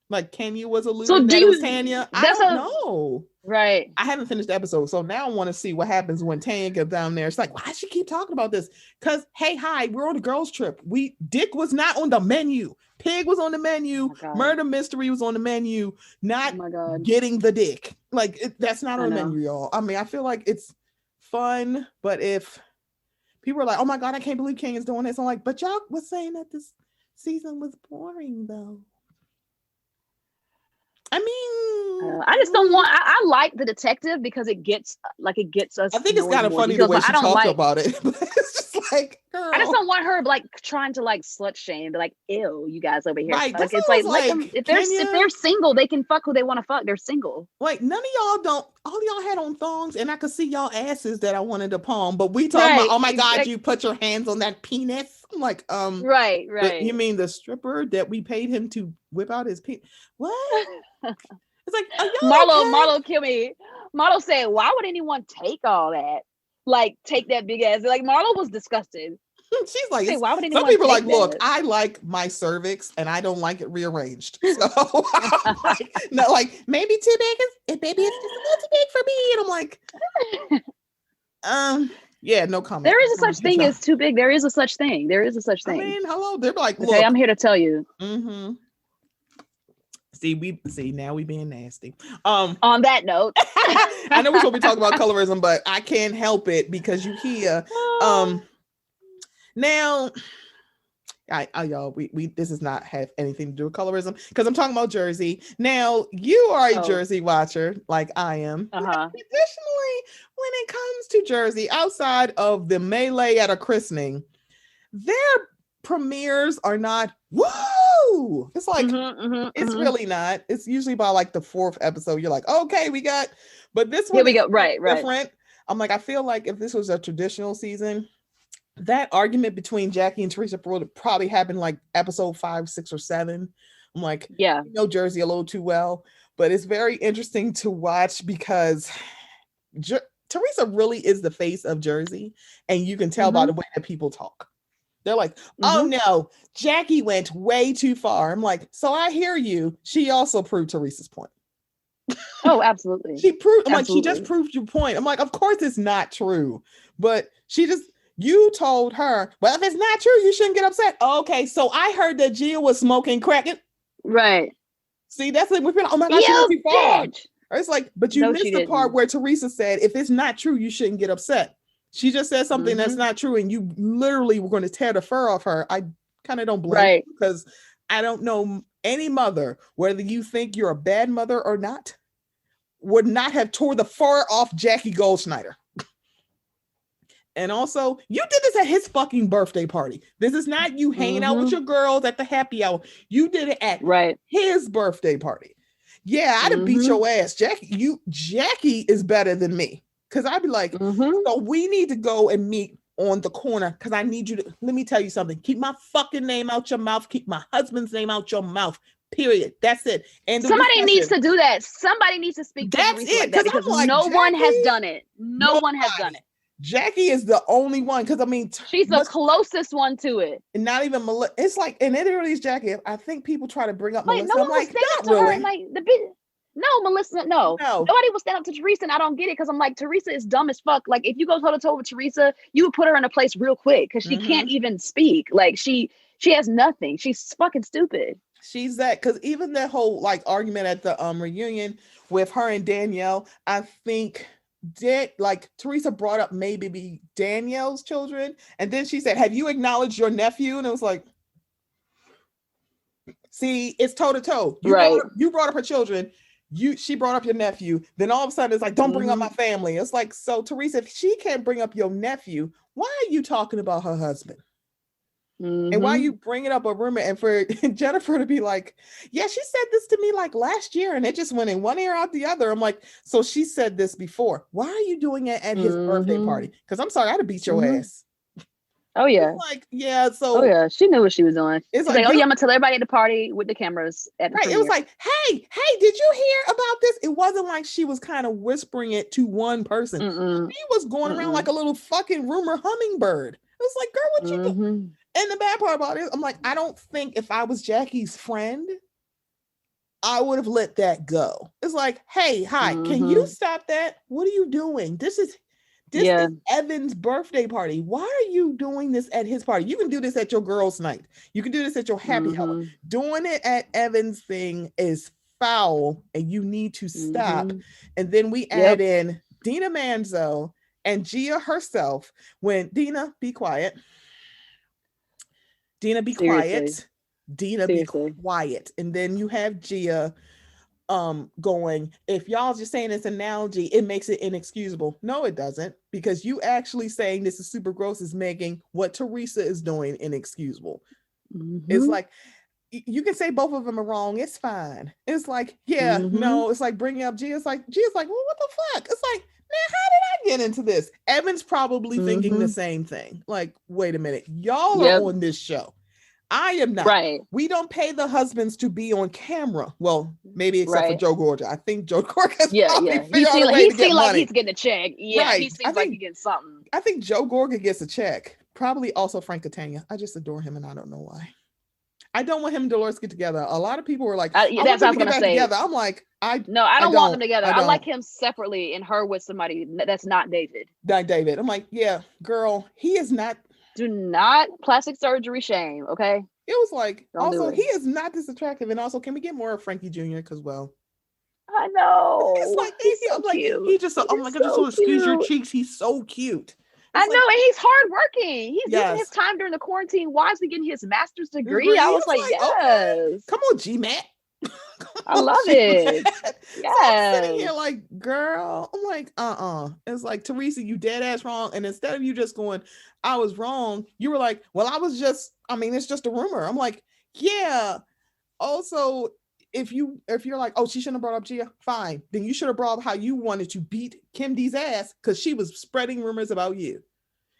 like, Kenya was alluding that it was Tanya. I don't know. Right. I haven't finished the episode, so now I want to see what happens when Tanya gets down there. It's like, why does she keep talking about this? Because, hey, hi, we're on a girls' trip. Dick was not on the menu. Pig was on the menu. Murder mystery was on the menu. Not getting the dick. Like, that's not on the menu, y'all. I mean, I feel like it's fun, but if people are like, oh my God, I can't believe Kenya's doing this, I'm like, but y'all was saying that this season was boring, though. I mean, I just don't want. I like the detective because it gets us. I think it's kind of funny the way she talked about it. But it's just like, girl. I just don't want her like trying to like slut shame, be like, ew, you guys over here. Right. Like, it's like, let them, if they're single, they can fuck who they want to fuck. They're single. Like, none of y'all don't. All y'all had on thongs, and I could see y'all asses that I wanted to palm. But we talking about, oh my God, you put your hands on that penis. I'm like, right. You mean the stripper that we paid him to whip out his penis? What? It's like, Marlo kill me. Marlo said, why would anyone take all that? Like, take that big ass. Like, Marlo was disgusted. She's like, why would anyone some people take are like, look, that? I like my cervix and I don't like it rearranged. So like, no, like, maybe too big maybe it's just a little too big for me. And I'm like, yeah, no comment. There is a such thing as too big. There is a such thing. I mean, hello. They're like, look, okay, I'm here to tell you. See, now we being nasty. On that note, I know we're supposed to be talking about colorism, but I can't help it because you hear now y'all, we this does not have anything to do with colorism because I'm talking about Jersey. Now, you are a Jersey watcher like I am. Traditionally, when it comes to Jersey, outside of the melee at a christening, their premieres are not woo. It's like it's really not. It's usually by like the 4th episode. You're like, okay, we got, but this one here we go. Right. Different. I'm like, I feel like if this was a traditional season, that argument between Jackie and Teresa would probably happen like episode 5, 6, or 7. I'm like, yeah, you know Jersey a little too well, but it's very interesting to watch because Teresa really is the face of Jersey, and you can tell by the way that people talk. They're like, oh no, Jackie went way too far. I'm like, so I hear you. She also proved Teresa's point. Oh, absolutely. She proved. I'm like, she just proved your point. I'm like, of course it's not true, but you told her, well, if it's not true, you shouldn't get upset. Okay, so I heard that Gia was smoking crack. Right. See, that's like, we feel like, oh my gosh, she went You too far. bitch. Or it's like, but you No, missed she the part didn't. where Teresa said, if it's not true, you shouldn't get upset. She just said something that's not true, and you literally were going to tear the fur off her. I kind of don't blame Right. you, because I don't know any mother, whether you think you're a bad mother or not, would not have tore the fur off Jackie Goldschneider. And also, you did this at his fucking birthday party. This is not you hanging out with your girls at the happy hour. You did it at his birthday party. Yeah, I'd have beat your ass. Jackie is better than me. Because I'd be like, so we need to go and meet on the corner, because I need you to, let me tell you something. Keep my fucking name out your mouth. Keep my husband's name out your mouth. Period. That's it. And somebody needs to do that. Somebody needs to speak to Teresa like that, because like, no one has done it. No one has done it. Jackie is the only one, because I mean, she's the closest one to it, and not even Melissa. It's like, and it really is Jackie. I think people try to bring up Melissa. No one will stand up to her. Like no, Melissa, no. Nobody will stand up to Teresa, and I don't get it, because I'm like, Teresa is dumb as fuck. Like, if you go toe to toe with Teresa, you would put her in a place real quick, because she can't even speak. Like, she has nothing. She's fucking stupid. She's that, because even that whole like argument at the reunion with her and Danielle, I think like Teresa brought up maybe Danielle's children, and then she said, have you acknowledged your nephew? And it was like, see, it's toe to toe. You brought up her children, she brought up your nephew, then all of a sudden it's like, don't bring up my family. It's like, so Teresa, if she can't bring up your nephew, why are you talking about her husband? And why you bringing up a rumor? And for Jennifer to be like, yeah, she said this to me like last year, and it just went in one ear out the other. I'm like, so she said this before. Why are you doing it at his birthday party? Because I'm sorry, I'd have beat your ass. Oh yeah. Like, yeah. So oh yeah, she knew what she was doing. It's like, oh yeah, I'm gonna tell everybody at the party with the cameras at the premiere. It was like, hey, did you hear about this? It wasn't like she was kind of whispering it to one person. She was going around like a little fucking rumor hummingbird. It was like, girl, what you doing? And the bad part about it, I'm like, I don't think if I was Jackie's friend, I would have let that go. It's like, hey, hi, can you stop that? What are you doing? This is Evan's birthday party. Why are you doing this at his party? You can do this at your girls' night. You can do this at your happy hour. Doing it at Evan's thing is foul, and you need to stop. And then we add in Dina Manzo and Gia herself. When Dina, be quiet. Dina, be quiet. Dina, be quiet. And then you have Gia going, if y'all just saying this analogy, it makes it inexcusable. No, it doesn't, because you actually saying this is super gross is making what Teresa is doing inexcusable. It's like, you can say both of them are wrong. It's fine. It's like, no, it's like bringing up Gia's like, well, what the fuck? It's like, man, how did I get into this? Evan's probably thinking the same thing. Like, wait a minute. Y'all are on this show. I am not. Right. We don't pay the husbands to be on camera. Well, maybe except for Joe Gorga. I think Joe Gorga is probably figured out a way to get money. He's getting a check. Yeah, he seems like he's getting something. I think Joe Gorga gets a check. Probably also Frank Catania. I just adore him, and I don't know why. I don't want him and Dolores get together. A lot of people were like, that's what I was going to say. Together. I'm like, I don't want them together. I like him separately and her with somebody that's not David. Not David. I'm like, yeah, girl, he is not. Do not plastic surgery shame, okay? It was like, also, he is not this attractive. And also, can we get more of Frankie Jr.? Because, well, I know. It's like, he just, oh my God, just want to squeeze your cheeks. He's so cute. I know, and he's hardworking. He's using his time during the quarantine wisely, getting his master's degree. I was like, yes. Okay. Come on, G-Matt. I love it. Yeah. So I'm sitting here like, girl, I'm like, It's like, Teresa, you dead ass wrong. And instead of you just going, I was wrong, you were like, well, it's just a rumor. I'm like, yeah. Also, if you're like, oh, she shouldn't have brought up Gia, fine. Then you should have brought up how you wanted to beat Kim D's ass because she was spreading rumors about you.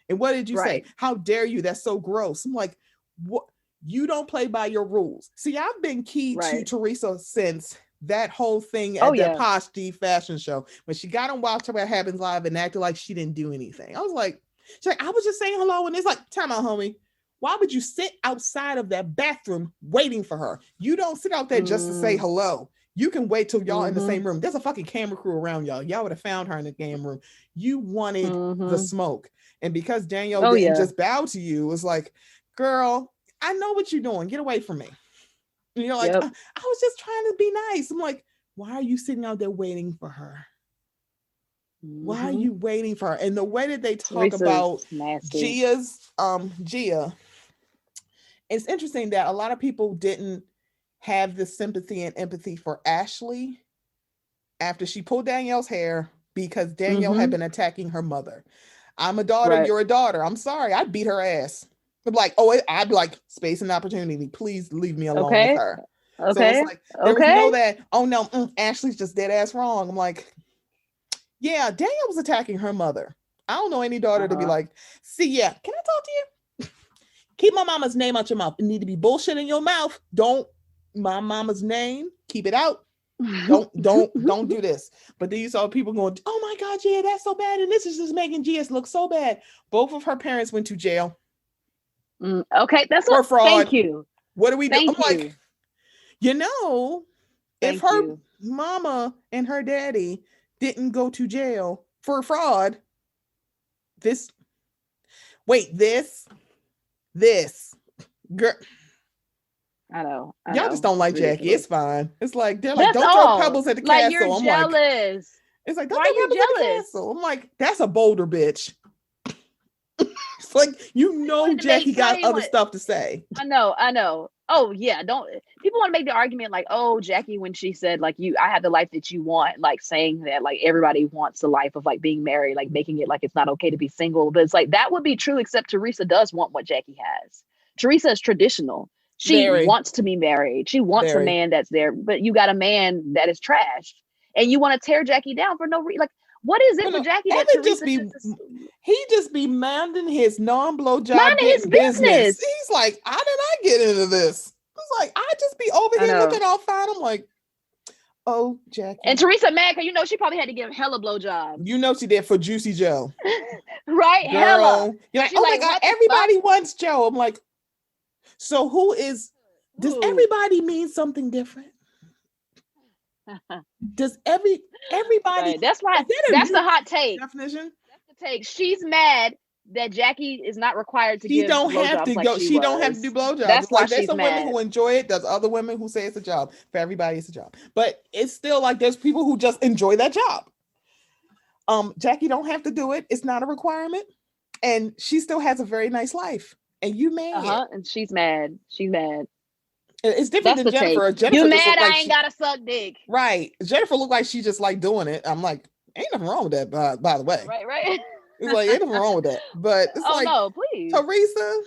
And what did you say? How dare you? That's so gross. I'm like, what? You don't play by your rules. See, I've been key to Teresa since that whole thing at the Posh D fashion show when she got on Watch What Happens Live and acted like she didn't do anything. I was like, she's like, I was just saying hello, and it's like, time out, homie. Why would you sit outside of that bathroom waiting for her? You don't sit out there just to say hello. You can wait till y'all in the same room. There's a fucking camera crew around y'all. Y'all would have found her in the game room. You wanted the smoke. And because Danielle didn't just bow to you, it was like, girl, I know what you're doing. Get away from me. You know, like I was just trying to be nice. I'm like, why are you sitting out there waiting for her? Why are you waiting for her? And the way that they talk about Gia, it's interesting that a lot of people didn't have the sympathy and empathy for Ashley after she pulled Danielle's hair because Danielle had been attacking her mother. I'm a daughter, you're a daughter. I'm sorry, I'd beat her ass. I'm like, I'd be like, space and opportunity. Please leave me alone with her. So it's like there was no that. Oh no, Ashley's just dead ass wrong. I'm like, yeah, Danielle was attacking her mother. I don't know any daughter to be like, see, yeah, can I talk to you? Keep my mama's name out your mouth. It need to be bullshit in your mouth. Don't my mama's name. Keep it out. Don't do this. But then you saw people going, oh my God, yeah, that's so bad. And this is just making GS look so bad. Both of her parents went to jail. Okay, that's for fraud. Thank you. What do we do? I'm like, if her mama and her daddy didn't go to jail for fraud, this girl. I know. Y'all just don't like Jackie. It's fine. It's like they're like, don't throw pebbles at the castle. You're I'm jealous. Like, it's like, don't throw pebbles at the castle. I'm like, that's a boulder, bitch. It's like, Jackie got other stuff to say. I know. Oh yeah, don't people want to make the argument like, oh, Jackie, when she said like I have the life that you want, like saying that like everybody wants the life of like being married, like making it like it's not okay to be single. But it's like that would be true, except Teresa does want what Jackie has. Teresa is traditional. She wants to be married. She wants a man that's there, but you got a man that is trashed, and you want to tear Jackie down for no reason. Like, what is it for Jackie that Teresa he just be minding his non-blowjob business. He's like, how did I get into this? It's like, I just be over here looking all fine. I'm like, oh, Jackie. And Teresa mad because she probably had to give hella blowjobs. She did for Juicy Joe. Right, girl. Hella. You're like, oh my God, everybody wants Joe. I'm like, so does everybody mean something different? Does everybody? Right. That's the hot take. Definition. That's the take. She's mad that Jackie is not required to give blowjobs. She don't have to do blowjobs. That's why there's some women who enjoy it. There's other women who say it's a job. For everybody, it's a job. But it's still like there's people who just enjoy that job. Jackie don't have to do it. It's not a requirement, and she still has a very nice life. And you mad? And she's mad. She's mad. It's different than Jennifer. You mad? I ain't gotta suck dick. Right. Jennifer looked like she just like doing it. I'm like, ain't nothing wrong with that. By the way. Right. It's like ain't nothing wrong with that. But it's no, please, Teresa.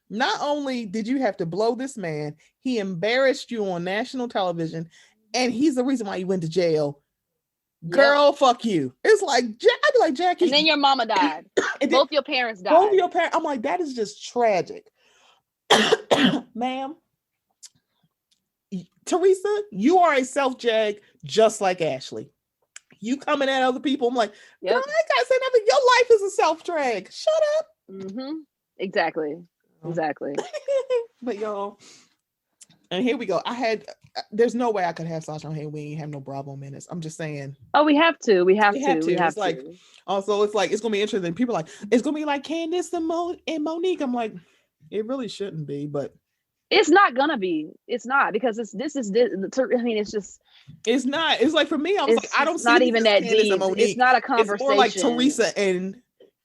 Not only did you have to blow this man, he embarrassed you on national television, and he's the reason why you went to jail. Girl, fuck you. It's like I'd be like, Jackie. And then your mama died. Both your parents died. I'm like, that is just tragic. Ma'am. Teresa, you are a self-jag just like Ashley. You coming at other people. I'm like, girl, I ain't gotta say nothing. Your life is a self-drag. Shut up. Exactly. But y'all, and here we go. There's no way I could have Sasha on here. We ain't have no Bravo minutes. I'm just saying. Oh, we have to. It's like, also, it's like, it's going to be interesting. People are like, it's going to be like Candace and Monique. I'm like, it really shouldn't be, but. It's not gonna be. It's not, because it's just. It's not. It's like, for me, I was like, I don't see not even that deep. It's not a conversation. It's more like Teresa and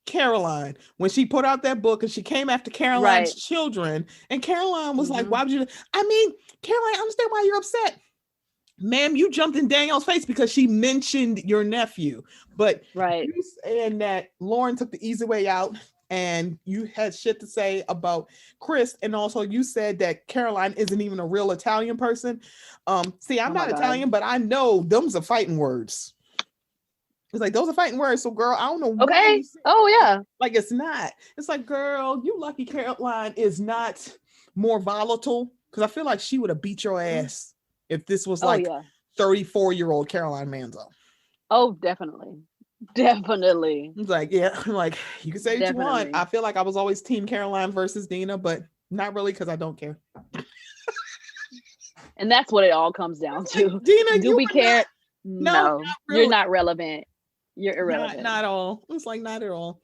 Caroline when she put out that book and she came after Caroline's children, and Caroline was like, why would you? I mean, Caroline, I understand why you're upset. Ma'am, you jumped in Danielle's face because she mentioned your nephew, but you saying that Lauren took the easy way out. And you had shit to say about Chris, and also you said that Caroline isn't even a real Italian person. See, I'm not Italian, but I know them's are fighting words. It's like, those are fighting words. So, girl, I don't know. Okay. Oh yeah. Like, it's not. It's like, girl, you lucky Caroline is not more volatile, because I feel like she would have beat your ass if this was 34-year-old Caroline Manzo. Oh, definitely. It's like, like, you can say what you want. I feel like I was always team Caroline versus Dina, but not really, because I don't care. And that's what it all comes down to. Like, Dina, do we care? No, really. You're not relevant. You're irrelevant. Not at all. It's like, not at all.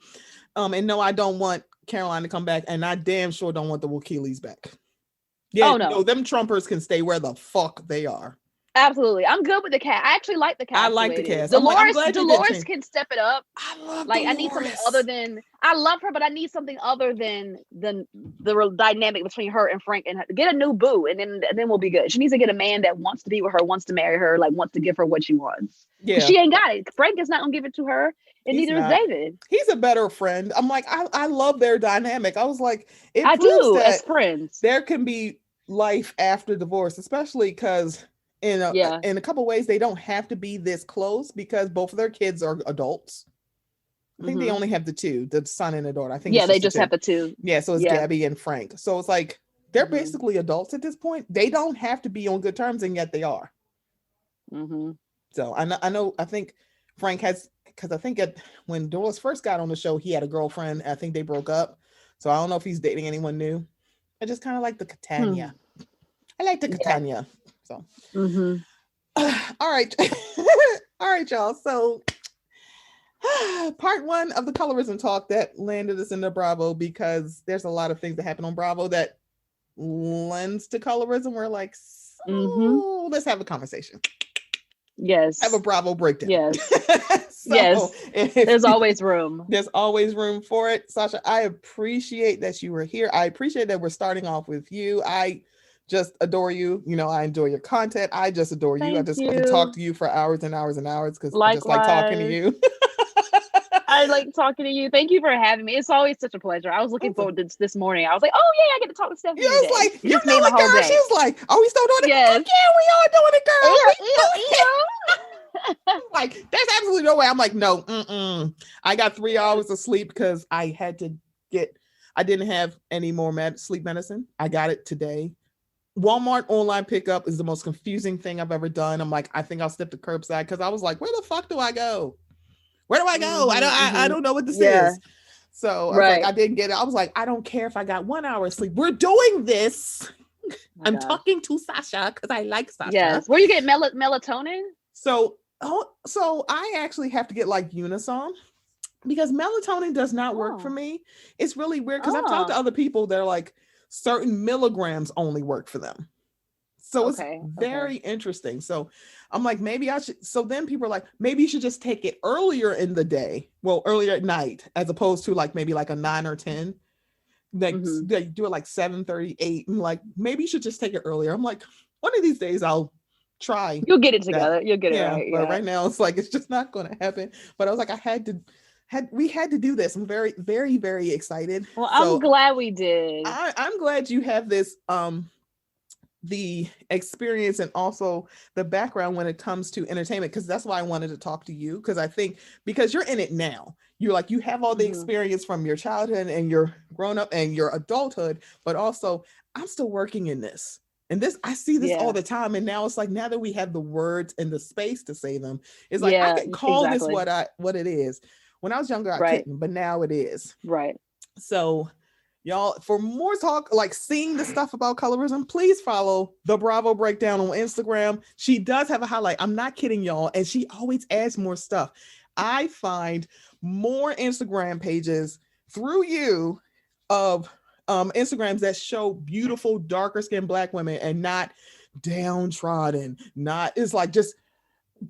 And no, I don't want Caroline to come back, and I damn sure don't want the Wakilis back. Yeah, Oh no, no. them Trumpers can stay where the fuck they are. Absolutely. I'm good with the cast. I actually like the I cast the like way the it is. cast. I'm like, I'm glad you didn't Dolores change. can step it up. I love Like I need something other Dolores. than I love her, but I need something other than the real dynamic between her and Frank and her. Get a new boo, and then we'll be good. She needs to get a man that wants to be with her, wants to marry her, like wants to give her what she wants. Because Yeah, she ain't got it. Frank is not gonna give it to her, and he's neither is not. David. He's a better friend. I'm like, I love their dynamic. I was like, it I proves do as that friends. there can be life after divorce, especially because Yeah. in a couple ways they don't have to be this close because both of their kids are adults. I think they Hmm. only have the two, the son and the daughter. I think it's Yeah, they just the just two. have the two. Yeah, so it's Yeah. Gabby and Frank. So it's like they're Hmm. basically adults at this point. They don't have to be on good terms, and yet they are. Hmm. So I think Frank has because I think when Doris first got on the show, he had a girlfriend. I think they broke up. So I don't know if he's dating anyone new. I just kind of like the Catania. Hmm. I like the Yeah. Catania. So Hmm. all right. All right, y'all. So part one of the colorism talk that landed us into Bravo because there's a lot of things that happen on Bravo that lends to colorism. We're like, Hmm. so let's have a conversation. Have a Yes. Bravo breakdown. Yes. So Yes. There's always room. there's always room for it. Sasha, I appreciate that you were here. I appreciate that we're starting off with you. I just adore you. You know, I enjoy your content. I just adore you. Thank I could talk you. to you for hours and hours and hours because I just like talking to Likewise. you. I like talking to you. Thank you for having me. It's always such a pleasure. I was looking forward to this morning. I was like, oh yeah, I get to talk to Yeah, Stephanie I was today. like, It you just know made my it, whole girl. She day. was like, are we still doing it? Yes. Fuck yeah, we are doing it, girl. We doing it. Ew. Like, there's absolutely no way. I'm like, no, I got 3 hours of sleep because I didn't have any more sleep medicine. I got it today. Walmart online pickup is the most confusing thing I've ever done. I'm like, I think I'll step to curbside because I was like, where the fuck do I go? Where do I go? I Hmm. don't know what this Yeah. is. So I was like, Right. I didn't get it. I was like, I don't care if I got 1 hour of sleep. We're doing this. Oh my I'm God. talking to Sasha because I like Sasha. Yes. Where you get melatonin? So I actually have to get like Unison because melatonin does not work for Oh. me. It's really weird because I've talked to Oh. other people that are like certain milligrams only work for them. So it's Okay. Okay. very interesting. So I'm like, maybe I should. So then people are like, maybe you should just take it earlier in the day, well, earlier at night, as opposed to like maybe like a 9 or 10. Like Hmm. they do it like 7:38. And like, maybe you should just take it earlier. I'm like, one of these days I'll try You'll get it that. together. You'll get it Yeah. right. But Yeah. right now it's like, it's just not going to happen. But I was like, we had to do this. I'm very, very, very excited. Well, I'm So glad we did. I'm glad you have this the experience and also the background when it comes to entertainment because that's why I wanted to talk to you because I think because you're in it now, you're like you have all the Hmm. experience from your childhood and your grown up and your adulthood, but also I'm still working in this. And this I see this all Yeah. the time, and now it's like now that we have the words and the space to say them, it's like I Yeah. could call this Exactly. what it is. When I was younger I Right. couldn't, but now it is. Right. So y'all, for more talk, like seeing the stuff about colorism, please follow the Bravo Breakdown on Instagram. She does have a highlight. I'm not kidding, y'all. And she always adds more stuff. I find more Instagram pages through you of Instagrams that show beautiful, darker skinned Black women and not downtrodden, not, it's like just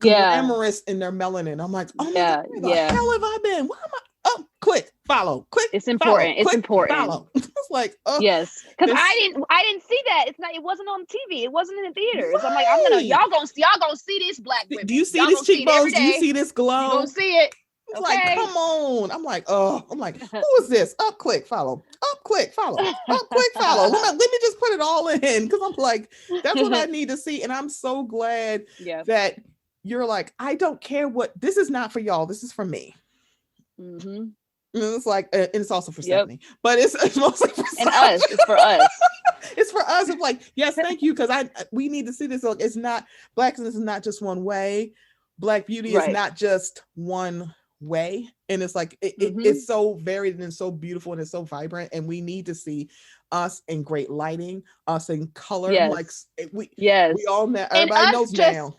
Yeah. glamorous in their melanin. I'm like, oh my God, Yeah. where the Yeah. hell have I been? Why am I? Oh, click, follow, click, It's follow, important. It's click, important. follow. It's like, oh, Yes, because this I didn't see that. It's not. It wasn't on TV. It wasn't in the theaters. I'm like, right. y'all gonna see this Black Do women. you see Y'all this gonna see it every cheekbones? Do you day. see this You gonna glow? see it. It's like, Okay. come on. I'm like, who is this? Up, click, follow. Up, click, follow. Up, click, follow. Let me just put it all in because I'm like, that's what I need to see. And I'm so glad Yeah. that you're like, I don't care what this is not for y'all. This is for me. Mm-hmm. And it's like, and it's also for Yep. Stephanie, but it's mostly for And Sasha. us. It's for us. It's for us. It's like, yes, thank you, because we need to see this. Look, it's not Blackness is not just one way. Black beauty is Right. not just one way, and it's like Mm-hmm. it's so varied and so beautiful and it's so vibrant, and we need to see us in great lighting, us in color. Yes. Like we Yes. all know, And everybody us knows just now.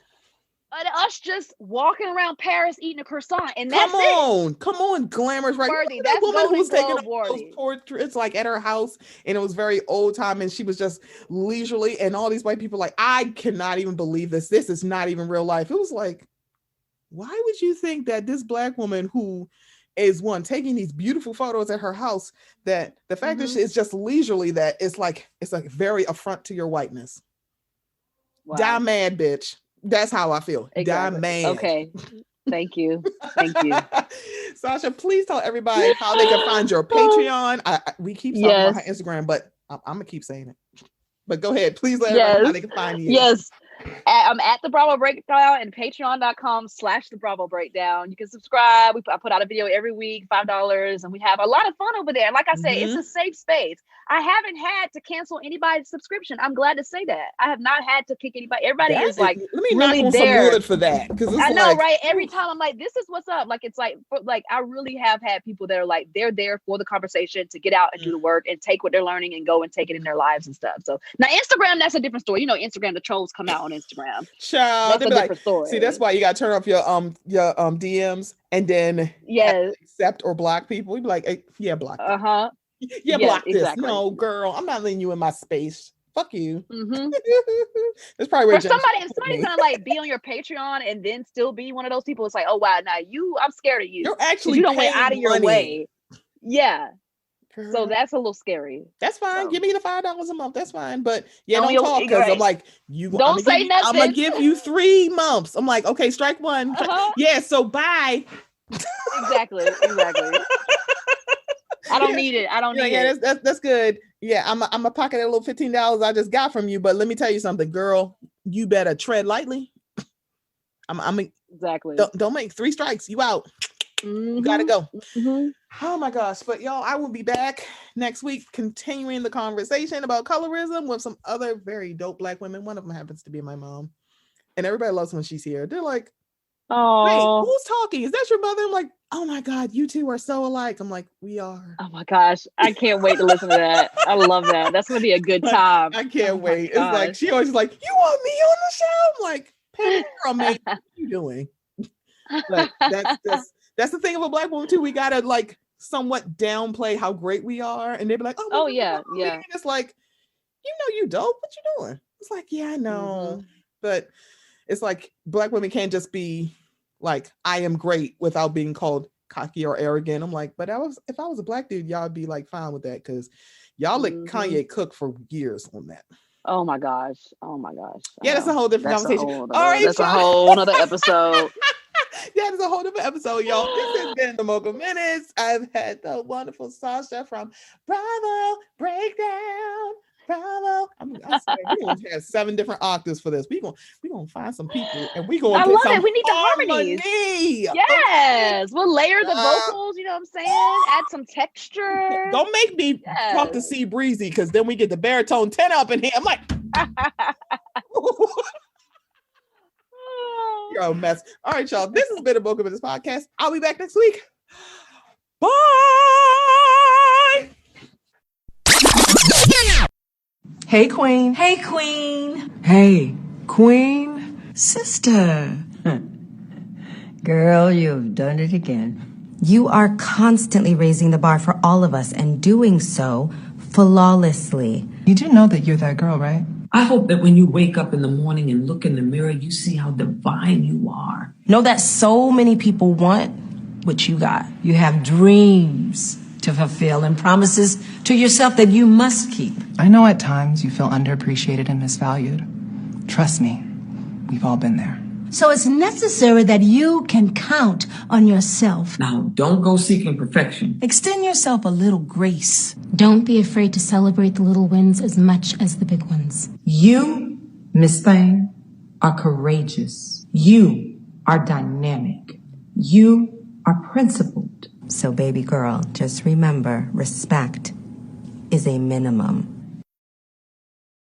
And us just walking around Paris eating a croissant, and Come that's it. come on, glamorous, right? Worthy. That That's woman who was Golden taking Globe those worthy. portraits like at her house, and it was very old time, and she was just leisurely, and all these white people like, I cannot even believe this. This is not even real life. It was like, why would you think that this black woman who is one taking these beautiful photos at her house, that the fact that she is just leisurely, that it's like very affront to your whiteness. Wow. Die mad, bitch. That's how I feel. Exactly. Die mad. Okay. Thank you. Thank you. Sasha, please tell everybody how they can find your Patreon. We keep talking about her Instagram, but I'm gonna keep saying it. But go ahead, please let everybody know how they can find you. Yes. I'm at the Bravo Breakdown and patreon.com/the Bravo Breakdown. You can subscribe. I put out a video every week, $5, and we have a lot of fun over there. And like I said, it's a safe space. I haven't had to cancel anybody's subscription. I'm glad to say that. I have not had to kick anybody. Everybody is like, let me really knock on there. some wood for that. Because I know, right? Every time I'm like, this is what's up. Like, it's like I really have had people that are like, they're there for the conversation to get out and do the work and take what they're learning and go and take it in their lives and stuff. So now Instagram, that's a different story. You know, Instagram, the trolls come out on Instagram. Child, that's a different story. See, that's why you gotta turn off your DMs and then accept or block people. You be like, hey, yeah, block. Yeah, block this. Exactly. No, girl, I'm not letting you in my space. Fuck you. That's probably where if somebody's gonna like be on your Patreon and then still be one of those people. It's like, oh wow, now I'm scared of you. You're actually you don't went out of your way. Yeah. Girl. So that's a little scary. That's fine. Give me the $5 a month. That's fine. But don't talk, because I'm like, don't say nothing. I'm gonna give you 3 months. I'm like, okay, strike one. Yeah, so bye. Exactly. I don't need it. I don't need it. That's good. Yeah, I'm a pocket that little $15 I just got from you. But let me tell you something, girl. You better tread lightly. Exactly. Don't make 3 strikes. You out. You gotta go. Oh my gosh. But y'all, I will be back next week continuing the conversation about colorism with some other very dope black women. One of them happens to be my mom. And everybody loves when she's here. They're like, oh, wait, who's talking? Is that your mother? I'm like, oh my God, you two are so alike. I'm like, we are. Oh my gosh. I can't wait to listen to that. I love that. That's gonna be a good time. I can't wait. It's like she always like, you want me on the show? I'm like, hey girl, mate, what are you doing? But that's the thing of a black woman too. We gotta like somewhat downplay how great we are, and they'd be like, oh yeah. And it's like, you dope. What you doing? It's like, yeah, I know, but it's like black women can't just be like, I am great without being called cocky or arrogant. I'm like, but if I was a black dude, y'all would be like fine with that, because y'all let Kanye cook for years on that. Oh my gosh. Yeah, that's a whole different conversation. All right, that's a whole other episode. Yeah, it's a whole different episode, y'all. This has been the Mocha Minutes. I've had the wonderful Sasha from Bravo Breakdown. Bravo. I swear, we're going to have 7 different octaves for this. We're going to find some people, and we're going to get some. We need the harmonies. Yes. We'll layer the vocals, you know what I'm saying? Add some texture. Don't make me talk to C Breezy, because then we get the baritone 10 up in here. I'm like, you're a mess. All right, y'all. This has been a Mocha Minutes podcast. I'll be back next week. Bye. Hey, Queen. Hey, Queen. Hey, Queen. Sister. Girl, you've done it again. You are constantly raising the bar for all of us and doing so flawlessly. You do know that you're that girl, right? I hope that when you wake up in the morning and look in the mirror, you see how divine you are. Know that so many people want what you got. You have dreams to fulfill and promises to yourself that you must keep. I know at times you feel underappreciated and misvalued. Trust me, we've all been there. So it's necessary that you can count on yourself. Now, don't go seeking perfection. Extend yourself a little grace. Don't be afraid to celebrate the little wins as much as the big ones. You, Miss Thing, are courageous. You are dynamic. You are principled. So baby girl, just remember, respect is a minimum.